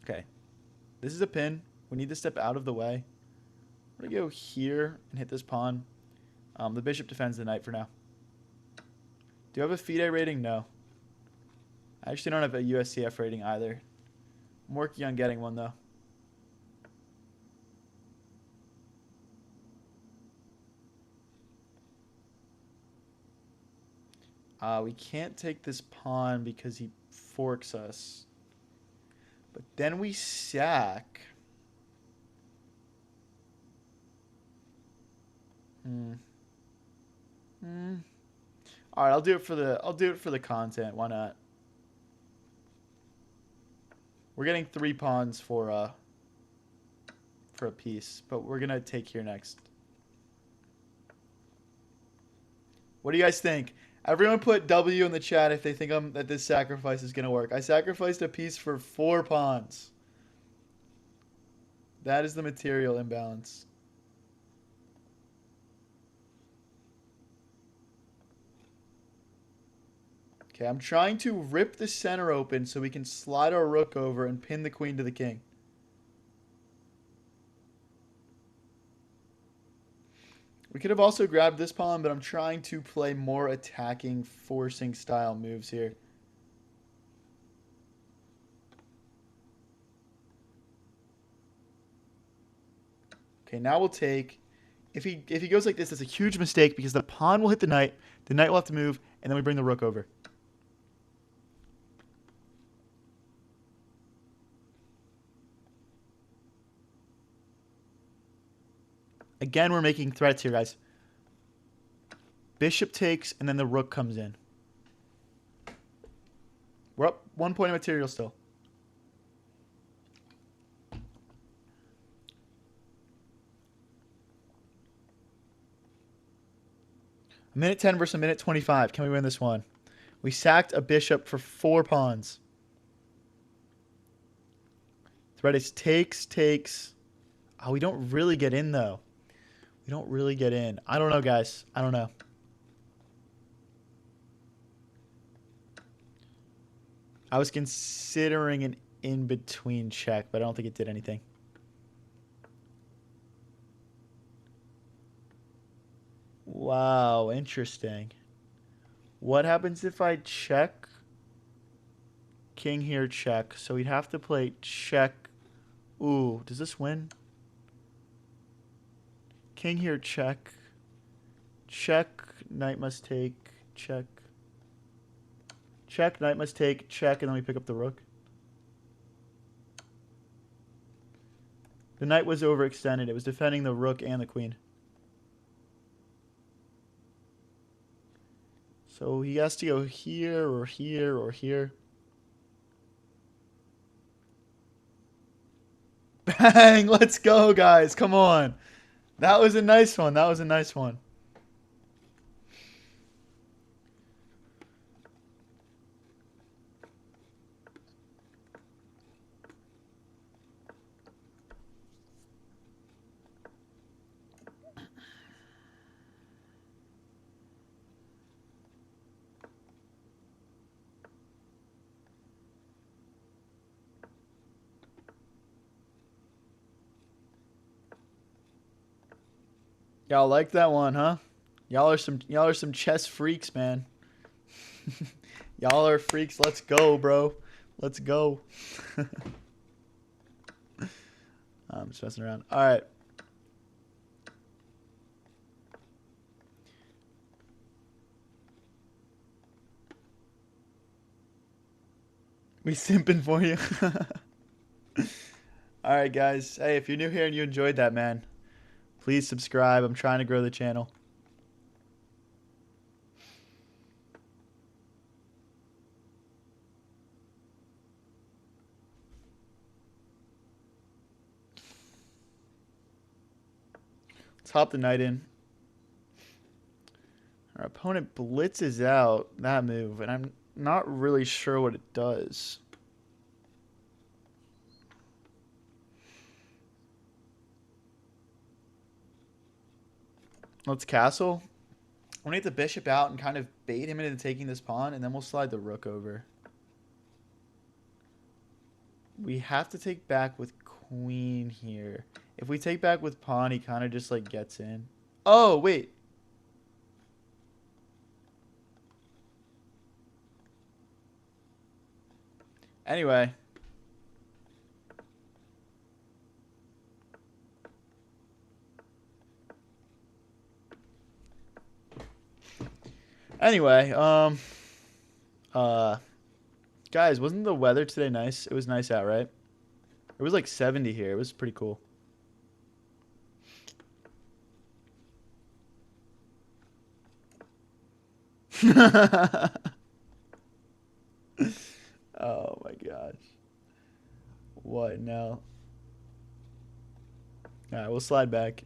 Okay. This is a pin. We need to step out of the way. I'm going to go here and hit this pawn. The bishop defends the knight for now. Do you have a FIDE rating? No. I actually don't have a USCF rating either. I'm working on getting one, though. We can't take this pawn because he forks us. But then we sack. All right, I'll do it for the content. Why not? We're getting 3 pawns for a piece, but we're gonna take here next. What do you guys think? Everyone put W in the chat if they think that this sacrifice is gonna work. I sacrificed a piece for 4 pawns. That is the material imbalance. Okay, I'm trying to rip the center open so we can slide our rook over and pin the queen to the king. We could have also grabbed this pawn, but I'm trying to play more attacking, forcing style moves here. Okay, now we'll take... If he goes like this, it's a huge mistake because the pawn will hit the knight will have to move, and then we bring the rook over. Again, we're making threats here, guys. Bishop takes, and then the rook comes in. We're up 1 point of material still. A minute 10 versus a minute 25. Can we win this one? We sacked a bishop for 4 pawns. Threat is takes, takes. Oh, we don't really get in, though. We don't really get in. I don't know, guys. I don't know. I was considering an in-between check, but I don't think it did anything. Wow, interesting. What happens if I check? King here, check. So we'd have to play check. Ooh, does this win? King here, check. Check, knight must take, check. Check, knight must take, check, and then we pick up the rook. The knight was overextended. It was defending the rook and the queen. So he has to go here or here or here. Bang! Let's go, guys. Come on. That was a nice one. That was a nice one. Y'all like that one, huh? Y'all are some chess freaks, man. Y'all are freaks. Let's go, bro. Let's go. I'm just messing around. All right. We simping for you. All right, guys. Hey, if you're new here and you enjoyed that, man, please subscribe. I'm trying to grow the channel. Let's hop the knight in. Our opponent blitzes out that move, and I'm not really sure what it does. Let's castle. We'll need the bishop out and kind of bait him into taking this pawn, and then we'll slide the rook over. We have to take back with queen here. If we take back with pawn, he kind of just like gets in. Oh, wait. Anyway. Guys, wasn't the weather today nice? It was nice out, right? It was like 70 here. It was pretty cool. Oh my gosh. What now? Alright, we'll slide back.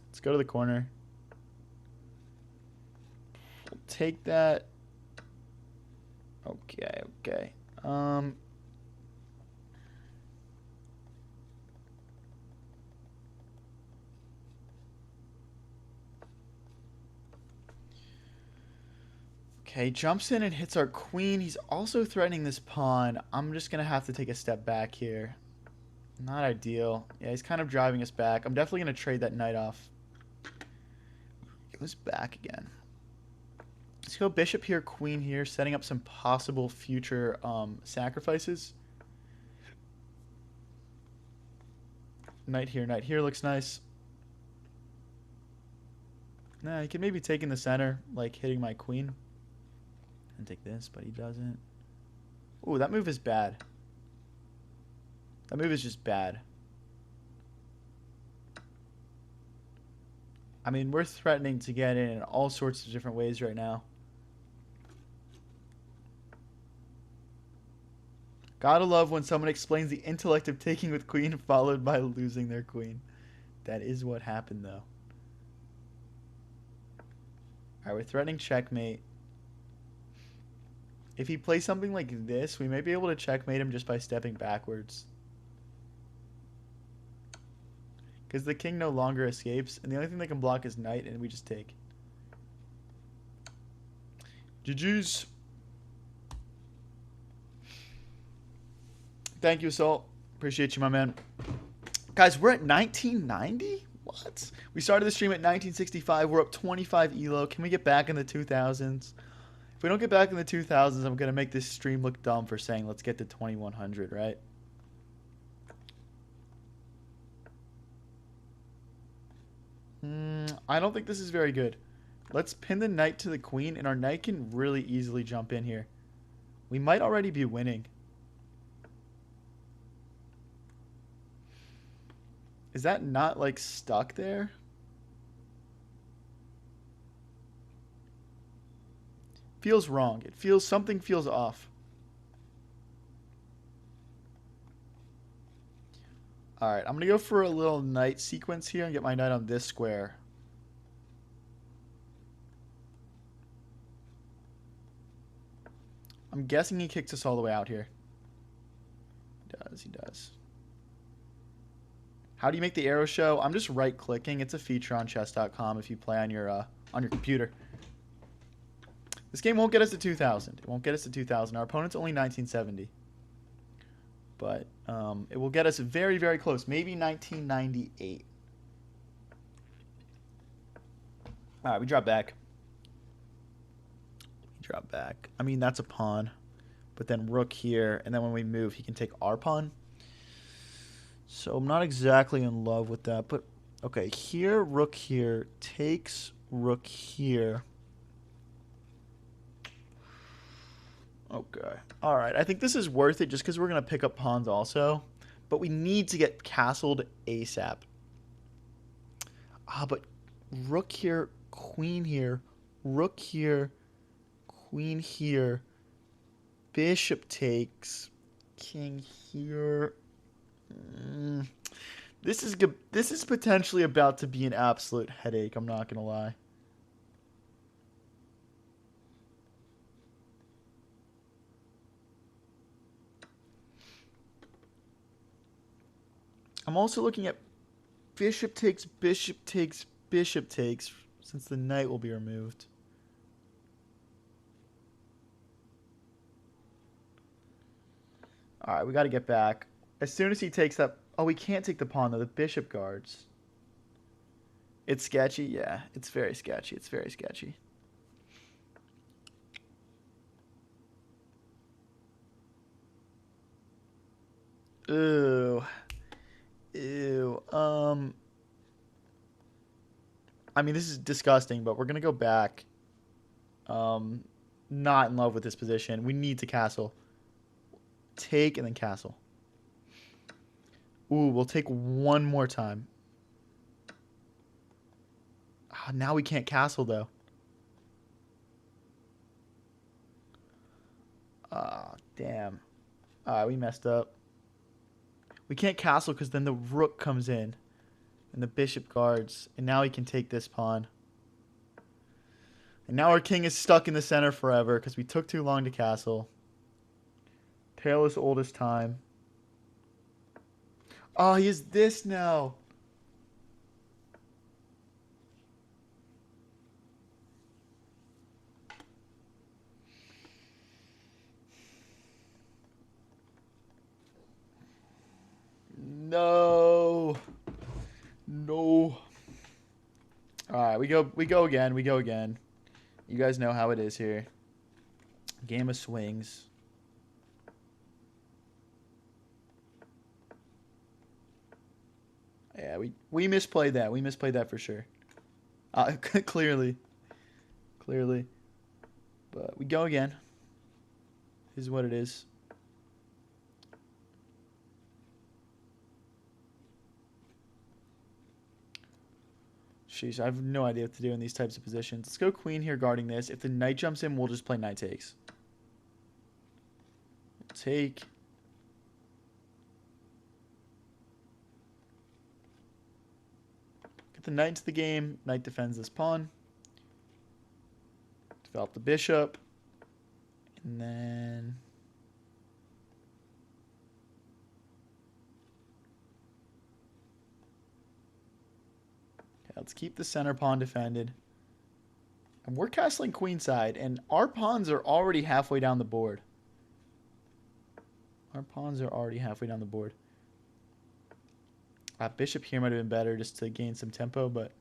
Let's go to the corner. We'll take that. Okay, okay. Okay, jumps in and hits our queen. He's also threatening this pawn. I'm just going to have to take a step back here. Not ideal. Yeah, he's kind of driving us back. I'm definitely going to trade that knight off. Goes back again. Let's go bishop here, queen here, setting up some possible future sacrifices. Knight here looks nice. Nah, he could maybe take in the center, like hitting my queen. And take this, but he doesn't. Ooh, that move is bad. That move is just bad. I mean, we're threatening to get in all sorts of different ways right now. Gotta love when someone explains the intellect of taking with queen followed by losing their queen. That is what happened, though. Alright, we're threatening checkmate. If he plays something like this, we may be able to checkmate him just by stepping backwards. Because the king no longer escapes, and the only thing that can block is knight, and we just take. GG's. Thank you, Assault. Appreciate you, my man. Guys, we're at 1990? What? We started the stream at 1965. We're up 25 elo. Can we get back in the 2000s? If we don't get back in the 2000s, I'm going to make this stream look dumb for saying let's get to 2100, right? I don't think this is very good. Let's pin the knight to the queen, and our knight can really easily jump in here. We might already be winning. Is that not, like, stuck there? Feels wrong. It feels, something feels off. Alright, I'm going to go for a little knight sequence here and get my knight on this square. I'm guessing he kicks us all the way out here. He does. How do you make the arrow show? I'm just right-clicking. It's a feature on chess.com if you play on your computer. This game won't get us to 2000. It won't get us to 2000. Our opponent's only 1970. But it will get us very, very close. Maybe 1998. All right, we drop back. I mean, that's a pawn. But then rook here. And then when we move, he can take our pawn. So I'm not exactly in love with that. But, okay, here, rook here. Takes rook here. Okay. All right. I think this is worth it just because we're going to pick up pawns also. But we need to get castled ASAP. But rook here, queen here, rook here, queen here, bishop takes, king here. This is good. This is potentially about to be an absolute headache. I'm not going to lie. I'm also looking at bishop takes, bishop takes, bishop takes, since the knight will be removed. All right, we got to get back. As soon as he takes that... Oh, we can't take the pawn, though. The bishop guards. It's sketchy? Yeah, it's very sketchy. It's very sketchy. Ooh. Ew. I mean, this is disgusting, but we're going to go back. Not in love with this position. We need to castle. Take and then castle. Ooh, we'll take one more time. Now we can't castle, though. Damn. We messed up. We can't castle because then the rook comes in. And the bishop guards. And now he can take this pawn. And now our king is stuck in the center forever because we took too long to castle. Tale as old as time. Oh, he is this now. No. No. All right, we go again. We go again. You guys know how it is here. Game of swings. Yeah, we misplayed that. We misplayed that for sure. Clearly. Clearly. But we go again. This is what it is. Sheesh, I have no idea what to do in these types of positions. Let's go queen here guarding this. If the knight jumps in, we'll just play knight takes. Take. Get the knight into the game. Knight defends this pawn. Develop the bishop. And then... let's keep the center pawn defended. And we're castling queenside, and our pawns are already halfway down the board. Our pawns are already halfway down the board. Bishop here might have been better just to gain some tempo, but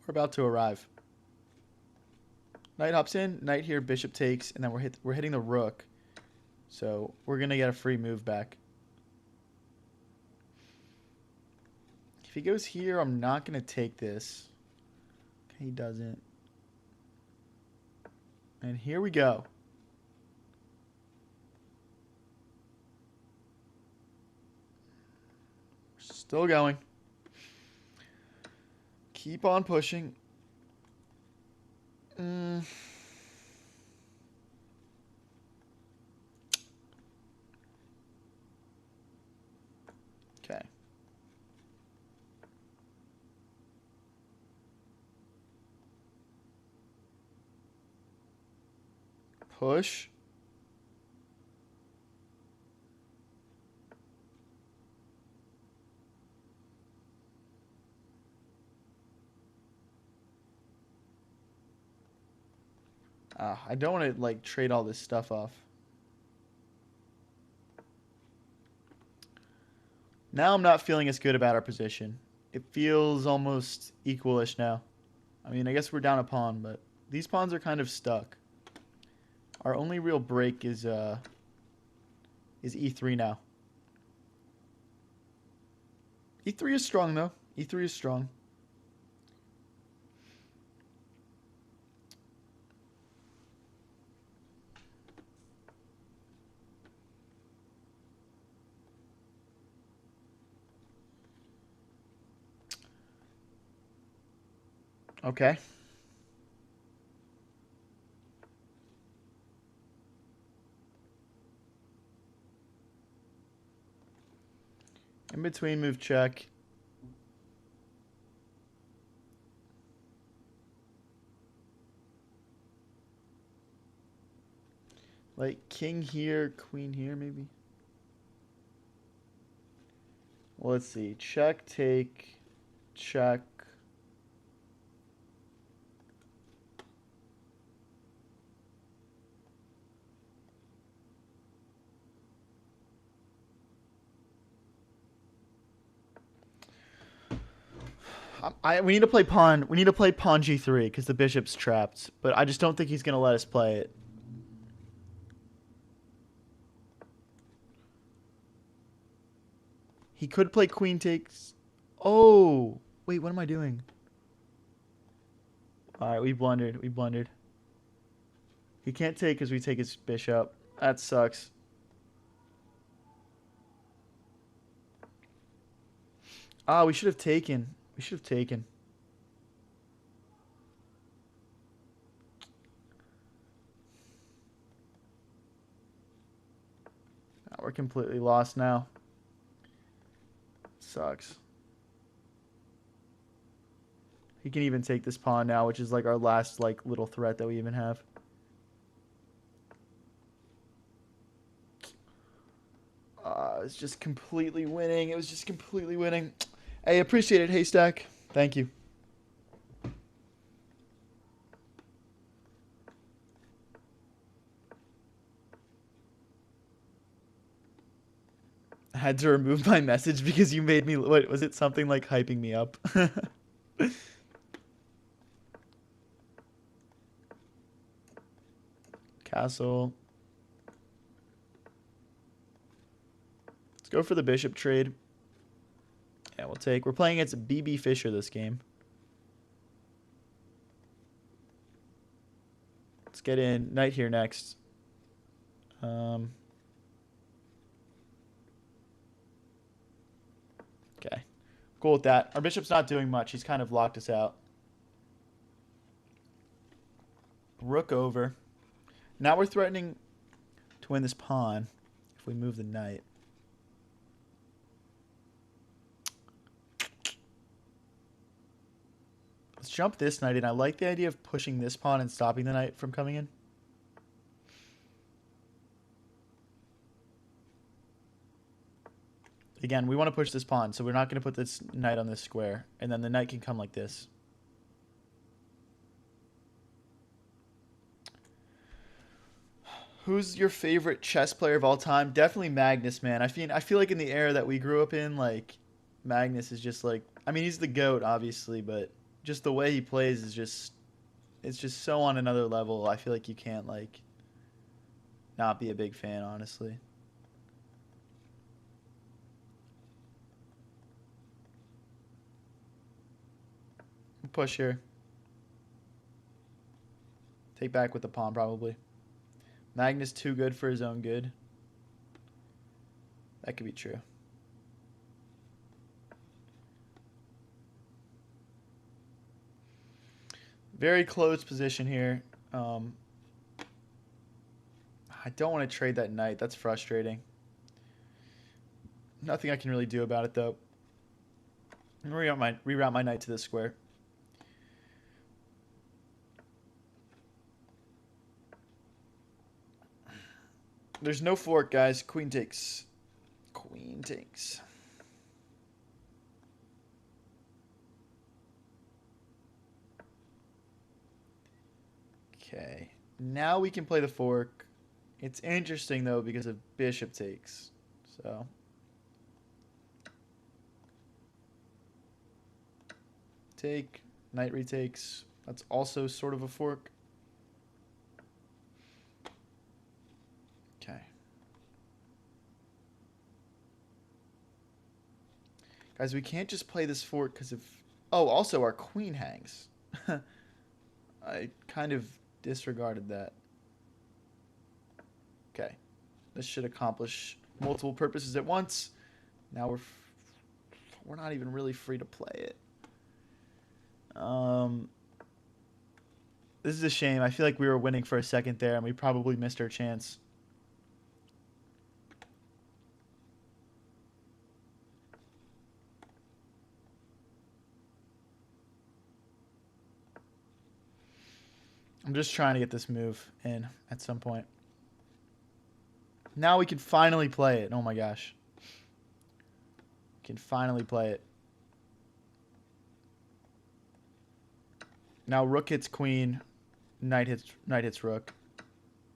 we're about to arrive. Knight hops in, knight here, bishop takes, and then we're hitting the rook. So we're going to get a free move back. If he goes here, I'm not going to take this. Okay, he doesn't. And here we go. Still going. Keep on pushing. Okay. Push. I don't want to like trade all this stuff off. Now I'm not feeling as good about our position. It feels almost equalish now. I mean, I guess we're down a pawn, but these pawns are kind of stuck. Our only real break is e3 now. e3 is strong though. e3 is strong. Okay. In between move check. Like king here, queen here maybe. Well, let's see. Check, take, check. We need to play pawn. We need to play pawn g3 because the bishop's trapped. But I just don't think he's gonna let us play it. He could play queen takes. Oh, wait, what am I doing? All right, we blundered. We blundered. He can't take because we take his bishop. That sucks. Ah, we should have taken. We should have taken. We're completely lost now. Sucks. He can even take this pawn now, which is like our last like little threat that we even have. It's just completely winning. It was just completely winning. Hey, appreciate it, Haystack. Thank you. had to remove my message because you made me. What was it? Something like hyping me up. Castle. Let's go for the bishop trade. Yeah, we'll take. We're playing against BB Fischer this game. Let's get in knight here next. Okay. Cool with that. Our bishop's not doing much. He's kind of locked us out. Rook over. Now we're threatening to win this pawn if we move the knight. Let's jump this knight in. I like the idea of pushing this pawn and stopping the knight from coming in. Again, we want to push this pawn, so we're not going to put this knight on this square. And then the knight can come like this. Who's your favorite chess player of all time? Definitely Magnus, man. I feel like in the era that we grew up in, like, Magnus is just like... I mean, he's the GOAT, obviously, but just the way he plays is just... It's just so on another level. I feel like you can't, like, not be a big fan, honestly. Push here. Take back with the pawn, probably. Magnus too good for his own good. That could be true. Very close position here. I don't want to trade that knight. That's frustrating. Nothing I can really do about it, though. Reroute my knight to this square. There's no fork, guys. Queen takes. Queen takes. Okay. Now we can play the fork. It's interesting, though, because of bishop takes. So. Take. Knight retakes. That's also sort of a fork. Okay. Guys, we can't just play this fork because of... Oh, also our queen hangs. I kind of disregarded that. Okay. This should accomplish multiple purposes at once. Now we're not even really free to play it. This is a shame. I feel like we were winning for a second there, and we probably missed our chance. I'm just trying to get this move in at some point. Now we can finally play it. Oh my gosh. We can finally play it. Now rook hits queen, knight hits rook,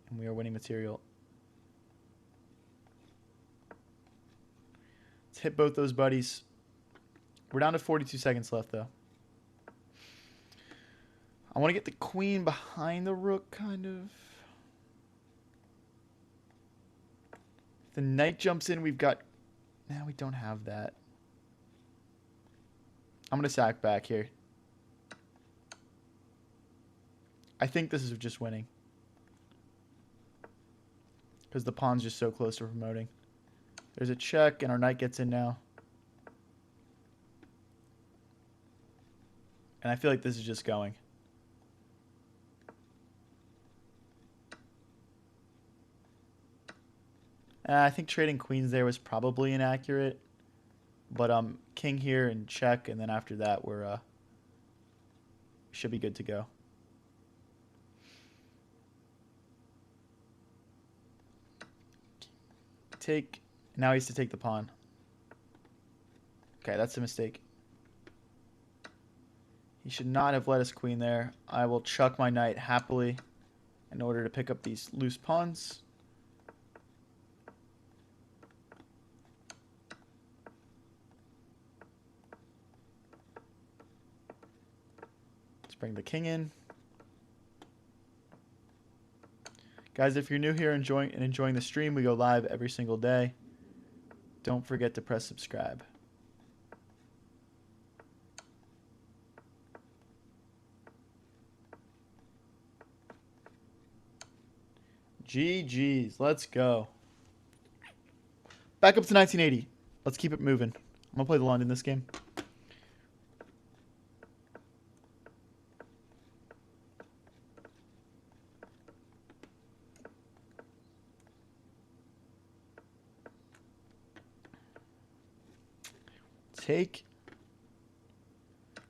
and we are winning material. Let's hit both those buddies. We're down to 42 seconds left, though. I want to get the queen behind the rook, kind of. If the knight jumps in, we've got... Nah, we don't have that. I'm going to sack back here. I think this is just winning. Because the pawn's just so close to promoting. There's a check, and our knight gets in now. And I feel like this is just going. I think trading queens there was probably inaccurate. But king here and check, and then after that we're should be good to go. Take. Now he has to take the pawn. Okay, that's a mistake. He should not have let us queen there. I will chuck my knight happily in order to pick up these loose pawns. bring the king in. Guys, if you're new here and enjoying the stream, we go live every single day. Don't forget to press subscribe. GG's. Let's go. Back up to 1980. Let's keep it moving. I'm going to play the London this game.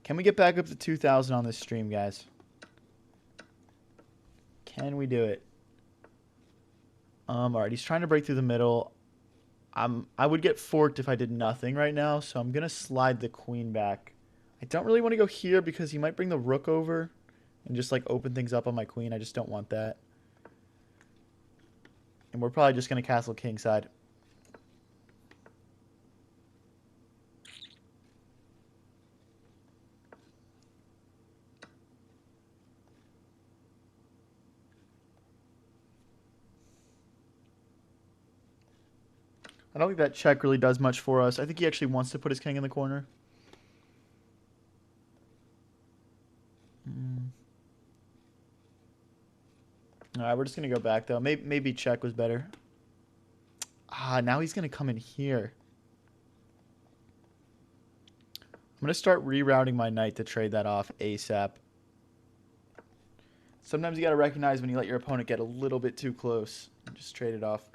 Can we get back up to 2,000 on this stream, guys? Can we do it? All right, he's trying to break through the middle. I would get forked if I did nothing right now, so I'm going to slide the queen back. I don't really want to go here because he might bring the rook over and just like open things up on my queen. I just don't want that. And we're probably just going to castle kingside. I don't think that check really does much for us. I think he actually wants to put his king in the corner. All right, we're just going to go back, though. Maybe check was better. Now he's going to come in here. I'm going to start rerouting my knight to trade that off ASAP. Sometimes you got to recognize when you let your opponent get a little bit too close. Just trade it off.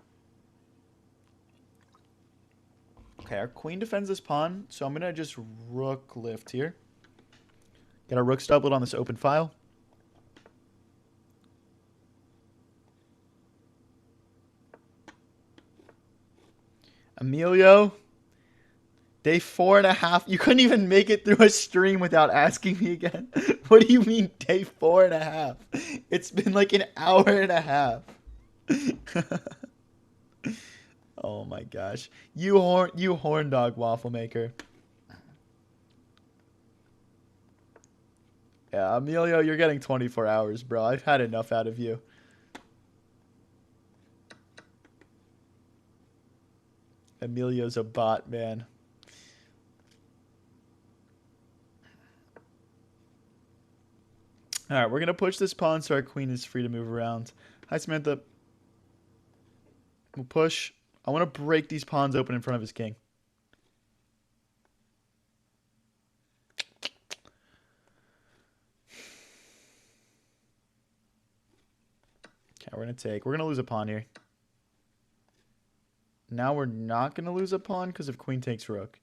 Okay, our queen defends this pawn, so I'm going to just rook lift here. Get our rook doubled on this open file. Emilio, day 4.5. You couldn't even make it through a stream without asking me again. What do you mean day 4.5? It's been like an hour and a half. Oh my gosh. You horn dog waffle maker. Yeah, Emilio, you're getting 24 hours, bro. I've had enough out of you. Emilio's a bot, man. All right, we're going to push this pawn so our queen is free to move around. Hi, Samantha. We'll push. I want to break these pawns open in front of his king. Okay, we're going to take. We're going to lose a pawn here. Now we're not going to lose a pawn because of queen takes rook.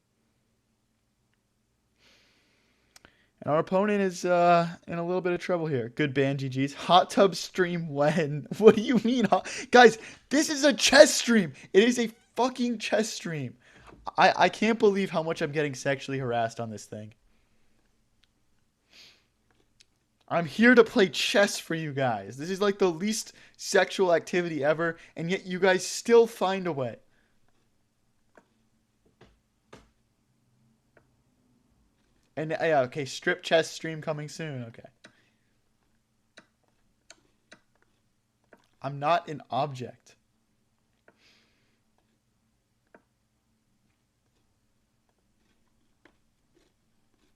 And our opponent is in a little bit of trouble here. Good ban, GG's. Hot tub stream when? What do you mean? Guys, this is a chess stream. It is a fucking chess stream. I can't believe how much I'm getting sexually harassed on this thing. I'm here to play chess for you guys. This is like the least sexual activity ever, and yet you guys still find a way. And yeah, okay, strip chess stream coming soon. Okay. I'm not an object.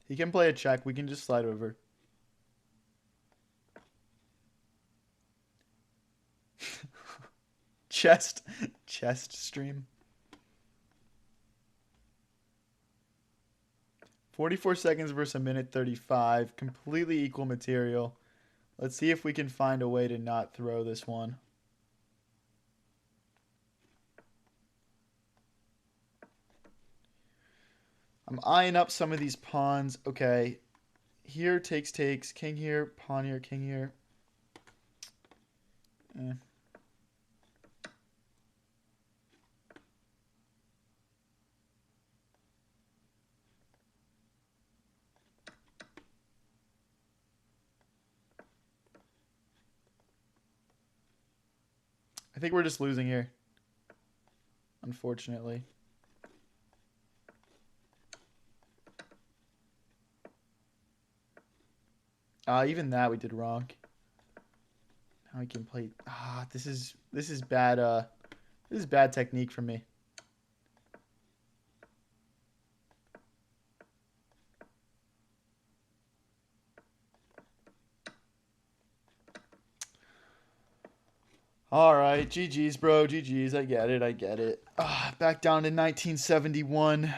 He can play a check. We can just slide over. Chest stream. 44 seconds versus a minute 35. Completely equal material. Let's see if we can find a way to not throw this one. I'm eyeing up some of these pawns. Okay. Here, takes. King here, pawn here, king here. I think we're just losing here, unfortunately. Even that we did wrong. Now we can play. This is bad. This is bad technique for me. All right, GG's, bro. GG's. I get it. I get it. Back down to 1971.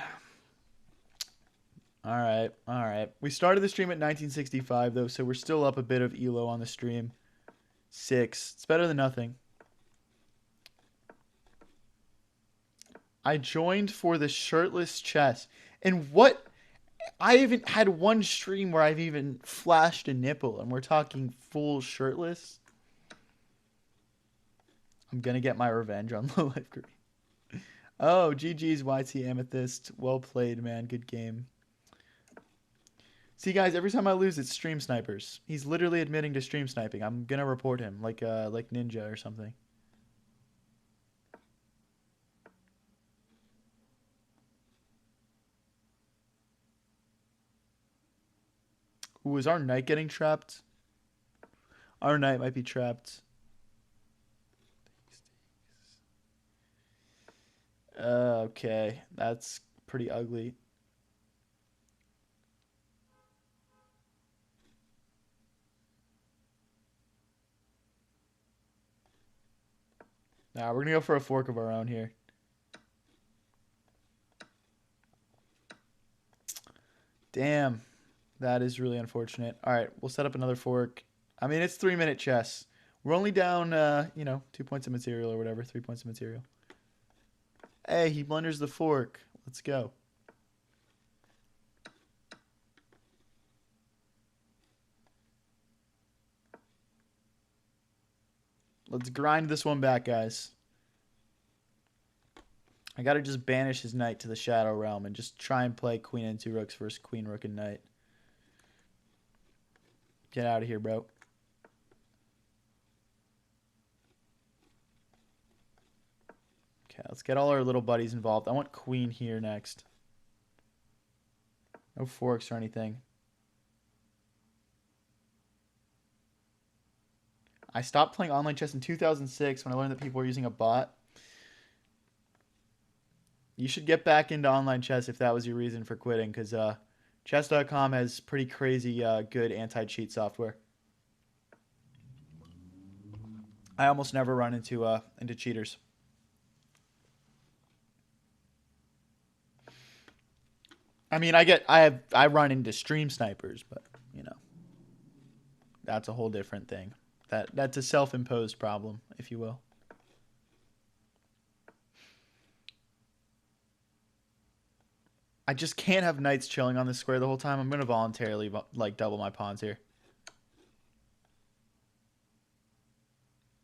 All right. All right. We started the stream at 1965, though, so we're still up a bit of ELO on the stream. 6. It's better than nothing. I joined for the shirtless chess. And what? I haven't had one stream where I've even flashed a nipple, and we're talking full shirtless. I'm going to get my revenge on Low Life Green. Oh, GG's YT Amethyst. Well played, man. Good game. See, guys, every time I lose, it's stream snipers. He's literally admitting to stream sniping. I'm going to report him like Ninja or something. Ooh, is our knight getting trapped? Our knight might be trapped. Okay, that's pretty ugly. Nah, we're going to go for a fork of our own here. Damn. That is really unfortunate. All right, we'll set up another fork. I mean, it's 3-minute chess. We're only down, 2 points of material or whatever, 3 points of material. Hey, he blunders the fork. Let's go. Let's grind this one back, guys. I gotta just banish his knight to the Shadow Realm and just try and play queen and 2 rooks versus queen, rook, and knight. Get out of here, bro. Okay, let's get all our little buddies involved. I want queen here next. No forks or anything. I stopped playing online chess in 2006 when I learned that people were using a bot. You should get back into online chess if that was your reason for quitting, because chess.com has pretty crazy good anti-cheat software. I almost never run into cheaters. I mean, I run into stream snipers, but that's a whole different thing. That's a self-imposed problem, if you will. I just can't have knights chilling on this square the whole time. I'm going to voluntarily double my pawns here.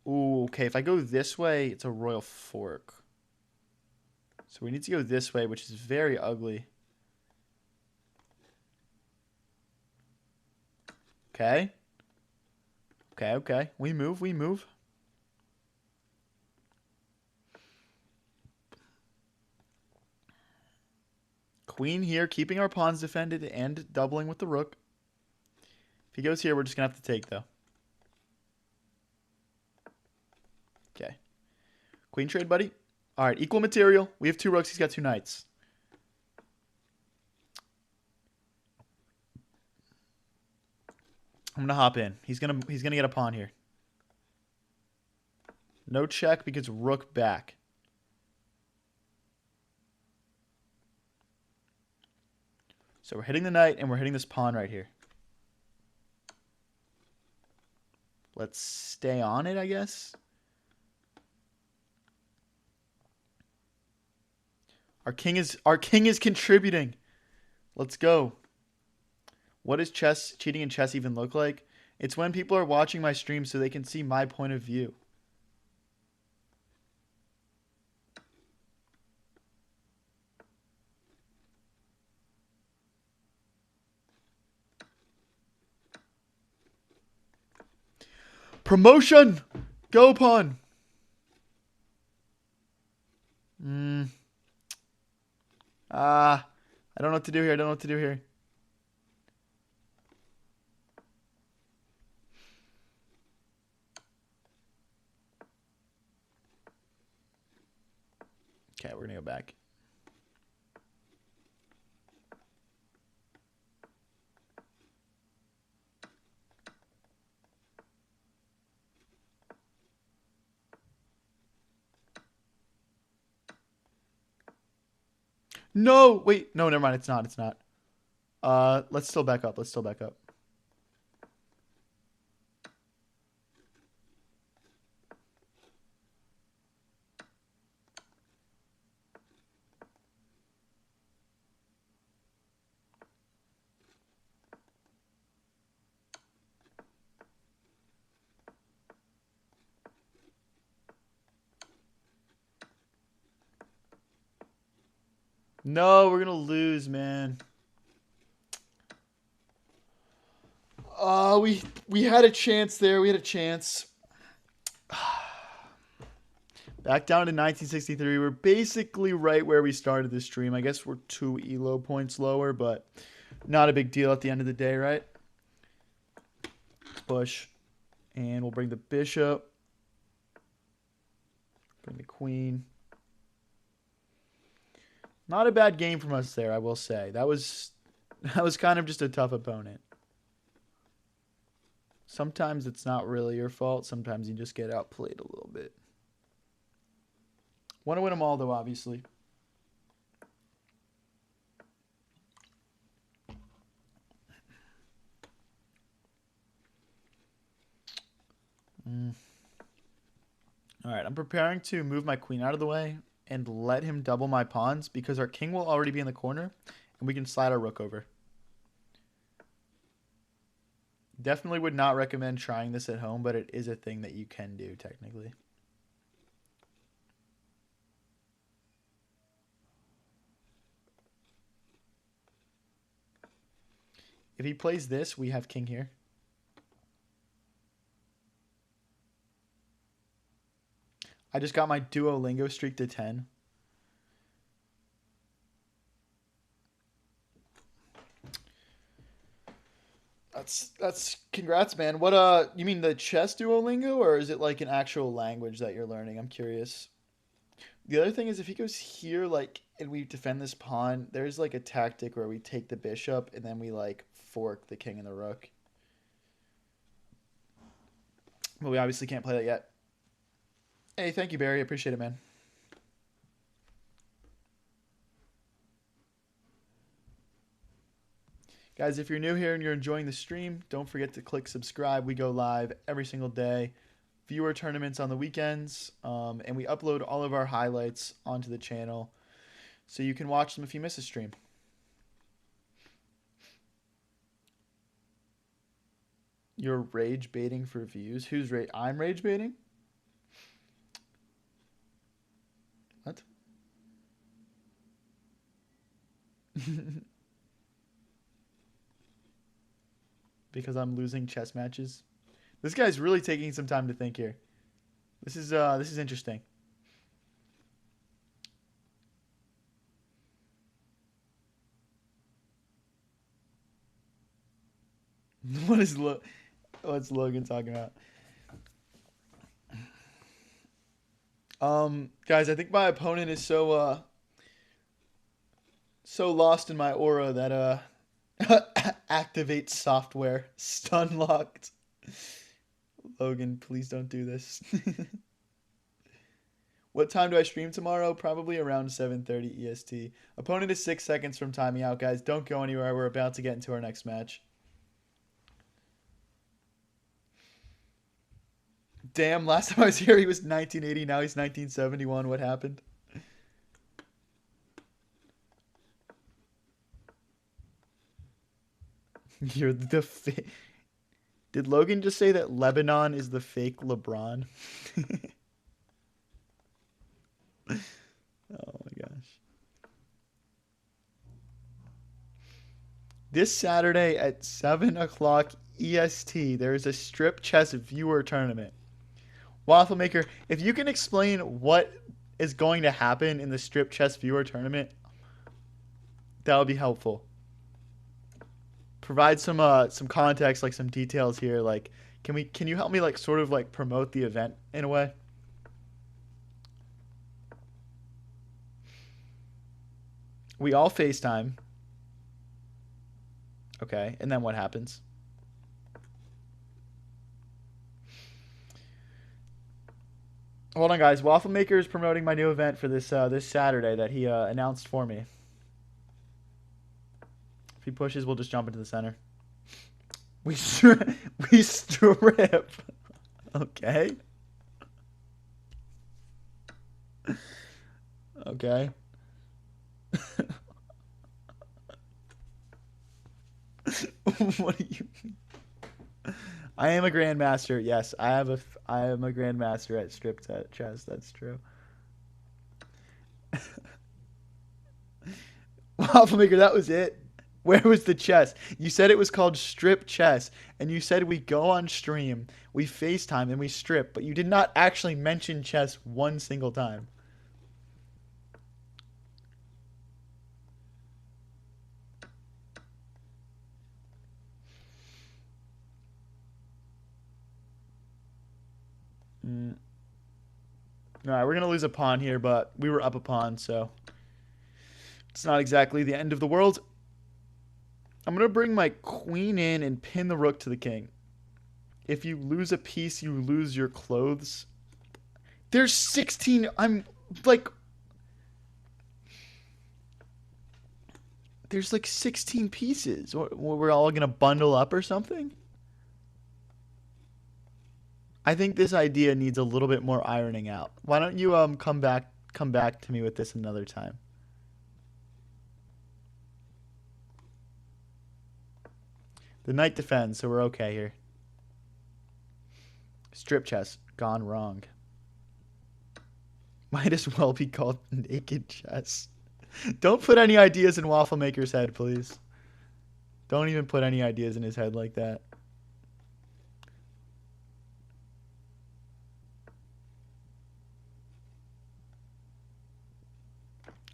Ooh, okay. If I go this way, it's a royal fork. So we need to go this way, which is very ugly. Okay. Okay. We move. Queen here, keeping our pawns defended and doubling with the rook. If he goes here, we're just going to have to take, though. Okay. Queen trade, buddy. All right, equal material. We have 2 rooks. He's got 2 knights. I'm going to hop in. He's going to get a pawn here. No check because rook back. So we're hitting the knight and we're hitting this pawn right here. Let's stay on it, I guess. Our king is contributing. Let's go. What does cheating in chess even look like? It's when people are watching my stream so they can see my point of view. Promotion! Go pawn! I don't know what to do here. Okay, we're gonna go back. No, wait, no, never mind. It's not. It's not. Let's still back up. Let's still back up. No, we're gonna lose, man. We had a chance there. We had a chance. Back down to 1963. We're basically right where we started this stream. I guess we're 2 elo points lower, but not a big deal at the end of the day, right? Push. And we'll bring the bishop. Bring the queen. Not a bad game from us there, I will say. That was kind of just a tough opponent. Sometimes it's not really your fault. Sometimes you just get outplayed a little bit. Want to win them all, though, obviously. All right, I'm preparing to move my queen out of the way and let him double my pawns because our king will already be in the corner and we can slide our rook over. Definitely would not recommend trying this at home, but it is a thing that you can do technically. If he plays this, we have king here. I just got my Duolingo streak to 10. That's congrats, man. What you mean the chess Duolingo, or is it like an actual language that you're learning? I'm curious. The other thing is if he goes here like and we defend this pawn, there's like a tactic where we take the bishop and then we like fork the king and the rook. But we obviously can't play that yet. Hey, thank you, Barry. Appreciate it, man. Guys, if you're new here and you're enjoying the stream, don't forget to click subscribe. We go live every single day. Viewer tournaments on the weekends. And we upload all of our highlights onto the channel so you can watch them if you miss a stream. You're rage baiting for views. Who's rage? I'm rage baiting? What? Because I'm losing chess matches. This guy's really taking some time to think here. This is interesting. What's Logan talking about? Guys, I think my opponent is so lost in my aura that activate software stun locked. Logan, please don't do this. What time do I stream tomorrow? Probably around 7:30 EST. Opponent is 6 seconds from timing out, guys. Don't go anywhere. We're about to get into our next match. Damn, last time I was here he was 1980. Now he's 1971. What happened? You're the Did Logan just say that Lebanon is the fake LeBron? Oh my gosh. This Saturday at 7 o'clock EST, there is a strip chess viewer tournament. Waffle Maker, if you can explain what is going to happen in the strip chess viewer tournament, that would be helpful. Provide some context, like some details here. Like, can you help me like sort of like promote the event in a way? We all FaceTime. Okay, and then what happens? Hold on, guys. Waffle Maker is promoting my new event for this Saturday that he announced for me. If he pushes, we'll just jump into the center. We we strip. Okay. Okay. What do you? I am a grandmaster. Yes, I am a grandmaster at strip chess. That's true. Waffle Maker, that was it. Where was the chess? You said it was called strip chess, and you said we go on stream, we FaceTime, and we strip, but you did not actually mention chess one single time. All right, we're going to lose a pawn here, but we were up a pawn, so it's not exactly the end of the world. I'm going to bring my queen in and pin the rook to the king. If you lose a piece, you lose your clothes. There's 16. I'm like... There's like 16 pieces. We're all going to bundle up or something? I think this idea needs a little bit more ironing out. Why don't you come back to me with this another time? The knight defends, so we're okay here. Strip chess gone wrong. Might as well be called naked chess. Don't put any ideas in Waffle Maker's head, please. Don't even put any ideas in his head like that.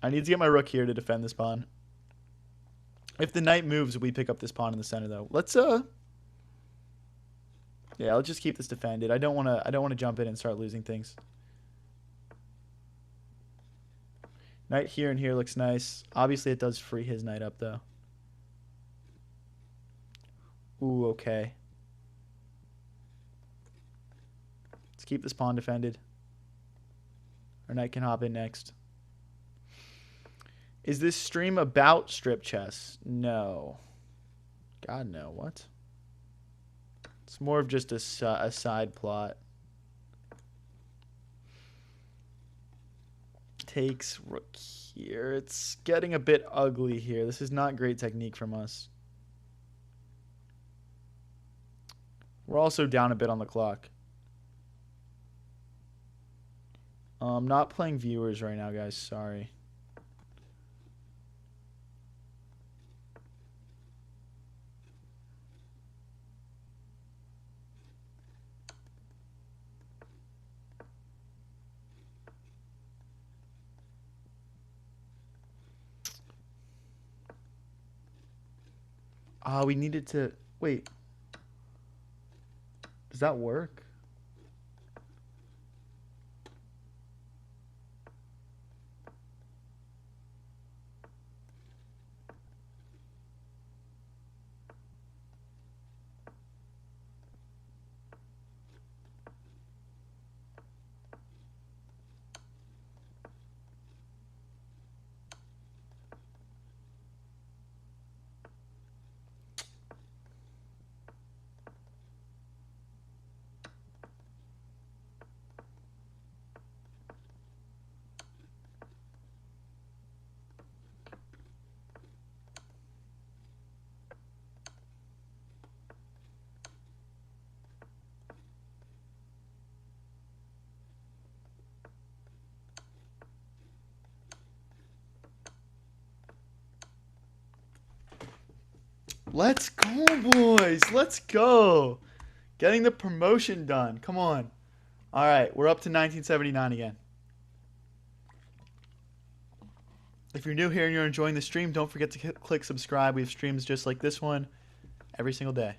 I need to get my rook here to defend this pawn. If the knight moves, we pick up this pawn in the center, though. Let's yeah, let's just keep this defended. I don't want to jump in and start losing things. Knight here and here looks nice. Obviously, it does free his knight up, though. Ooh, okay. Let's keep this pawn defended. Our knight can hop in next. Is this stream about strip chess? No. God, no. What? It's more of just a side plot. Takes rook here. It's getting a bit ugly here. This is not great technique from us. We're also down a bit on the clock. I'm not playing viewers right now, guys. Sorry. We needed to... Wait. Does that work? Let's go, boys. Let's go. Getting the promotion done. Come on. All right, we're up to 1979 again. If you're new here and you're enjoying the stream, don't forget to click subscribe. We have streams just like this one every single day.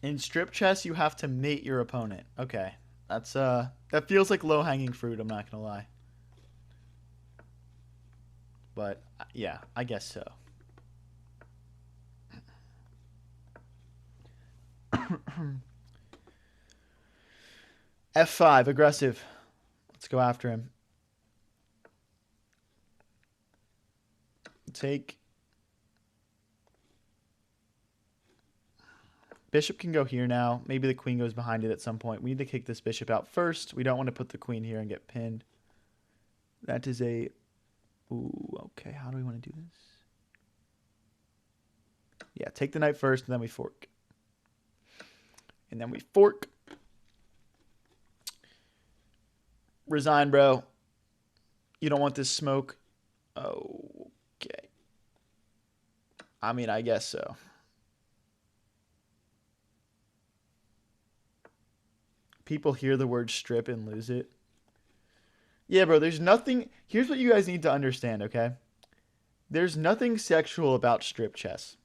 In strip chess, you have to mate your opponent. Okay. That feels like low-hanging fruit, I'm not gonna lie. But yeah, I guess so. F5, aggressive. Let's go after him. Take. Bishop can go here now. Maybe the queen goes behind it at some point. We need to kick this bishop out first. We don't want to put the queen here and get pinned. That is a... Ooh, okay. How do we want to do this? Yeah, take the knight first, and then we fork. And then we fork. Resign, bro. You don't want this smoke. Okay. I mean, I guess so. People hear the word strip and lose it. Yeah, bro, there's nothing... Here's what you guys need to understand, okay? There's nothing sexual about strip chess.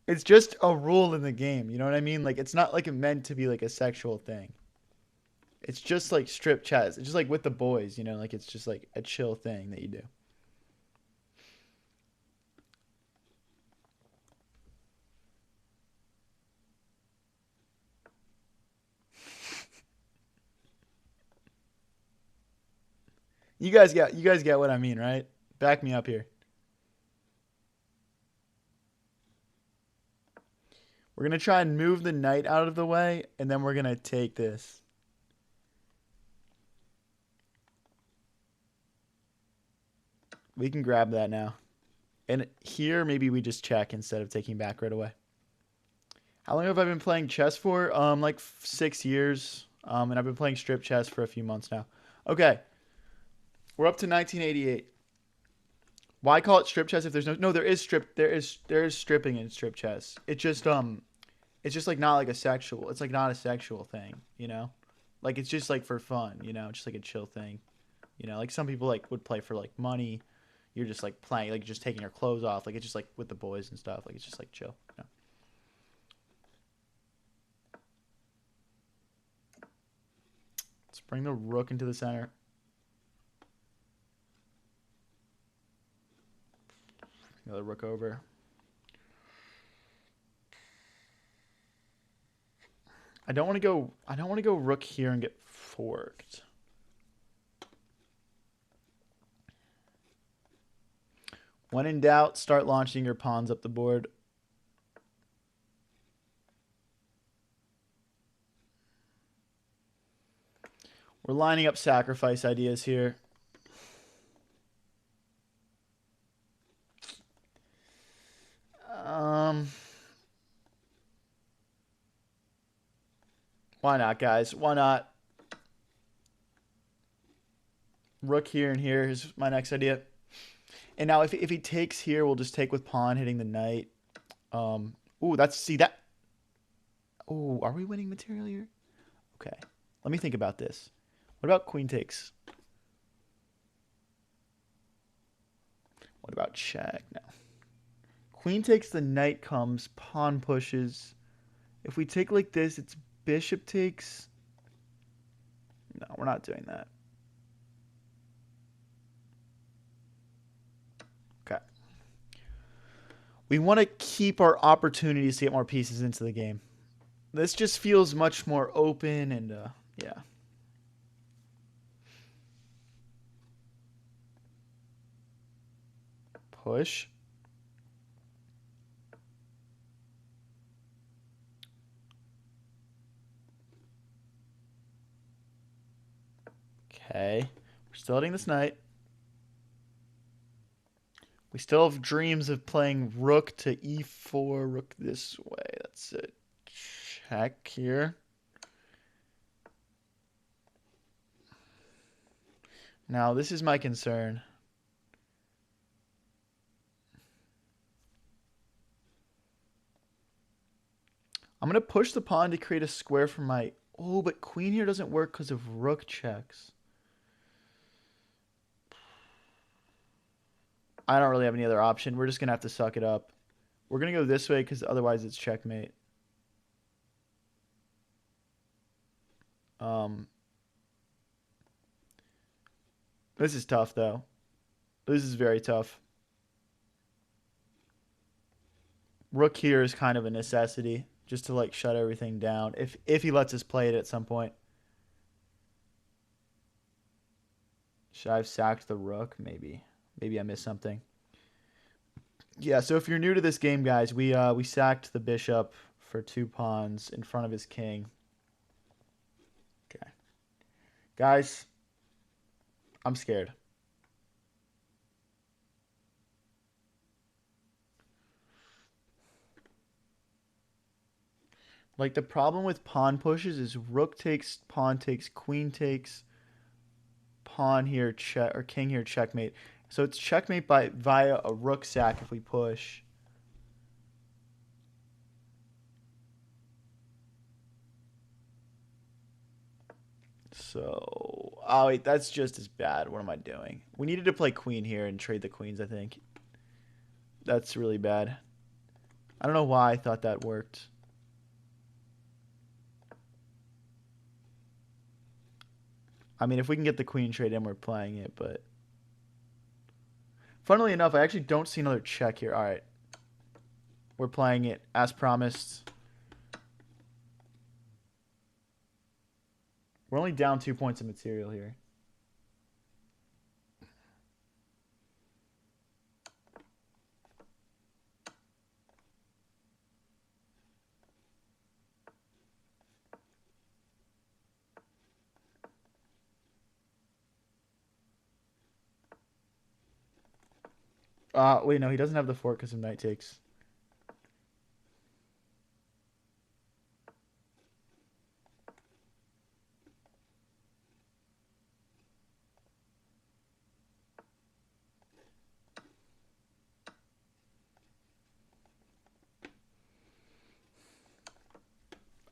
It's just a rule in the game, you know what I mean? Like, it's not like meant to be like a sexual thing. It's just like strip chess. It's just like with the boys, you know? Like, it's just like a chill thing that you do. You guys get what I mean, right? Back me up here. We're gonna try and move the knight out of the way, and then we're gonna take this. We can grab that now. And here, maybe we just check instead of taking back right away. How long have I been playing chess for? Like 6 years. And I've been playing strip chess for a few months now. Okay. We're up to 1988. Why call it strip chess if there's no there is stripping in strip chess. It's just like not like a sexual. It's like not a sexual thing, you know? Like it's just like for fun, you know, just like a chill thing. You know, like some people like would play for like money. You're just like playing, like just taking your clothes off. Like it's just like with the boys and stuff. Like it's just like chill. You know? Let's bring the rook into the center. Another rook over. I don't want to go rook here and get forked. When in doubt, start launching your pawns up the board. We're lining up sacrifice ideas here. Why not, guys? Why not? Rook here and here is my next idea. And now if he takes here, we'll just take with pawn hitting the knight. Ooh, see that. Ooh, are we winning material here? Okay. Let me think about this. What about queen takes? What about check? No. Queen takes, the knight comes, pawn pushes. If we take like this, it's bishop takes. No, we're not doing that. Okay. We want to keep our opportunities to get more pieces into the game. This just feels much more open and, yeah. Push. Okay. We're still hitting this knight. We still have dreams of playing rook to e4, rook this way. That's a check here. Now, this is my concern. I'm going to push the pawn to create a square for my... Oh, but queen here doesn't work because of rook checks. I don't really have any other option. We're just going to have to suck it up. We're going to go this way because otherwise it's checkmate. Um, this is tough, though. This is very tough. Rook here is kind of a necessity, just to like shut everything down. If he lets us play it at some point. Should I have sacked the rook? Maybe. Maybe I missed something. Yeah, so if you're new to this game, guys, we sacked the bishop for 2 pawns in front of his king. Okay. Guys, I'm scared. Like, the problem with pawn pushes is rook takes, pawn takes, queen takes, pawn here check, or king here checkmate. So it's checkmate by via a rook sack if we push. So, oh wait, that's just as bad. What am I doing? We needed to play queen here and trade the queens, I think. That's really bad. I don't know why I thought that worked. I mean, if we can get the queen trade in, we're playing it, but... Funnily enough, I actually don't see another check here. All right. We're playing it as promised. We're only down 2 points of material here. Wait, no, he doesn't have the fork because of knight takes.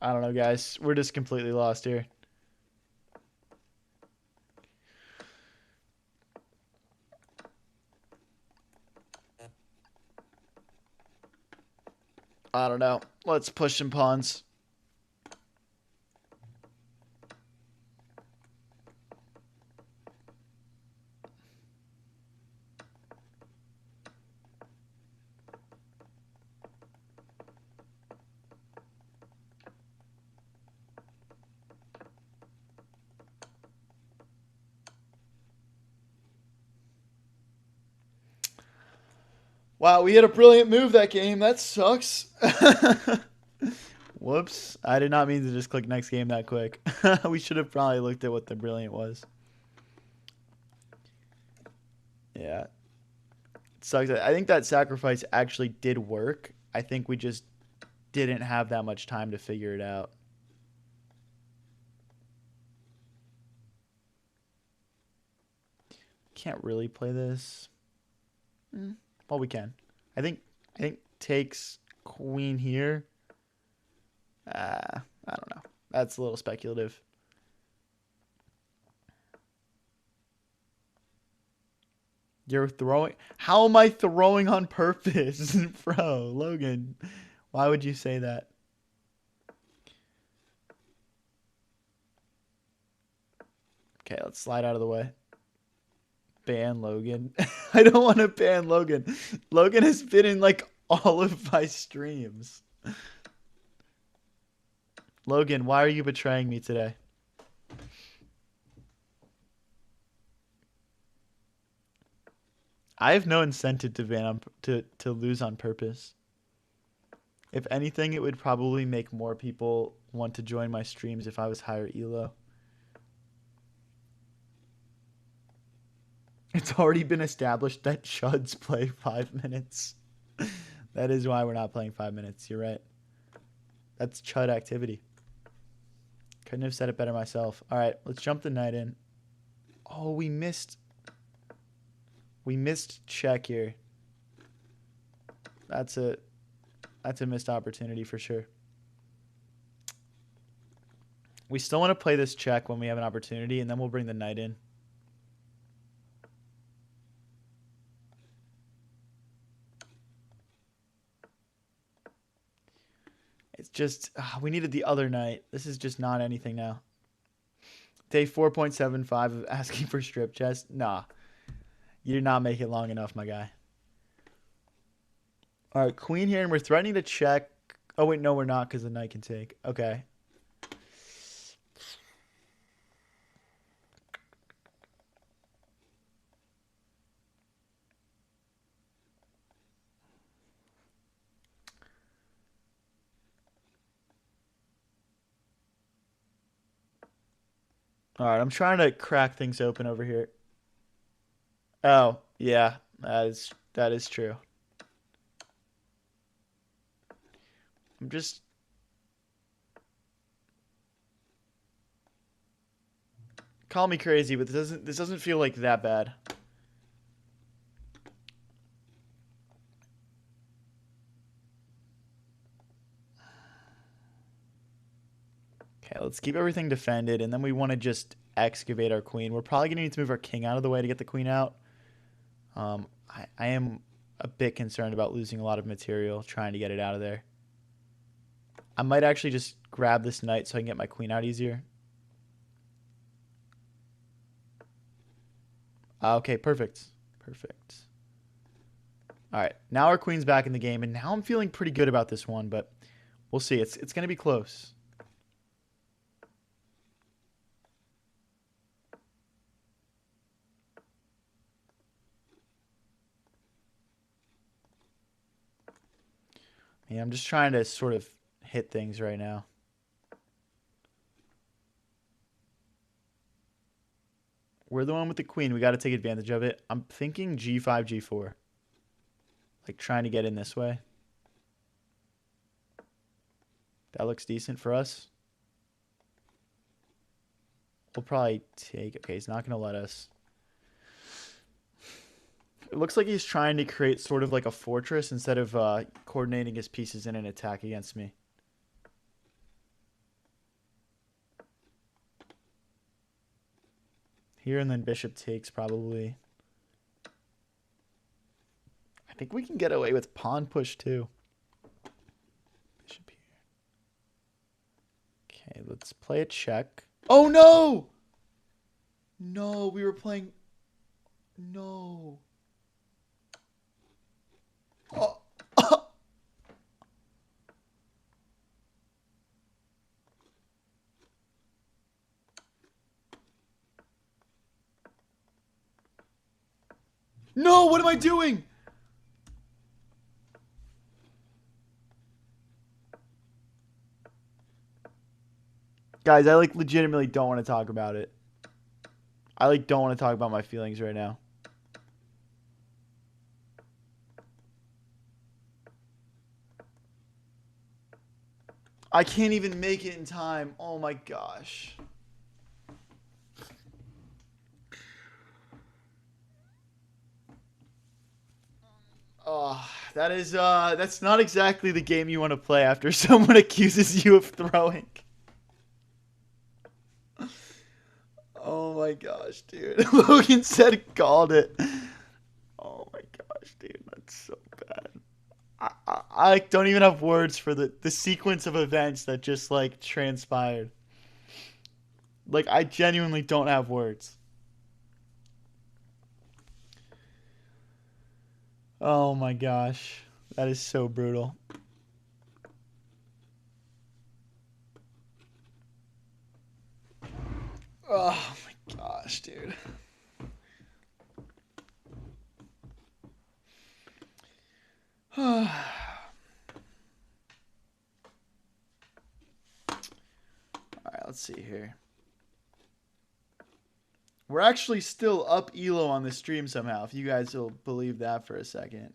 I don't know, guys. We're just completely lost here. I don't know. Let's push some pawns. Wow, we had a brilliant move that game. That sucks. Whoops. I did not mean to just click next game that quick. We should have probably looked at what the brilliant was. Yeah. It sucks. I think that sacrifice actually did work. I think we just didn't have that much time to figure it out. Can't really play this. Well, we can. I think takes queen here. I don't know. That's a little speculative. You're throwing. How am I throwing on purpose, bro? Logan, why would you say that? Okay, let's slide out of the way. Ban Logan. I don't want to ban Logan. Logan has been in like all of my streams. Logan, why are you betraying me today? I have no incentive to ban to lose on purpose. If anything, it would probably make more people want to join my streams if I was higher elo. It's already been established that chuds play 5 minutes. That is why we're not playing 5 minutes. You're right. That's chud activity. Couldn't have said it better myself. All right, let's jump the knight in. Oh, we missed. We missed check here. That's a missed opportunity for sure. We still want to play this check when we have an opportunity, and then we'll bring the knight in. It's just, we needed the other knight. This is just not anything now. Day 4.75 of asking for strip chest. Nah. You did not make it long enough, my guy. All right, queen here, and we're threatening to check. Oh, wait, no, we're not because the knight can take. Okay. All right, I'm trying to crack things open over here. Oh, yeah, that is true. I'm just call me crazy, but this doesn't feel like that bad. Okay, let's keep everything defended, and then we want to just excavate our queen. We're probably gonna need to move our king out of the way to get the queen out. I am a bit concerned about losing a lot of material trying to get it out of there. I might actually just grab this knight so I can get my queen out easier. Okay, perfect. Perfect. All right, now our queen's back in the game, and now I'm feeling pretty good about this one, but we'll see. It's going to be close. Yeah, I'm just trying to sort of hit things right now. We're the one with the queen. We got to take advantage of it. I'm thinking G5, G4. Like trying to get in this way. That looks decent for us. We'll probably take... Okay, he's not going to let us. It looks like he's trying to create sort of like a fortress instead of coordinating his pieces in an attack against me. Here and then bishop takes probably. I think we can get away with pawn push too. Bishop here. Okay, let's play a check. Oh no! No, we were playing... No. Oh. No, what am I doing? Guys, I like legitimately don't want to talk about it. I like don't want to talk about my feelings right now. I can't even make it in time. Oh my gosh. Oh, that's not exactly the game you want to play after someone accuses you of throwing. Oh my gosh, dude. Logan said called it. Oh my gosh, dude. That's so bad. I don't even have words for the sequence of events that just like transpired. Like I genuinely don't have words. Oh my gosh. That is so brutal. Oh my gosh, dude. All right, let's see here. We're actually still up ELO on the stream somehow, if you guys will believe that for a second.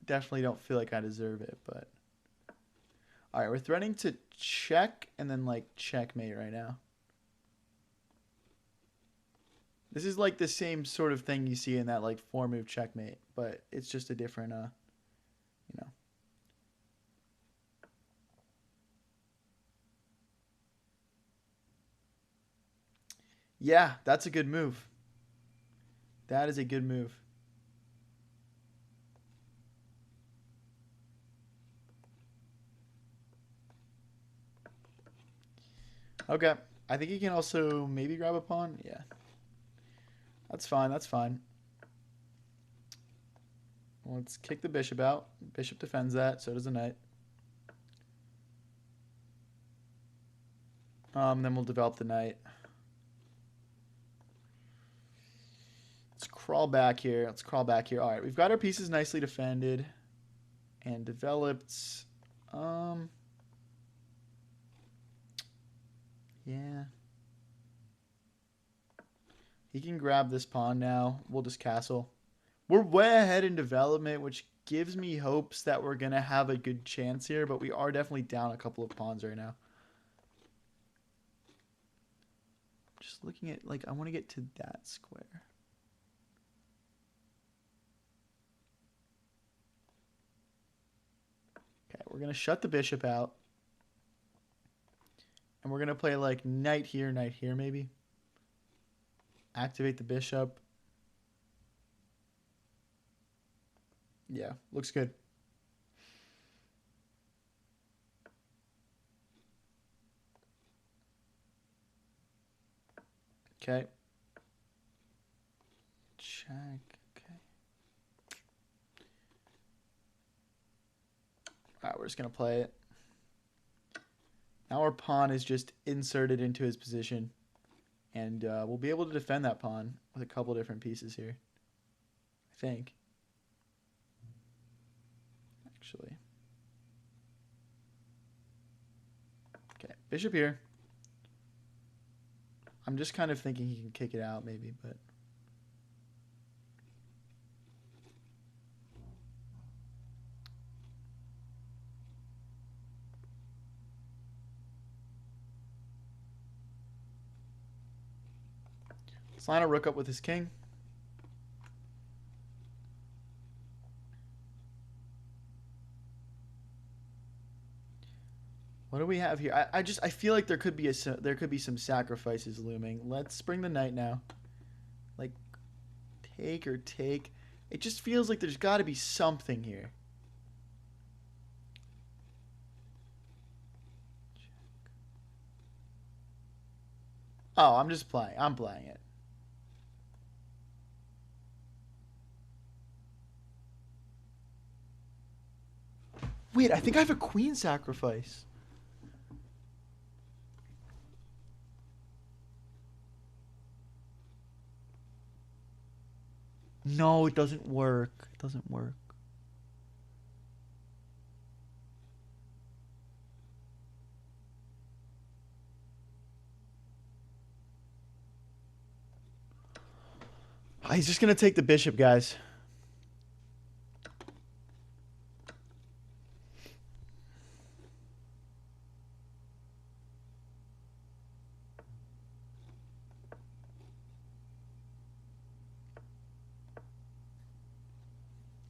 Definitely don't feel like I deserve it, but... Alright, we're threatening to check and then, like, checkmate right now. This is, like, the same sort of thing you see in that, like, 4-move checkmate, but it's just a different, you know. Yeah, that's a good move. That is a good move. Okay. I think he can also maybe grab a pawn. Yeah. That's fine. That's fine. Let's kick the bishop out. Bishop defends that. So does the knight. Then we'll develop the knight. Let's crawl back here. Let's crawl back here. All right, we've got our pieces nicely defended and developed. Yeah. He can grab this pawn now. We'll just castle. We're way ahead in development, which gives me hopes that we're going to have a good chance here, but we are definitely down a couple of pawns right now. Just looking at, like, I want to get to that square. Okay, we're going to shut the bishop out. And we're going to play, like, knight here, maybe. Activate the bishop. Yeah, looks good. Okay. Check. Okay. All right, we're just going to play it. Now our pawn is just inserted into his position. And we'll be able to defend that pawn with a couple different pieces here. I think. Actually. Okay, bishop here. I'm just kind of thinking he can kick it out maybe, but... Let's line a rook up with his king. What do we have here? I feel like there could be some sacrifices looming. Let's bring the knight now. Like, take or take. It just feels like there's got to be something here. Oh, I'm just playing. I'm playing it. Wait, I think I have a queen sacrifice. No, it doesn't work. It doesn't work. He's just going to take the bishop, guys.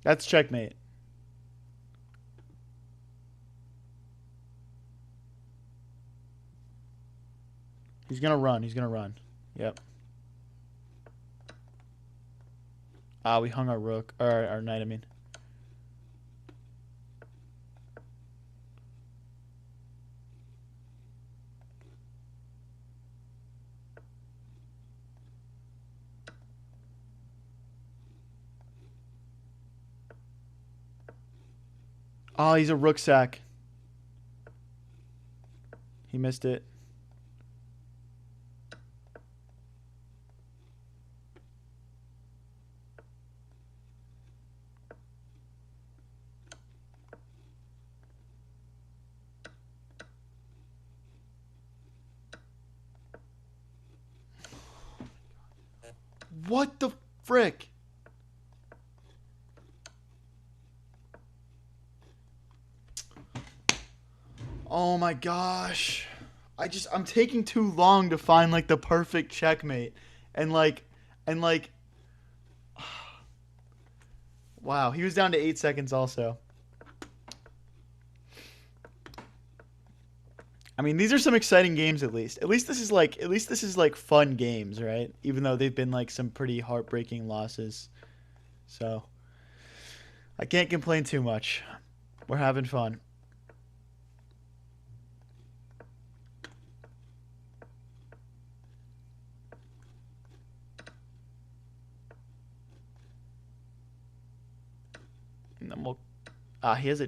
That's checkmate. He's going to run. He's going to run. Yep. Ah, we hung our rook. Or our knight, I mean. Oh, he's a rook sack. He missed it. What the frick? Oh my gosh. I'm taking too long to find like the perfect checkmate. And like wow, he was down to 8 seconds also. I mean, these are some exciting games at least. At least this is like fun games, right? Even though they've been like some pretty heartbreaking losses. So, I can't complain too much. We're having fun. And then we'll... he has a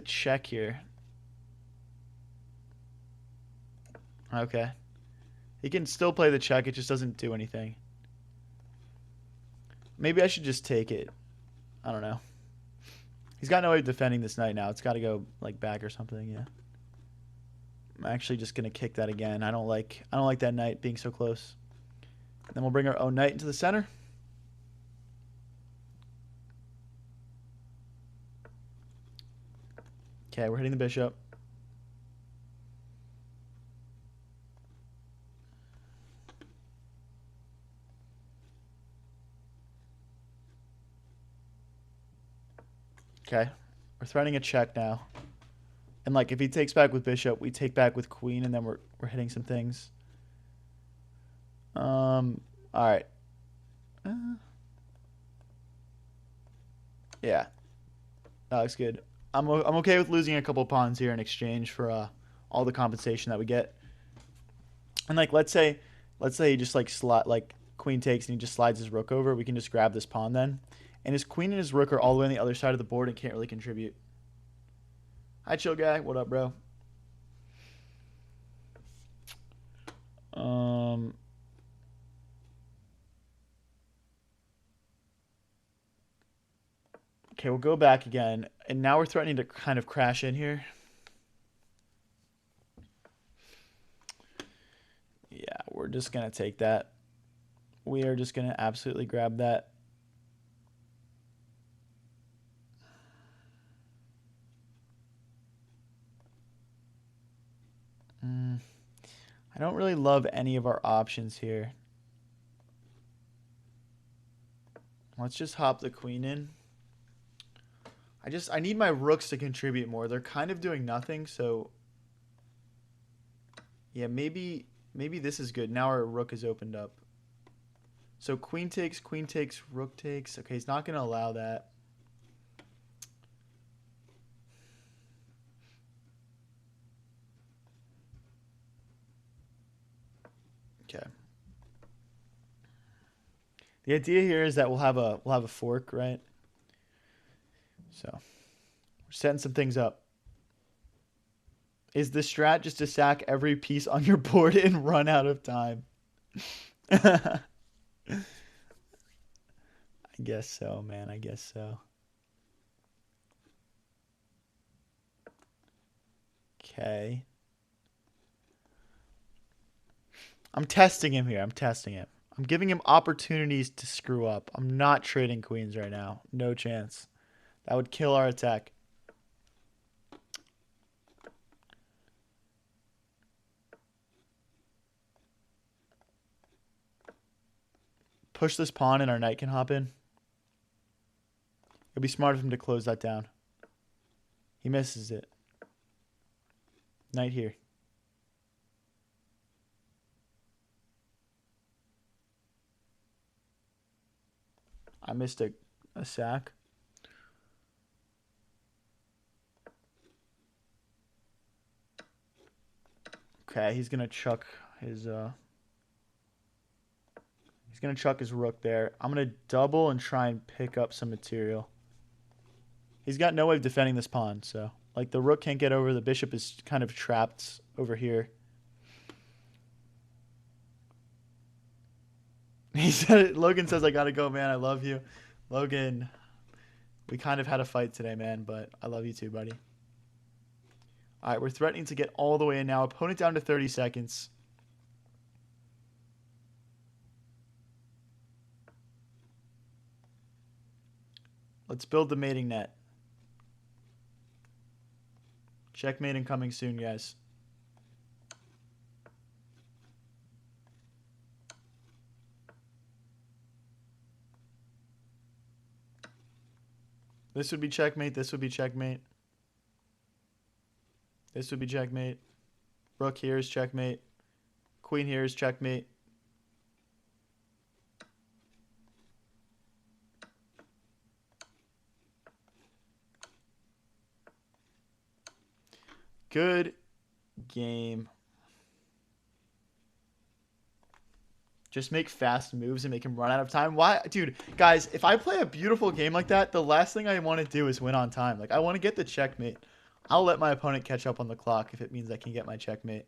check here. Okay. He can still play the check. It just doesn't do anything. Maybe I should just take it. I don't know. He's got no way of defending this knight now. It's got to go like back or something. Yeah. I'm actually just gonna kick that again. I don't like that knight being so close. And then we'll bring our own knight into the center. Okay, we're hitting the bishop. Okay, we're threatening a check now. And like if he takes back with bishop, we take back with queen, and then we're hitting some things. All right. Yeah, that looks good. I'm okay with losing a couple pawns here in exchange for all the compensation that we get. And like let's say he just like queen takes and he just slides his rook over. We can just grab this pawn then. And his queen and his rook are all the way on the other side of the board and can't really contribute. Hi, chill guy. What up, bro? Okay, we'll go back again. And now we're threatening to kind of crash in here. Yeah, we're just going to take that. We are just going to absolutely grab that. I don't really love any of our options here. Let's just hop the queen in. I need my rooks to contribute more. They're kind of doing nothing, so yeah, maybe this is good. Now our rook is opened up. So queen takes, rook takes. Okay, he's not going to allow that. Okay. The idea here is that we'll have a fork, right? So we're setting some things up. Is the strat just to sack every piece on your board and run out of time? I guess so, man. I guess so. Okay. I'm testing him here. I'm testing him. I'm giving him opportunities to screw up. I'm not trading queens right now. No chance. That would kill our attack. Push this pawn and our knight can hop in. It'd be smart of him to close that down. He misses it. Knight here. I missed a sack. Okay, he's gonna chuck his rook there. I'm gonna double and try and pick up some material. He's got no way of defending this pawn, so like the rook can't get over. The bishop is kind of trapped over here. He said, Logan says, I gotta go, man. I love you. Logan, we kind of had a fight today, man, but I love you too, buddy. All right, we're threatening to get all the way in now. Opponent down to 30 seconds. Let's build the mating net. Checkmate and coming soon, guys. This would be checkmate. This would be checkmate. This would be checkmate. Rook here is checkmate. Queen here is checkmate. Good game. Just make fast moves and make him run out of time. Why? Dude, guys, if I play a beautiful game like that, the last thing I want to do is win on time. Like, I want to get the checkmate. I'll let my opponent catch up on the clock if it means I can get my checkmate.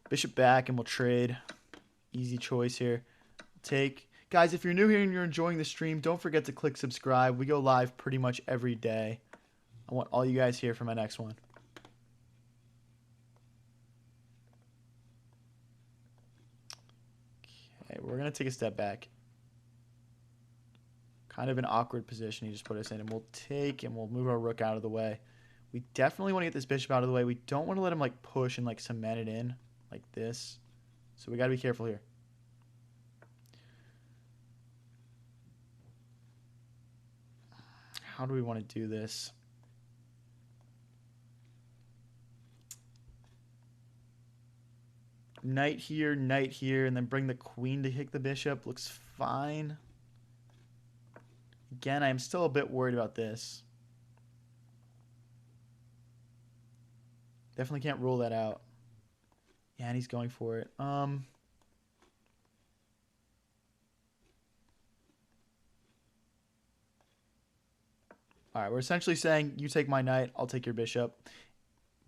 Bishop back and we'll trade. Easy choice here. Take. Guys, if you're new here and you're enjoying the stream, don't forget to click subscribe. We go live pretty much every day. I want all you guys here for my next one. Okay, we're going to take a step back. Kind of an awkward position he just put us in. And we'll take and we'll move our rook out of the way. We definitely want to get this bishop out of the way. We don't want to let him like push and like cement it in like this. So we got to be careful here. How do we want to do this? Knight here, and then bring the queen to kick the bishop. Looks fine. Again, I'm still a bit worried about this. Definitely can't rule that out. Yeah, and he's going for it. All right, we're essentially saying you take my knight, I'll take your bishop.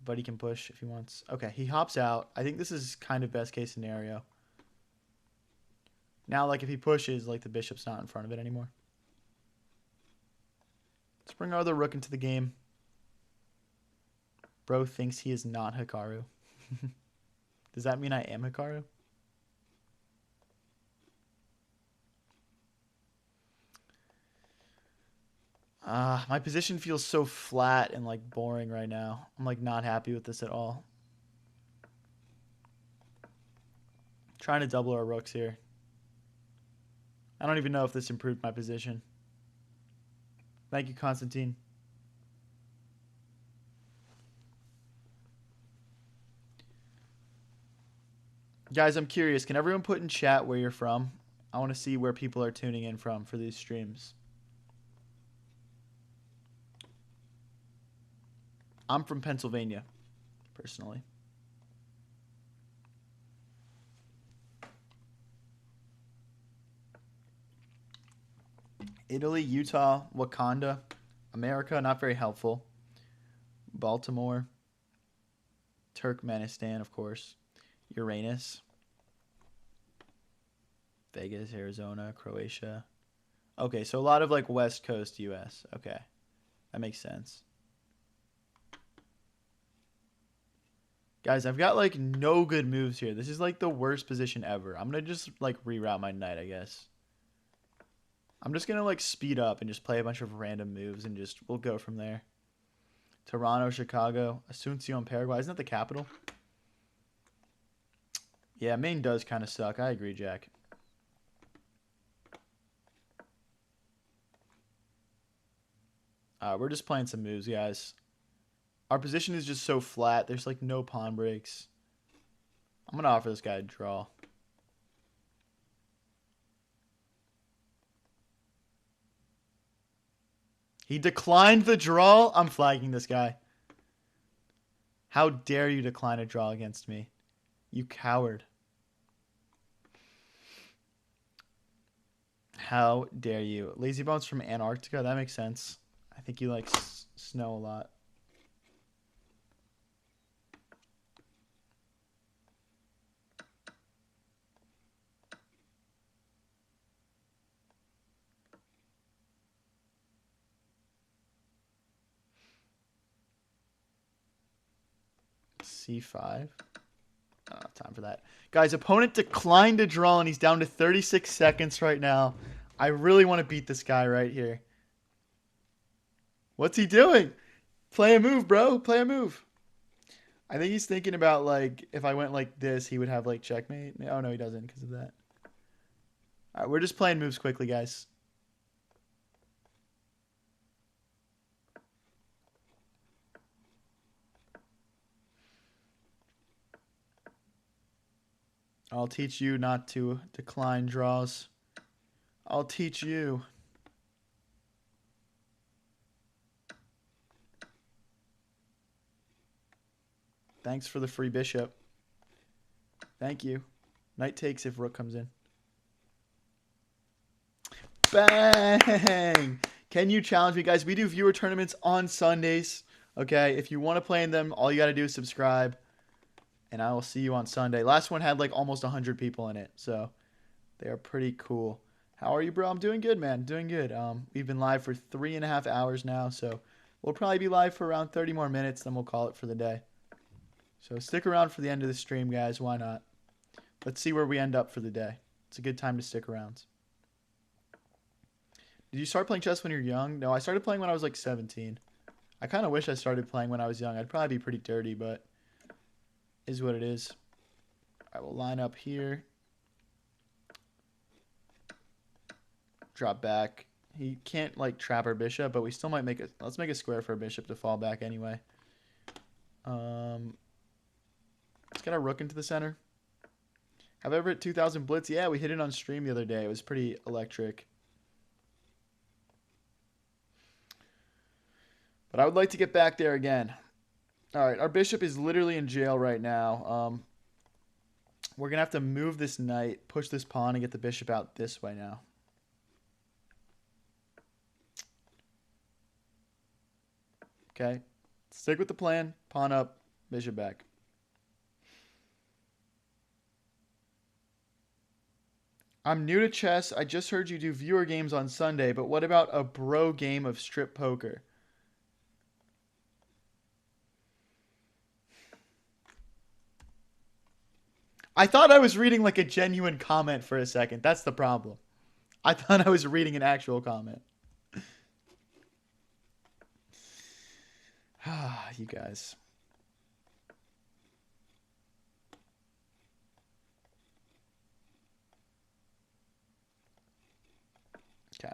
But he can push if he wants. Okay, he hops out. I think this is kind of best case scenario. Now, like, if he pushes, like, the bishop's not in front of it anymore. Let's bring our other rook into the game. Bro thinks he is not Hikaru. Does that mean I am Hikaru? My position feels so flat and like boring right now. I'm like not happy with this at all. Trying to double our rooks here. I don't even know if this improved my position. Thank you, Constantine. Guys, I'm curious. Can everyone put in chat where you're from? I want to see where people are tuning in from for these streams. I'm from Pennsylvania, personally. Italy, Utah, Wakanda, America, not very helpful. Baltimore, Turkmenistan, of course. Uranus, Vegas, Arizona, Croatia. Okay, so a lot of like West Coast U.S. Okay, that makes sense. Guys, I've got like no good moves here. This is like the worst position ever. I'm going to just like reroute my knight, I guess. I'm just going to like speed up and just play a bunch of random moves and just we'll go from there. Toronto, Chicago, Asunción, Paraguay. Isn't that the capital? Yeah, Maine does kind of suck. I agree, Jack. We're just playing some moves, guys. Our position is just so flat. There's like no pawn breaks. I'm going to offer this guy a draw. He declined the draw? I'm flagging this guy. How dare you decline a draw against me? You coward. How dare you? Lazy Bones from Antarctica? That makes sense. I think you like snow a lot. C5. Time for that. Guys, opponent declined a draw, and he's down to 36 seconds right now. I really want to beat this guy right here. What's he doing? Play a move, bro. Play a move. I think he's thinking about, like, if I went like this, he would have, like, checkmate. Oh, no, he doesn't because of that. All right, we're just playing moves quickly, guys. I'll teach you not to decline draws. I'll teach you. Thanks for the free bishop. Thank you. Knight takes if rook comes in. Bang! Can you challenge me, guys? We do viewer tournaments on Sundays. Okay, if you want to play in them, all you got to do is subscribe. And I will see you on Sunday. Last one had like almost 100 people in it. So they are pretty cool. How are you, bro? I'm doing good, man. Doing good. We've been live for 3.5 hours now. So we'll probably be live for around 30 more minutes. Then we'll call it for the day. So stick around for the end of the stream, guys. Why not? Let's see where we end up for the day. It's a good time to stick around. Did you start playing chess when you were young? No, I started playing when I was like 17. I kind of wish I started playing when I was young. I'd probably be pretty dirty, but is what it is. I will line up here. Drop back. He can't like trap our bishop, but we still might make it. Let's make a square for a bishop to fall back anyway. Let's get our rook into the center. Have I ever hit 2,000 blitz? Yeah, we hit it on stream the other day. It was pretty electric. But I would like to get back there again. All right, our bishop is literally in jail right now. We're going to have to move this knight, push this pawn, and get the bishop out this way now. Okay, stick with the plan. Pawn up, bishop back. I'm new to chess. I just heard you do viewer games on Sunday, but what about a bro game of strip poker? I thought I was reading like a genuine comment for a second. That's the problem. I thought I was reading an actual comment. You guys. Okay.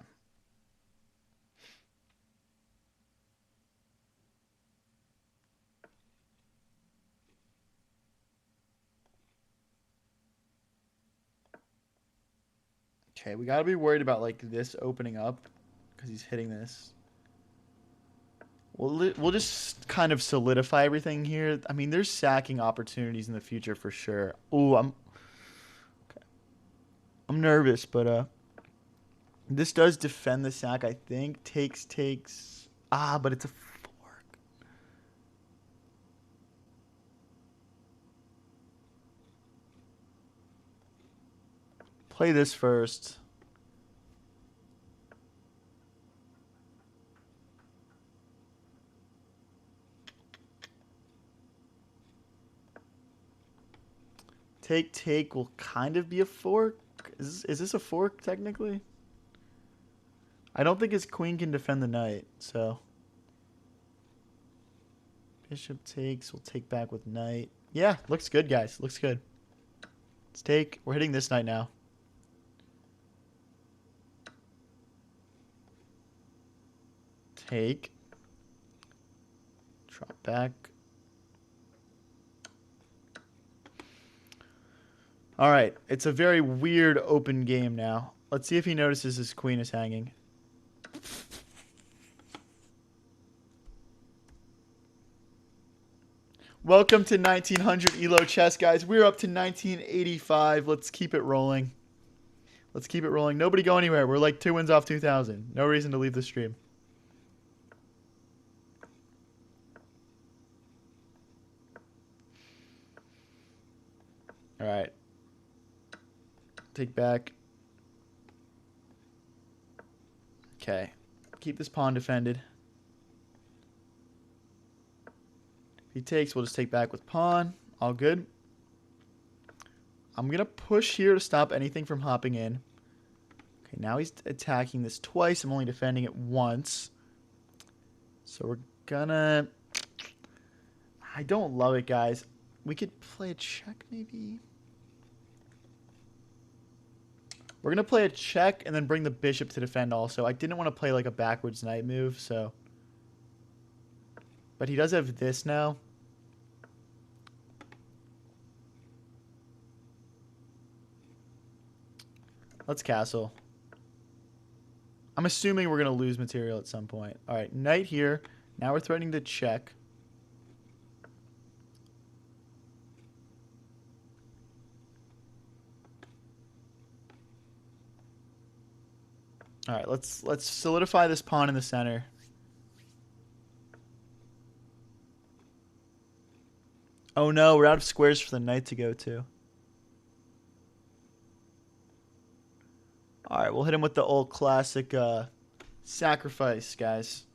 Okay, we got to be worried about like this opening up because he's hitting this. We'll just kind of solidify everything here. I mean, there's sacking opportunities in the future for sure. Ooh, I'm nervous, but this does defend the sack, I think. Takes. Ah, but it's a fork. Play this first. Take will kind of be a fork. Is this a fork technically? I don't think his queen can defend the knight, so bishop takes. We'll take back with knight. Yeah, looks good, guys. Looks good. Let's take. We're hitting this knight now. Take. Drop back. All right, it's a very weird open game now. Let's see if he notices his queen is hanging. Welcome to 1900 ELO chess, guys. We're up to 1985. Let's keep it rolling. Let's keep it rolling. Nobody go anywhere. We're like 2 wins off 2,000. No reason to leave the stream. All right. Take back. Okay. Keep this pawn defended. If he takes, we'll just take back with pawn. All good. I'm going to push here to stop anything from hopping in. Okay, now he's attacking this twice. I'm only defending it once. So we're gonna... I don't love it, guys. We could play a check, maybe? We're going to play a check and then bring the bishop to defend also. I didn't want to play like a backwards knight move, so... But he does have this now. Let's castle. I'm assuming we're going to lose material at some point. All right, knight here. Now we're threatening to check. All right, let's solidify this pawn in the center. Oh no, we're out of squares for the knight to go to. All right, we'll hit him with the old classic sacrifice, guys.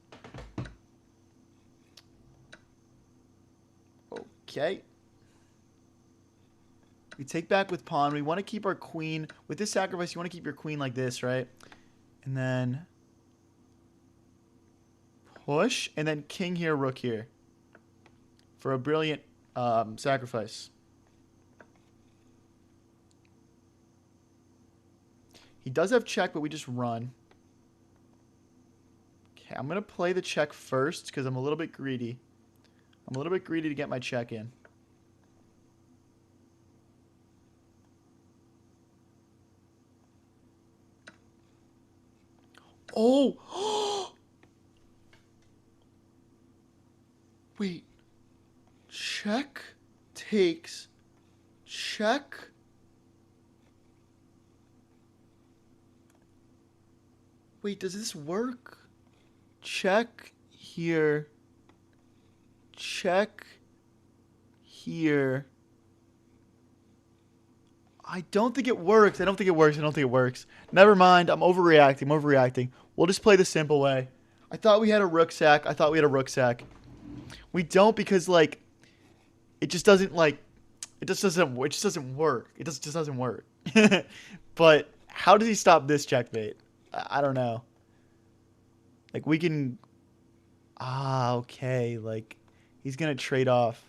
Okay. We take back with pawn. We want to keep our queen. With this sacrifice, you want to keep your queen like this, right? And then push. And then king here, rook here. For a brilliant sacrifice. He does have check, but we just run. Okay, I'm going to play the check first because I'm a little bit greedy. I'm a little bit greedy to get my check in. Oh! Wait. Check takes check. Wait, does this work? Check here. Check here. I don't think it works. I don't think it works. I don't think it works. Never mind. I'm overreacting. I'm overreacting. We'll just play the simple way. I thought we had a rook sack. I thought we had a rook sack. We don't because, like, it just doesn't, like, it just doesn't work. It just doesn't work. But how does he stop this checkmate? I don't know. Like, we can... Ah, okay. Like, he's going to trade off.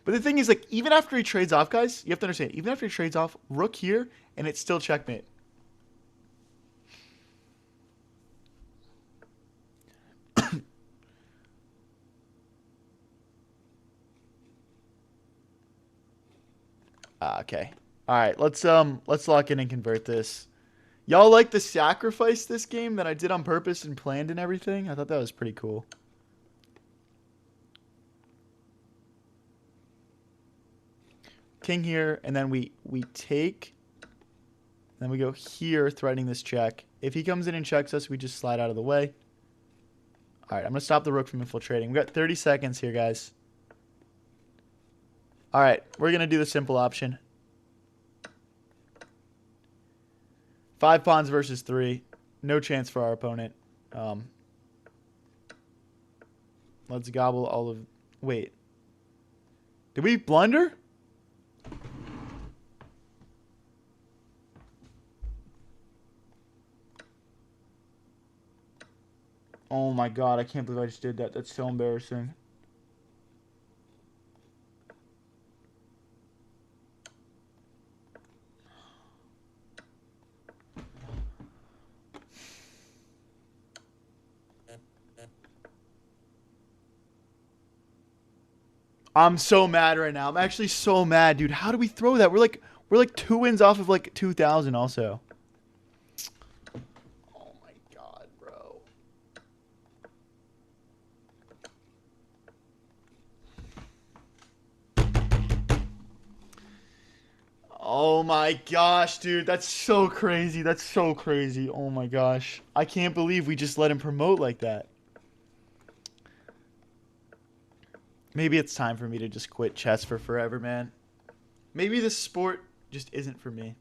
But the thing is, like, even after he trades off, guys, you have to understand, even after he trades off, rook here, and it's still checkmate. Okay. All right, let's lock in and convert this. Y'all like the sacrifice this game that I did on purpose and planned and everything? I thought that was pretty cool. King here, and then we take, then we go here, threatening this check. If he comes in and checks us, we just slide out of the way. All right, I'm going to stop the rook from infiltrating. We got 30 seconds here, guys. All right, we're going to do the simple option. 5 pawns versus 3. No chance for our opponent. Let's gobble all of... Wait. Did we blunder? Oh my god, I can't believe I just did that. That's so embarrassing. I'm so mad right now. I'm actually so mad, dude. How do we throw that? We're like 2 wins off of like 2,000 also. Oh my god, bro. Oh my gosh, dude. That's so crazy. That's so crazy. Oh my gosh. I can't believe we just let him promote like that. Maybe it's time for me to just quit chess for forever, man. Maybe this sport just isn't for me.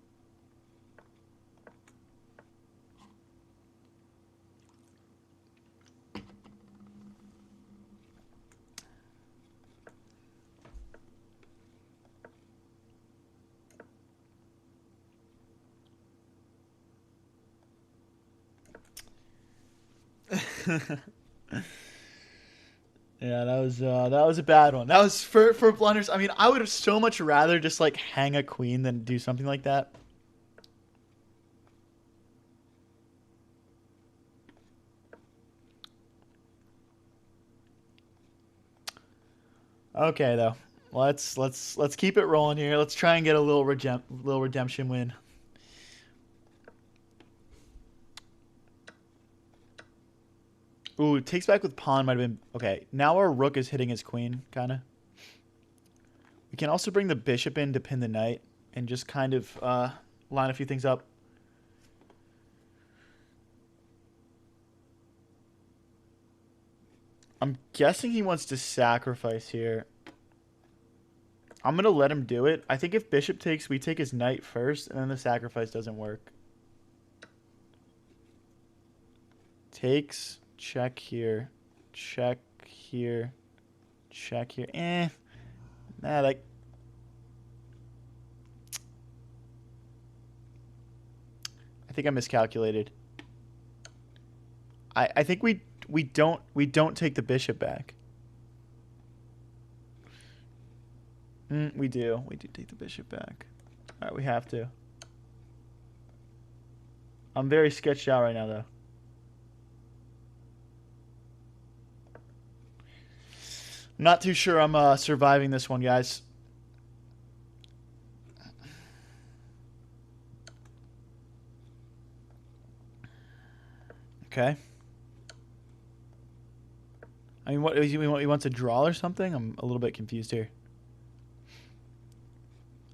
Yeah, that was a bad one. That was for blunders. I mean, I would have so much rather just like hang a queen than do something like that. Okay, though. Let's keep it rolling here. Let's try and get a little redemption win. Ooh, takes back with pawn might have been... Okay, now our rook is hitting his queen, kind of. We can also bring the bishop in to pin the knight and just kind of line a few things up. I'm guessing he wants to sacrifice here. I'm going to let him do it. I think if bishop takes, we take his knight first, and then the sacrifice doesn't work. Takes, check here, check here, check here. Nah, like... I think I miscalculated. I think we don't take the bishop back. We do take the bishop back. All right, we have to. I'm very sketched out right now, though. Not too sure I'm surviving this one, guys. Okay. I mean, what he wants a draw or something? I'm a little bit confused here.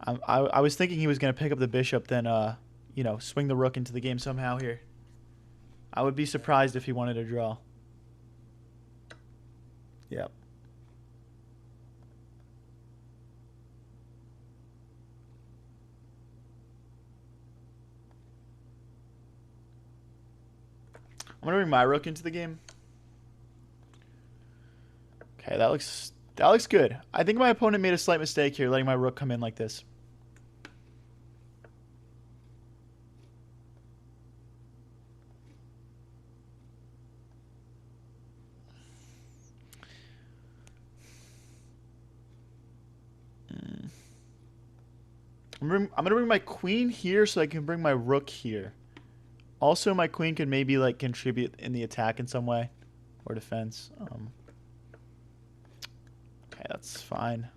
I was thinking he was going to pick up the bishop, then you know, swing the rook into the game somehow here. I would be surprised if he wanted a draw. Yep. I'm gonna bring my rook into the game. Okay, that looks good. I think my opponent made a slight mistake here, letting my rook come in like this. I'm gonna bring my queen here so I can bring my rook here. Also, my queen could maybe like contribute in the attack in some way or defense. Okay, that's fine.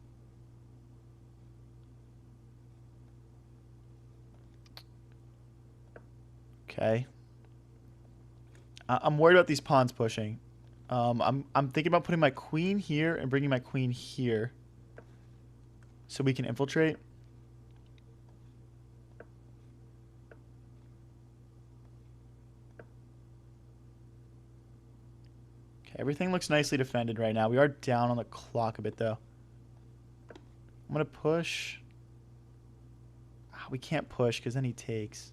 Okay. I'm worried about these pawns pushing. I'm thinking about putting my queen here and bringing my queen here so we can infiltrate. Okay, everything looks nicely defended right now. We are down on the clock a bit, though. I'm going to push. We can't push because then he takes.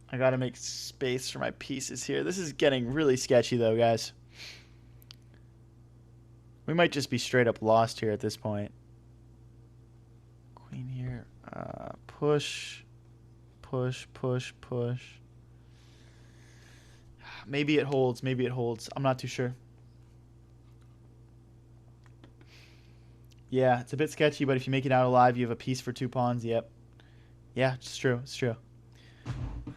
I got to make space for my pieces here. This is getting really sketchy, though, guys. We might just be straight up lost here at this point. Queen here. Push. Push, push, push. Maybe it holds. Maybe it holds. I'm not too sure. Yeah, it's a bit sketchy, but if you make it out alive, you have a piece for 2 pawns. Yep. Yeah, it's true. It's true.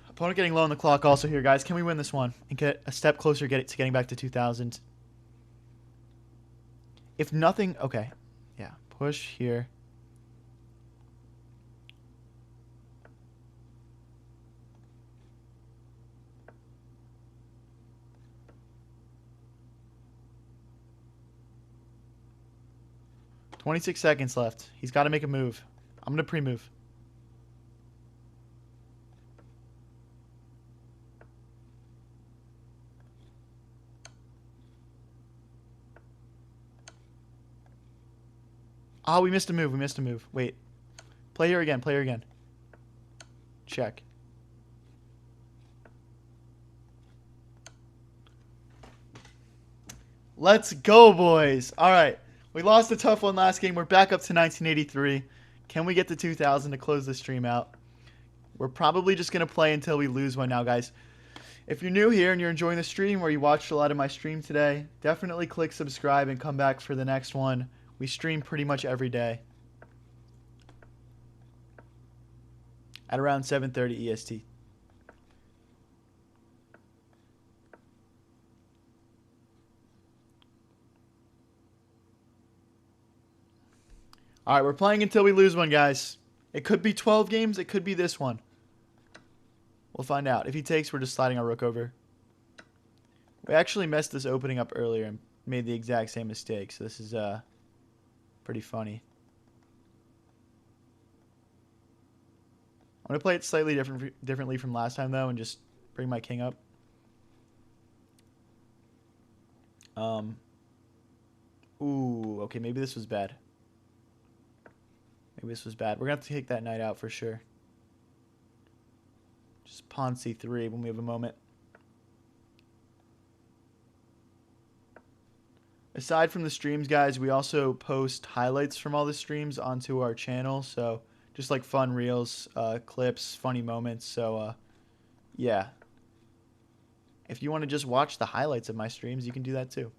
Opponent getting low on the clock also here, guys. Can we win this one and get a step closer to getting back to 2,000? If nothing... Okay. Yeah. Push here. $26 seconds left. He's got to make a move. I'm going to pre-move. Oh, we missed a move. We missed a move. Wait. Play here again. Play here again. Check. Let's go, boys. All right. We lost a tough one last game. We're back up to 1983. Can we get to 2,000 to close the stream out? We're probably just going to play until we lose one now, guys. If you're new here and you're enjoying the stream or you watched a lot of my stream today, definitely click subscribe and come back for the next one. We stream pretty much every day at around 7:30 EST. All right, we're playing until we lose one, guys. It could be 12 games. It could be this one. We'll find out. If he takes, we're just sliding our rook over. We actually messed this opening up earlier and made the exact same mistake. So this is pretty funny. I'm going to play it slightly differently from last time, though, and just bring my king up. Ooh, okay, maybe this was bad. Maybe this was bad. We're going to have to take that knight out for sure. Just pawn c3 when we have a moment. Aside from the streams, guys, we also post highlights from all the streams onto our channel. So just like fun reels, clips, funny moments. So yeah. If you want to just watch the highlights of my streams, you can do that too.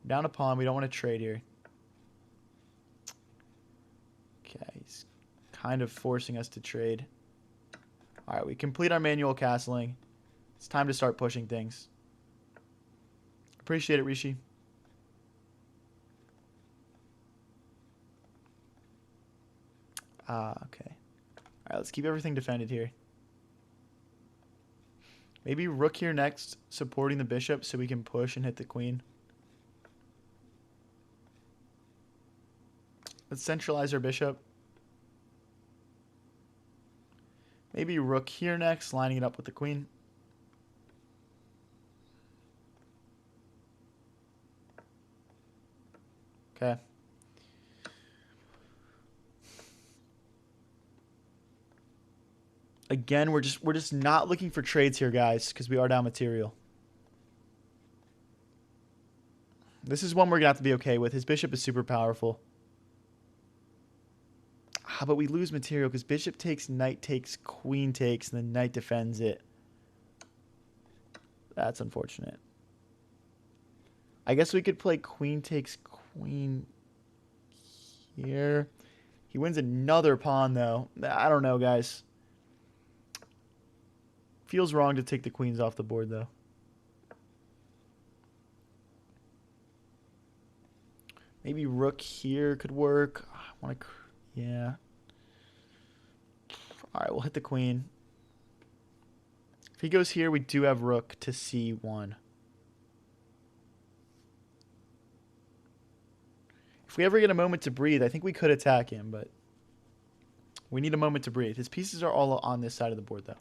Down a pawn. We don't want to trade here. Okay, he's kind of forcing us to trade. All right, we complete our manual castling. It's time to start pushing things. Appreciate it, Rishi. Okay. All right, let's keep everything defended here. Maybe rook here next, supporting the bishop so we can push and hit the queen. Let's centralize our bishop. Maybe rook here next, lining it up with the queen. Okay. Again, we're just not looking for trades here, guys, because we are down material. This is one we're gonna have to be okay with. His bishop is super powerful. But we lose material because bishop takes, knight takes, queen takes, and then knight defends it. That's unfortunate. I guess we could play queen takes queen here. He wins another pawn, though. I don't know, guys. Feels wrong to take the queens off the board, though. Maybe rook here could work. I want to... Yeah. All right, we'll hit the queen. If he goes here, we do have rook to c1. If we ever get a moment to breathe, I think we could attack him, but we need a moment to breathe. His pieces are all on this side of the board, though.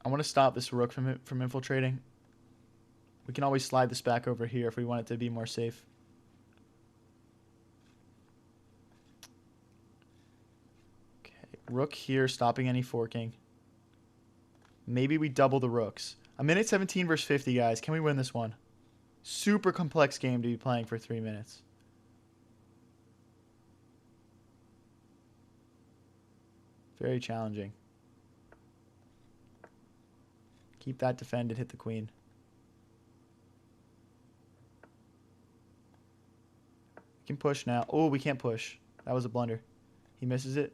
I want to stop this rook from infiltrating. We can always slide this back over here if we want it to be more safe. Okay, rook here, stopping any forking. Maybe we double the rooks. A minute 17 versus 50, guys. Can we win this one? Super complex game to be playing for 3 minutes. Very challenging. Keep that defended, hit the queen. We can push now. Oh, we can't push. That was a blunder. He misses it.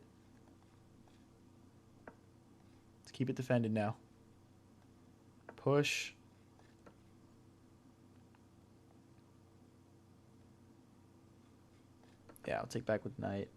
Let's keep it defended now. Push. Yeah, I'll take back with knight.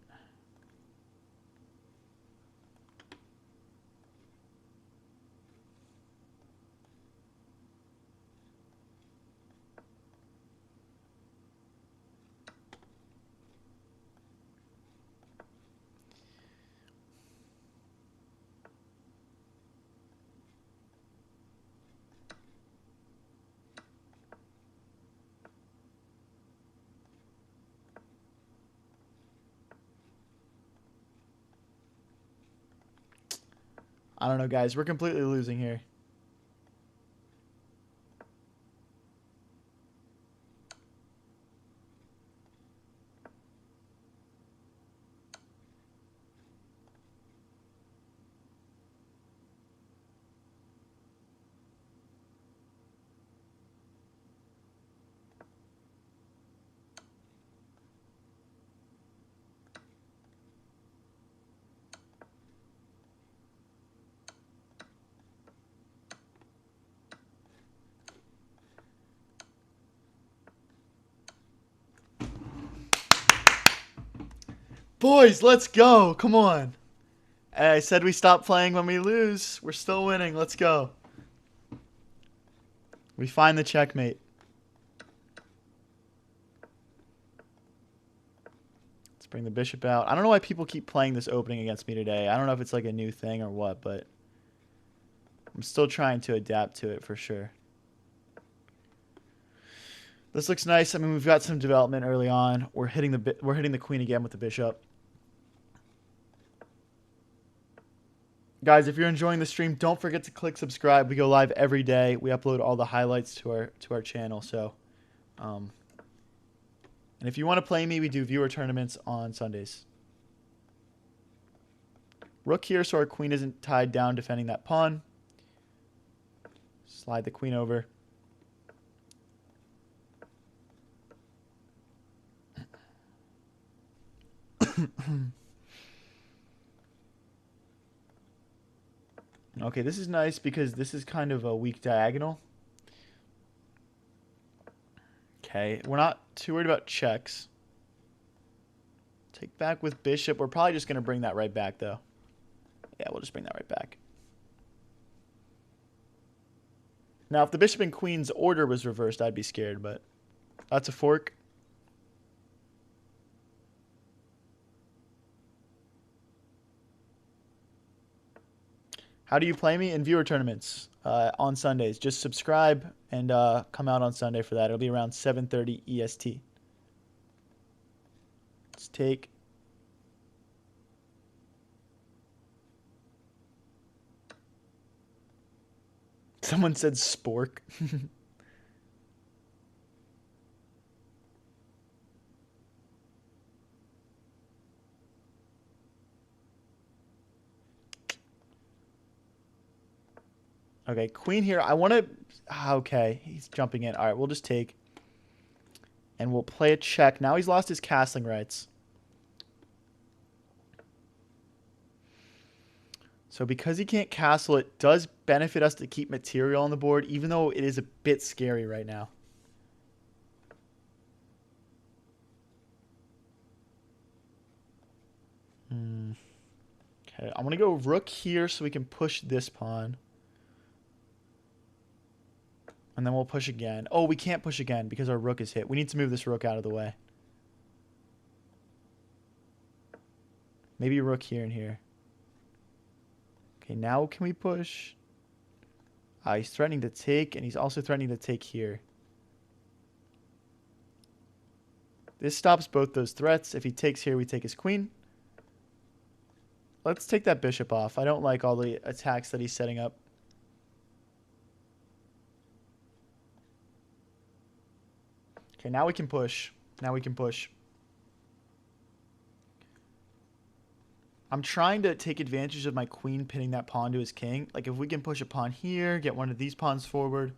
I don't know, guys. We're completely losing here. Boys, let's go. Come on. I said we stop playing when we lose. We're still winning. Let's go. We find the checkmate. Let's bring the bishop out. I don't know why people keep playing this opening against me today. I don't know if it's like a new thing or what, but I'm still trying to adapt to it for sure. This looks nice. I mean, we've got some development early on. We're hitting the queen again with the bishop. Guys, if you're enjoying the stream, don't forget to click subscribe. We go live every day. We upload all the highlights to our channel. So, and if you want to play me, we do viewer tournaments on Sundays. Rook here, so our queen isn't tied down defending that pawn. Slide the queen over. Okay, this is nice because this is kind of a weak diagonal. Okay, we're not too worried about checks. Take back with bishop. We're probably just going to bring that right back, though. Yeah, we'll just bring that right back. Now, if the bishop and queen's order was reversed, I'd be scared, but that's a fork. How do you play me in viewer tournaments on Sundays? Just subscribe and come out on Sunday for that. It'll be around 7:30 EST. Let's take. Someone said spork. Okay, queen here. I want to... Okay, he's jumping in. All right, we'll just take. And we'll play a check. Now he's lost his castling rights. So because he can't castle, it does benefit us to keep material on the board, even though it is a bit scary right now. Okay, I'm going to go rook here so we can push this pawn. And then we'll push again. Oh, we can't push again because our rook is hit. We need to move this rook out of the way. Maybe rook here and here. Okay, now can we push? He's threatening to take, and he's also threatening to take here. This stops both those threats. If he takes here, we take his queen. Let's take that bishop off. I don't like all the attacks that he's setting up. Okay, now we can push. Now we can push. I'm trying to take advantage of my queen pinning that pawn to his king. Like, if we can push a pawn here, get one of these pawns forward,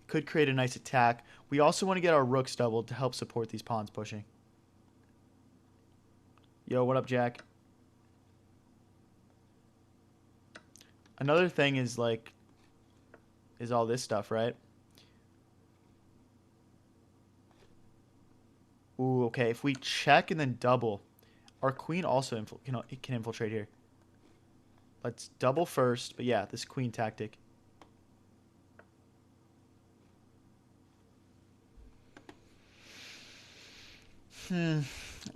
could create a nice attack. We also want to get our rooks doubled to help support these pawns pushing. Yo, what up, Jack? Another thing is, like, is all this stuff, right? Ooh, okay. If we check and then double, our queen also can infiltrate here. Let's double first. But yeah, this queen tactic.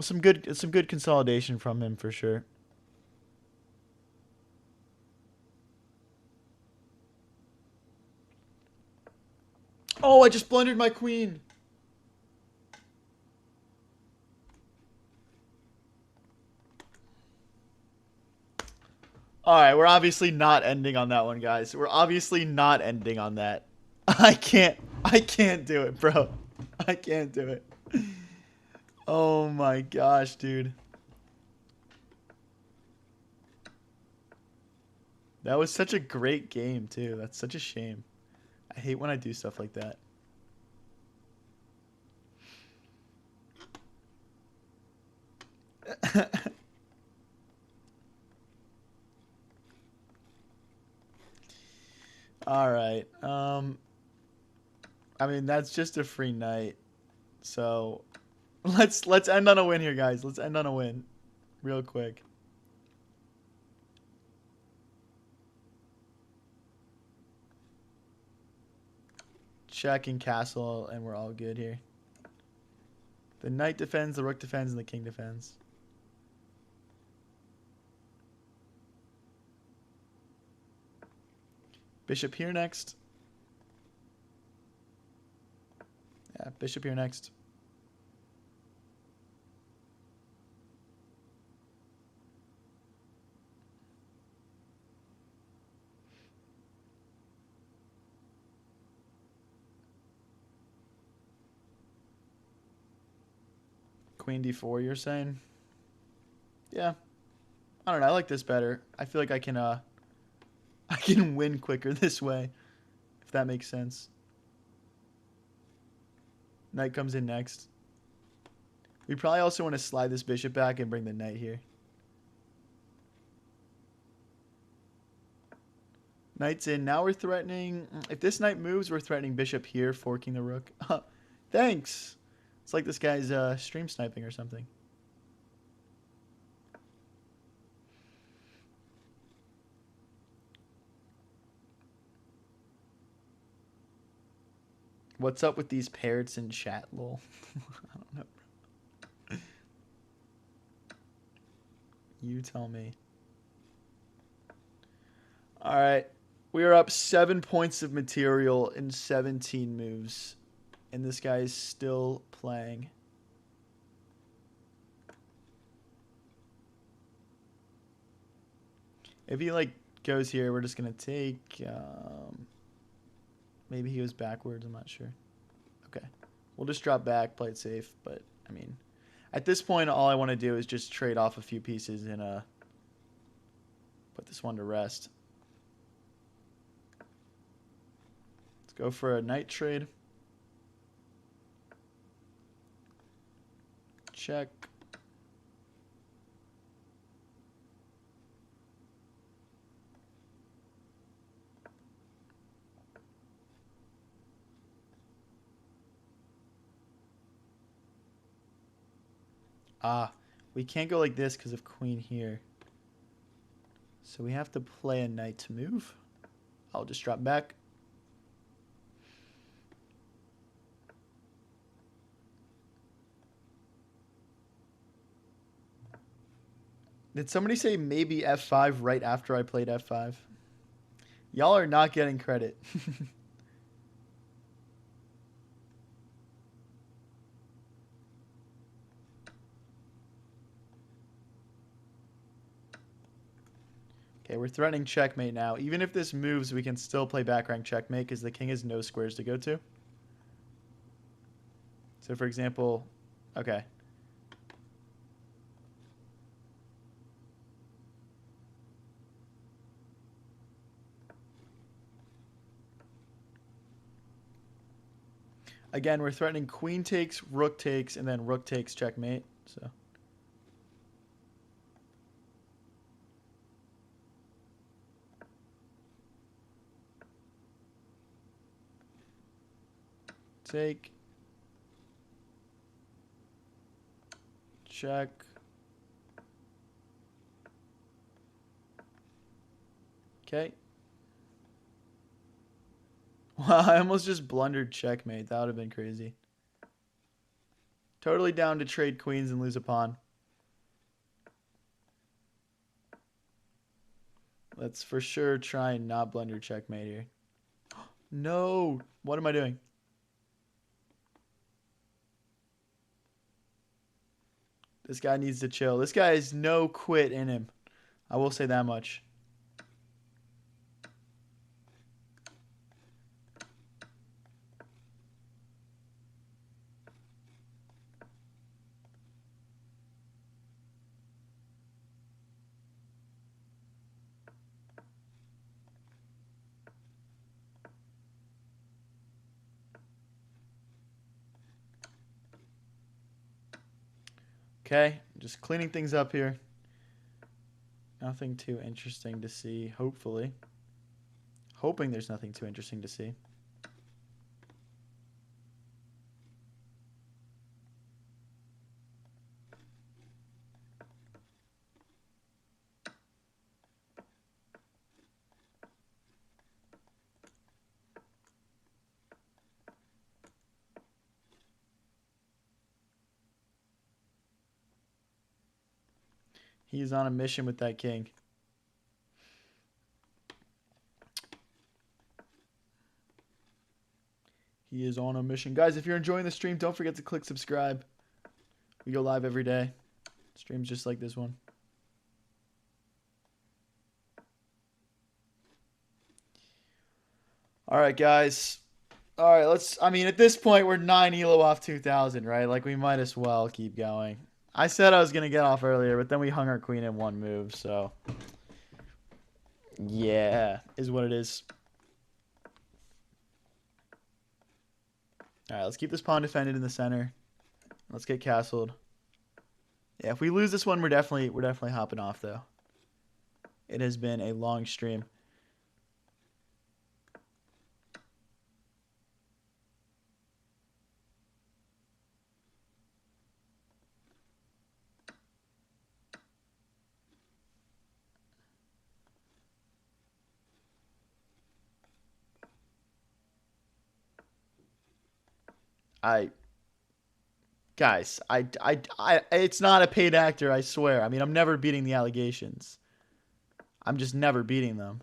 Some good consolidation from him for sure. Oh, I just blundered my queen. All right, we're obviously not ending on that one, guys. We're obviously not ending on that. I can't do it, bro. I can't do it. Oh my gosh, dude. That was such a great game, too. That's such a shame. I hate when I do stuff like that. All right. I mean, that's just a free night. So, let's end on a win here, guys. Let's end on a win. real quick. Check and castle, and we're all good here. The knight defends, the rook defends, and the king defends. Bishop here next. Yeah, bishop here next. Queen d4, you're saying? Yeah. I don't know. I like this better. I feel like I can win quicker this way, if that makes sense. Knight comes in next. We probably also want to slide this bishop back and bring the knight here. Knight's in. Now we're threatening. If this knight moves, we're threatening bishop here, forking the rook. Thanks. It's like this guy's stream sniping or something. What's up with these parrots in chat, lol? I don't know. You tell me. All right. We are up 7 points of material in 17 moves. And this guy is still playing. If he, like, goes here, we're just going to take... maybe he goes backwards. I'm not sure. Okay. We'll just drop back, play it safe. But, I mean, at this point, all I want to do is just trade off a few pieces and put this one to rest. Let's go for a knight trade. Check. We can't go like this because of queen here. So we have to play a knight to move. I'll just drop back. Did somebody say maybe F5 right after I played F5? Y'all are not getting credit. Okay, we're threatening checkmate now. Even if this moves, we can still play back rank checkmate because the king has no squares to go to. So, for example, okay. Again, we're threatening queen takes, and then rook takes checkmate. So. Take. Check. Okay. Wow, I almost just blundered checkmate. That would have been crazy. Totally down to trade queens and lose a pawn. Let's for sure try and not blunder checkmate here. No! What am I doing? This guy needs to chill. This guy has no quit in him. I will say that much. Okay, just cleaning things up here. Nothing too interesting to see, hopefully. Hoping there's nothing too interesting to see. He's on a mission with that king. He is on a mission. Guys, if you're enjoying the stream, don't forget to click subscribe. We go live every day. Streams just like this one. All right, guys. All right, I mean, at this point, we're 9 elo off 2,000, right? Like, we might as well keep going. I said I was going to get off earlier, but then we hung our queen in one move, so. Yeah, is what it is. All right, let's keep this pawn defended in the center. Let's get castled. Yeah, if we lose this one, we're definitely hopping off, though. It has been a long stream. Guys, it's not a paid actor, I swear. I mean, I'm never beating the allegations. I'm just never beating them.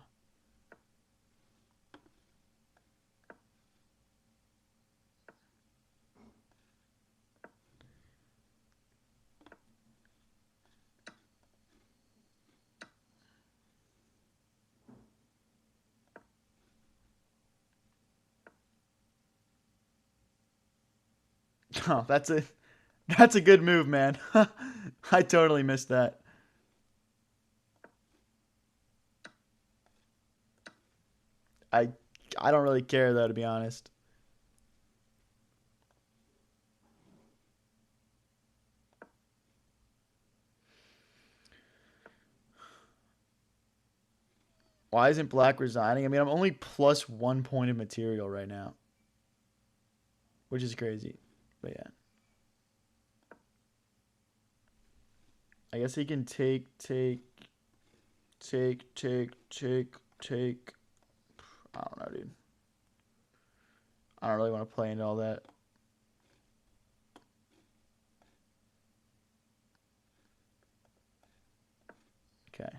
Oh, that's a good move, man. I totally missed that. I I don't really care though, to be honest. Why isn't black resigning? I mean, I'm only plus 1 point of material right now, which is crazy. But yeah. I guess he can take. I don't know, dude. I don't really want to play into all that. Okay.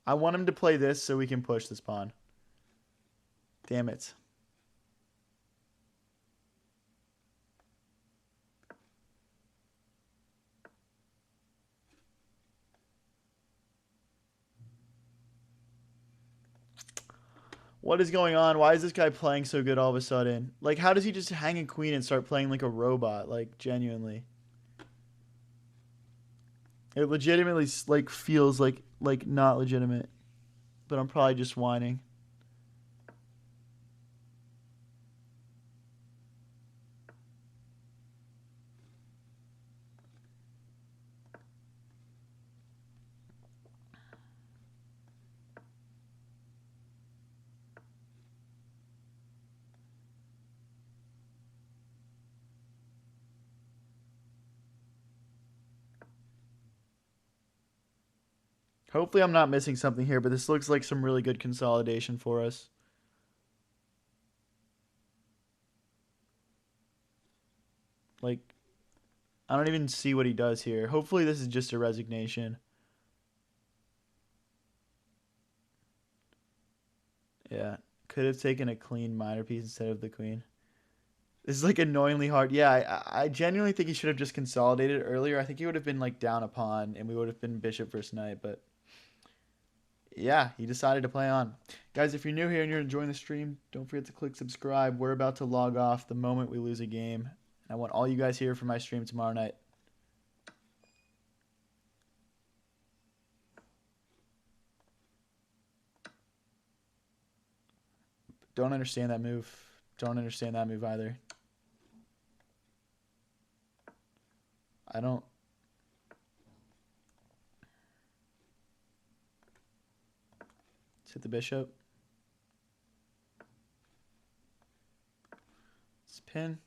I want him to play this so we can push this pawn. Damn it. What is going on? Why is this guy playing so good all of a sudden? Like, how does he just hang a queen and start playing like a robot? Like, genuinely. It legitimately, like, feels like not legitimate. But I'm probably just whining. Hopefully I'm not missing something here, but this looks like some really good consolidation for us. Like, I don't even see what he does here. Hopefully this is just a resignation. Yeah. Could have taken a clean minor piece instead of the queen. This is like annoyingly hard. Yeah, I genuinely think he should have just consolidated earlier. I think he would have been like down a pawn and we would have been bishop versus knight, but yeah, he decided to play on. Guys, if you're new here and you're enjoying the stream, don't forget to click subscribe. We're about to log off the moment we lose a game. And I want all you guys here for my stream tomorrow night. Don't understand that move. Don't understand that move either. I don't. Let's hit the bishop. Let's pin.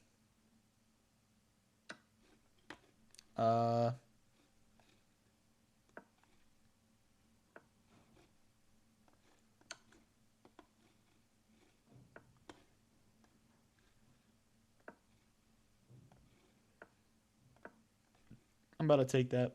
about to take that.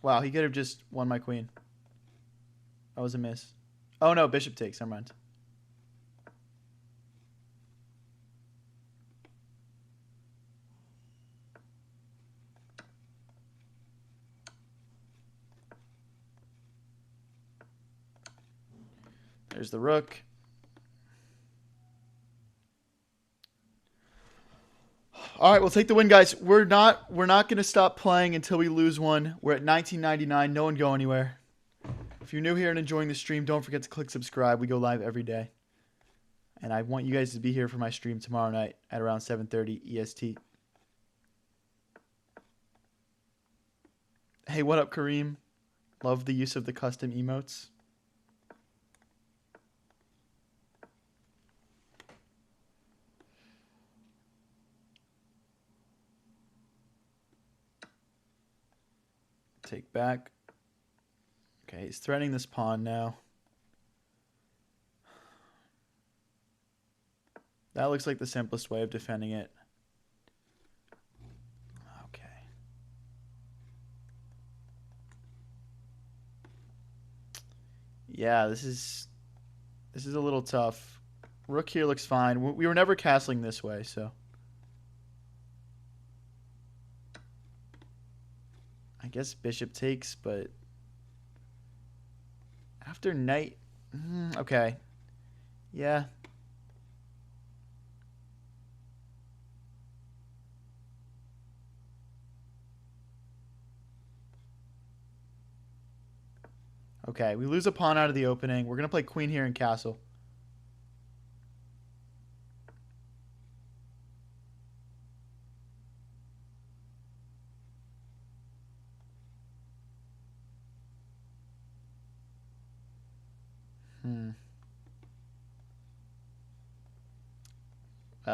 Wow, he could have just won my queen. That was a miss. Oh no, bishop takes. Never mind. There's the rook. All right, we'll take the win, guys. We're not going to stop playing until we lose one. We're at 1999. No one go anywhere. If you're new here and enjoying the stream, don't forget to click subscribe. We go live every day. And I want you guys to be here for my stream tomorrow night at around 7:30 EST. Hey, what up, Kareem? Love the use of the custom emotes. Take back. Okay, he's threatening this pawn now. That looks like the simplest way of defending it. Okay. Yeah, this is a little tough. Rook here looks fine. We were never castling this way, so. I guess bishop takes, but after knight, okay. Yeah. Okay, we lose a pawn out of the opening. We're going to play queen here and castle.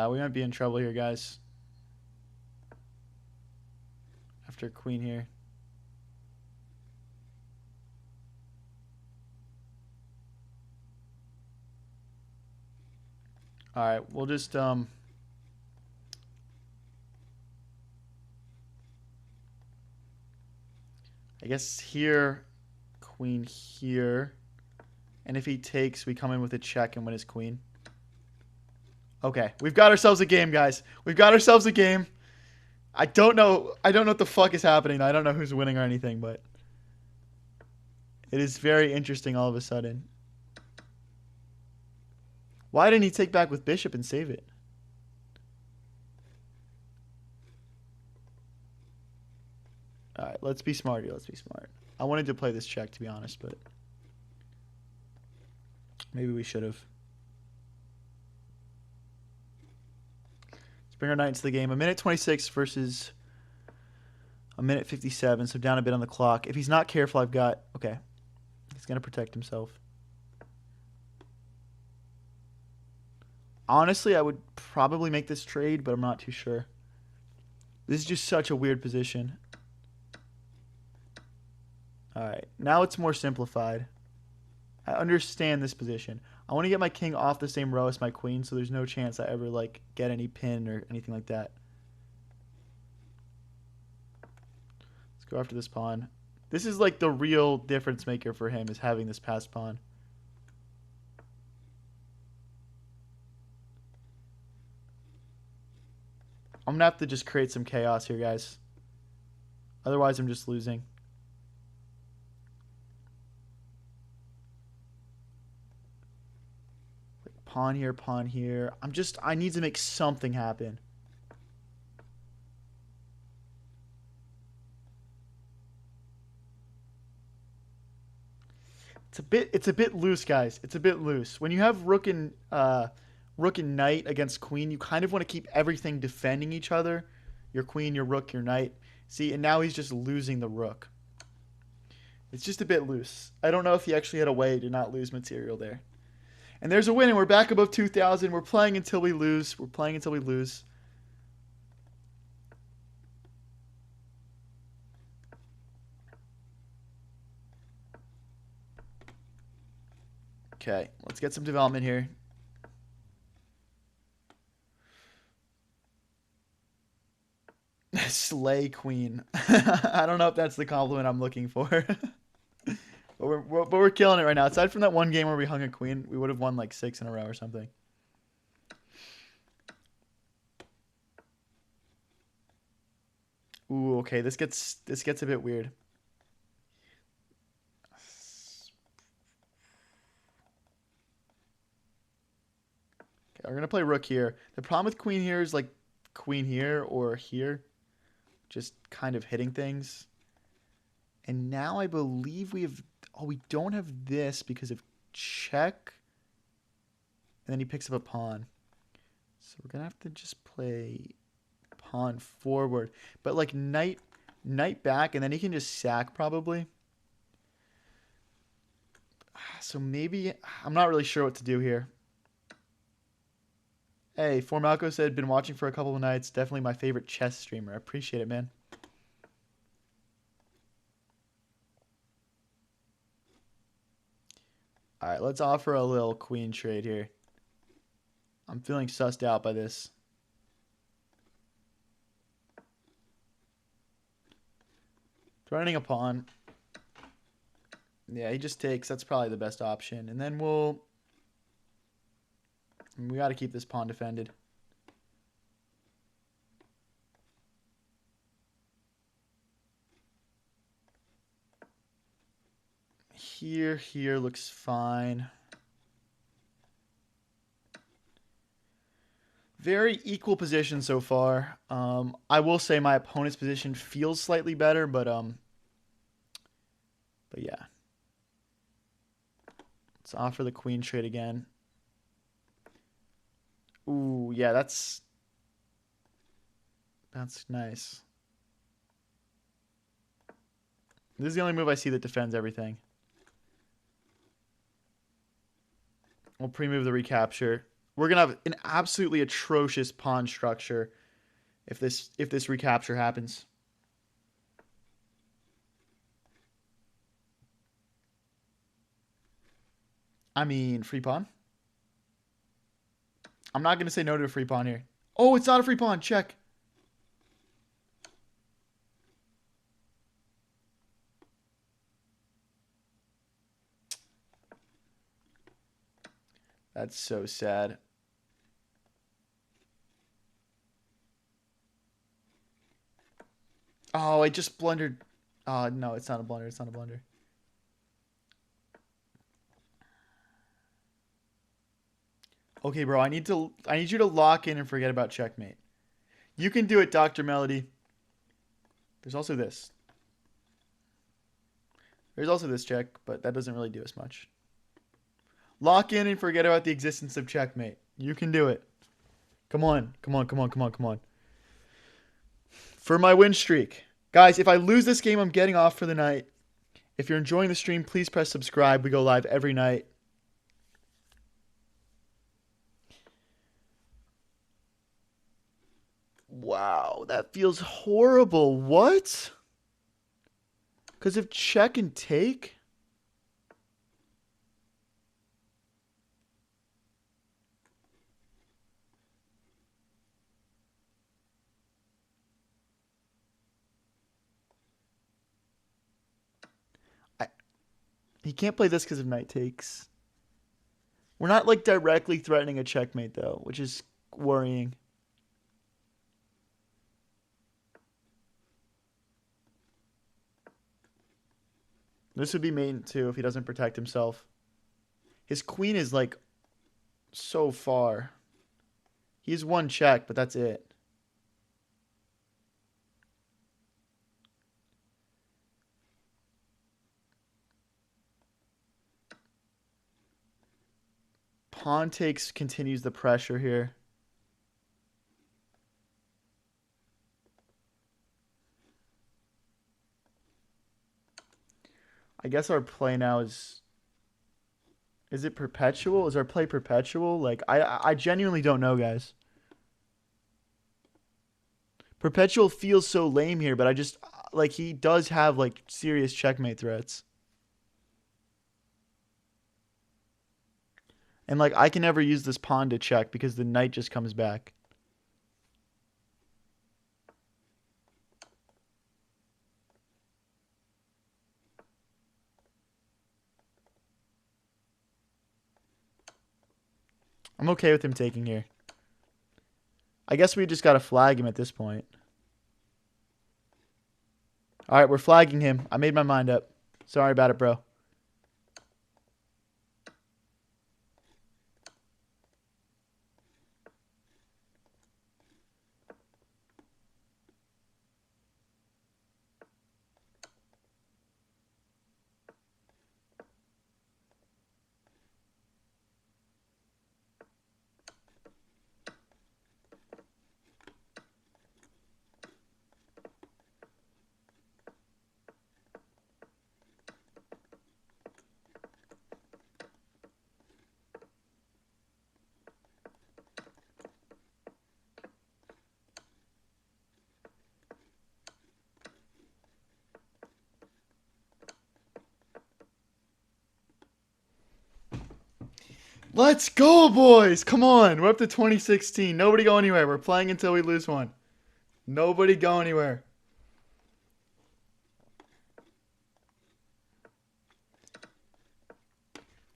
We might be in trouble here, guys. After queen here. All right, we'll just I guess here, queen here, and if he takes, we come in with a check and win his queen. Okay, we've got ourselves a game, guys. We've got ourselves a game. I don't know what the fuck is happening. I don't know who's winning or anything, but it is very interesting all of a sudden. Why didn't he take back with bishop and save it? All right, let's be smart here. Let's be smart. I wanted to play this check, to be honest, but maybe we should have. Let's bring our knight into the game. A minute 26 versus a minute 57, so down a bit on the clock. If he's not careful, I've got... Okay. He's going to protect himself. Honestly, I would probably make this trade, but I'm not too sure. This is just such a weird position. Alright, now it's more simplified. I understand this position. I want to get my king off the same row as my queen, so there's no chance I ever like get any pin or anything like that. Let's go after this pawn. This is like the real difference maker for him, is having this passed pawn. I'm going to have to just create some chaos here, guys. Otherwise, I'm just losing. Like pawn here, pawn here. I need to make something happen. It's a bit loose, guys. It's a bit loose. When you have rook and knight against queen, you kind of want to keep everything defending each other. Your queen, your rook, your knight. See, and now he's just losing the rook. It's just a bit loose. I don't know if he actually had a way to not lose material there. And there's a win, and we're back above 2,000. We're playing until we lose. We're playing until we lose. Okay, let's get some development here. Slay queen. I don't know if that's the compliment I'm looking for. But we're killing it right now. Aside from that one game where we hung a queen, we would have won like 6 in a row or something. Ooh, okay. This gets a bit weird. Okay, we're gonna play rook here. The problem with queen here is like queen here or here, just kind of hitting things. And now I believe we have. Oh, we don't have this because of check. And then he picks up a pawn. So we're gonna have to just play pawn forward, but like knight back, and then he can just sack probably. So maybe I'm not really sure what to do here. Hey, Formalco said been watching for a couple of nights. Definitely my favorite chess streamer. I appreciate it, man. All right, let's offer a little queen trade here. I'm feeling sussed out by this. Threatening a pawn. Yeah, he just takes. That's probably the best option. And then we got to keep this pawn defended. Here looks fine. Very equal position so far. I will say my opponent's position feels slightly better, but yeah. Let's offer the queen trade again. Ooh, yeah, that's nice. This is the only move I see that defends everything. We'll pre-move the recapture. We're gonna have an absolutely atrocious pawn structure if this recapture happens. I mean, free pawn. I'm not gonna say no to a free pawn here. Oh, it's not a free pawn. Check. That's so sad. Oh, I just blundered. No, it's not a blunder. It's not a blunder. Okay, bro, I need you to lock in and forget about checkmate. You can do it, Dr. Melody. There's also this. There's also this check, but that doesn't really do us much. Lock in and forget about the existence of checkmate. You can do it. Come on. Come on, come on, come on, come on. For my win streak. Guys, if I lose this game, I'm getting off for the night. If you're enjoying the stream, please press subscribe. We go live every night. Wow, that feels horrible. What? Because of check and take? He can't play this because of knight takes. We're not like directly threatening a checkmate though, which is worrying. This would be mate too if he doesn't protect himself. His queen is like so far. He's one check, but that's it. Pawn takes continues the pressure here. I guess our play now is it perpetual? Is our play perpetual? Like I genuinely don't know, guys. Perpetual feels so lame here, but I just like he does have like serious checkmate threats. And, like, I can never use this pawn to check because the knight just comes back. I'm okay with him taking here. I guess we just got to flag him at this point. All right, we're flagging him. I made my mind up. Sorry about it, bro. Let's go, boys. Come on. We're up to 2016. Nobody go anywhere. We're playing until we lose one. Nobody go anywhere.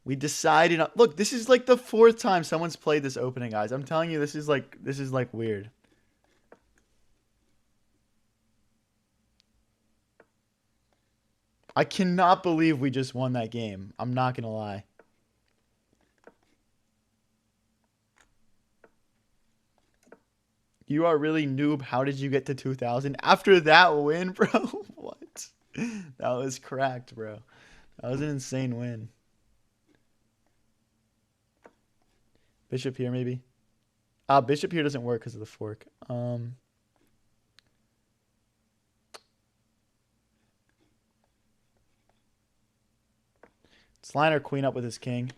We decided on, look, this is like the 4th time someone's played this opening, guys. I'm telling you, this is like weird. I cannot believe we just won that game. I'm not going to lie. You are really noob. How did you get to 2000? After that win, bro? What? That was cracked, bro. That was an insane win. Bishop here, maybe? Bishop here doesn't work because of the fork. Let's line our queen up with his king.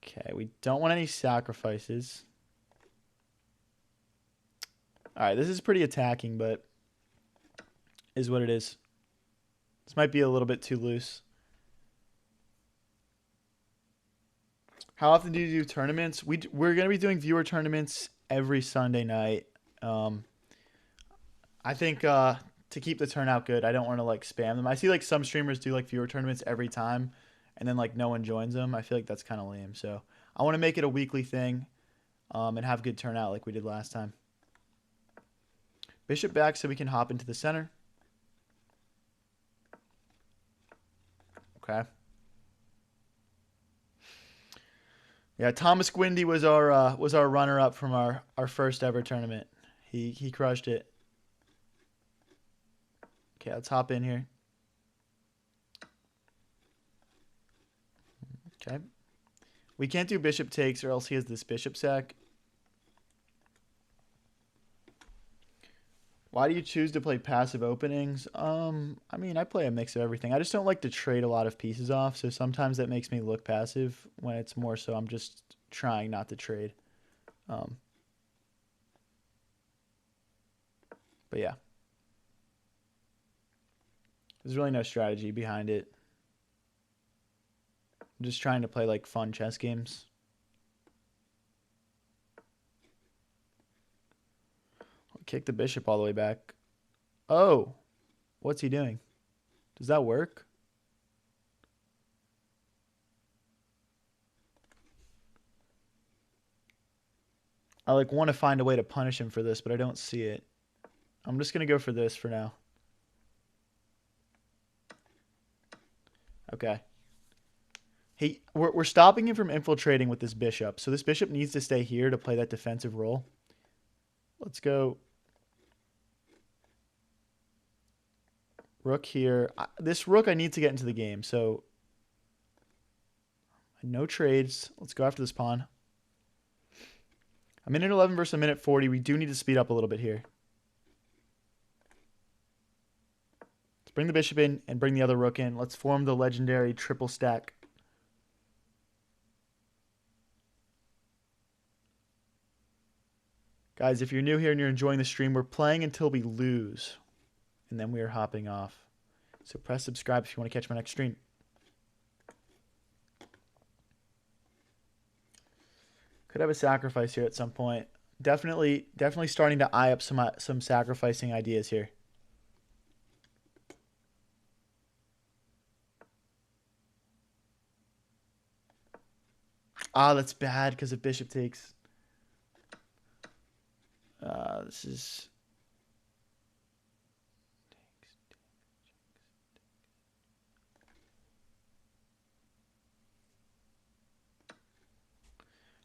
Okay, we don't want any sacrifices. All right, this is pretty attacking, but is what it is. This might be a little bit too loose. How often do you do tournaments? We're going to be doing viewer tournaments every Sunday night. I think to keep the turnout good, I don't want to like spam them. I see like some streamers do like viewer tournaments every time and then like no one joins them. I feel like that's kind of lame. So I want to make it a weekly thing and have good turnout like we did last time. Bishop back so we can hop into the center. Okay. Yeah, Thomas Gwindy was our runner up from our first ever tournament. He crushed it. Okay, let's hop in here. Okay. We can't do bishop takes or else he has this bishop sack. Why do you choose to play passive openings? I mean, I play a mix of everything. I just don't like to trade a lot of pieces off, so sometimes that makes me look passive when it's more so I'm just trying not to trade. But yeah. There's really no strategy behind it. I'm just trying to play like fun chess games. Kick the bishop all the way back. Oh, what's he doing? Does that work? I like want to find a way to punish him for this, but I don't see it. I'm just going to go for this for now. Okay. We're stopping him from infiltrating with this bishop. So this bishop needs to stay here to play that defensive role. Let's go. Rook here. This rook I need to get into the game. So no trades. Let's go after this pawn. A minute 11 versus a minute 40. We do need to speed up a little bit here. Let's bring the bishop in and bring the other rook in. Let's form the legendary triple stack. Guys, if you're new here and you're enjoying the stream, we're playing until we lose. And then we are hopping off. So press subscribe if you want to catch my next stream. Could have a sacrifice here at some point. Definitely starting to eye up some sacrificing ideas here. Ah, that's bad because if bishop takes. This is.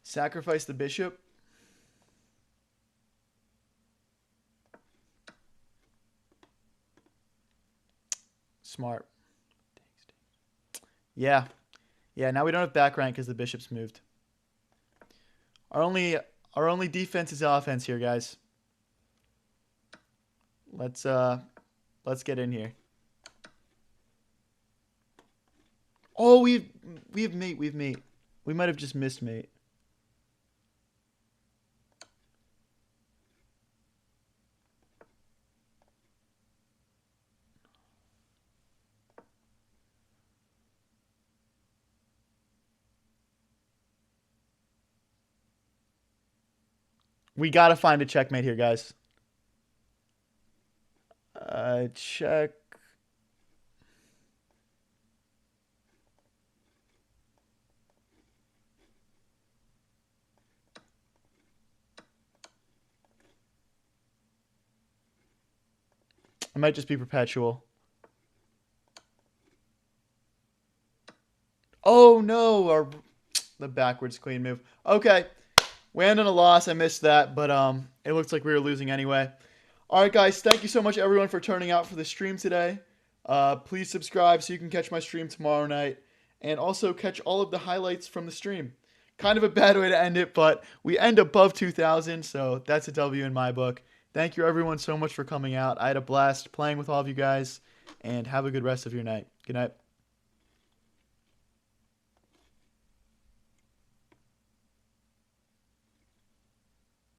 Sacrifice the bishop. Smart. Yeah. Yeah, now we don't have back rank because the bishop's moved. Our only defense is offense here, guys. Let's get in here. Oh, we have mate. We have mate. We might have just missed mate. We gotta find a checkmate here, guys. Check. It might just be perpetual. Oh no, the backwards queen move. Okay, we ended a loss. I missed that, but it looks like we were losing anyway. All right, guys, thank you so much, everyone, for turning out for the stream today. Please subscribe so you can catch my stream tomorrow night, and also catch all of the highlights from the stream. Kind of a bad way to end it, but we end above 2,000, so that's a W in my book. Thank you, everyone, so much for coming out. I had a blast playing with all of you guys, and have a good rest of your night. Good night.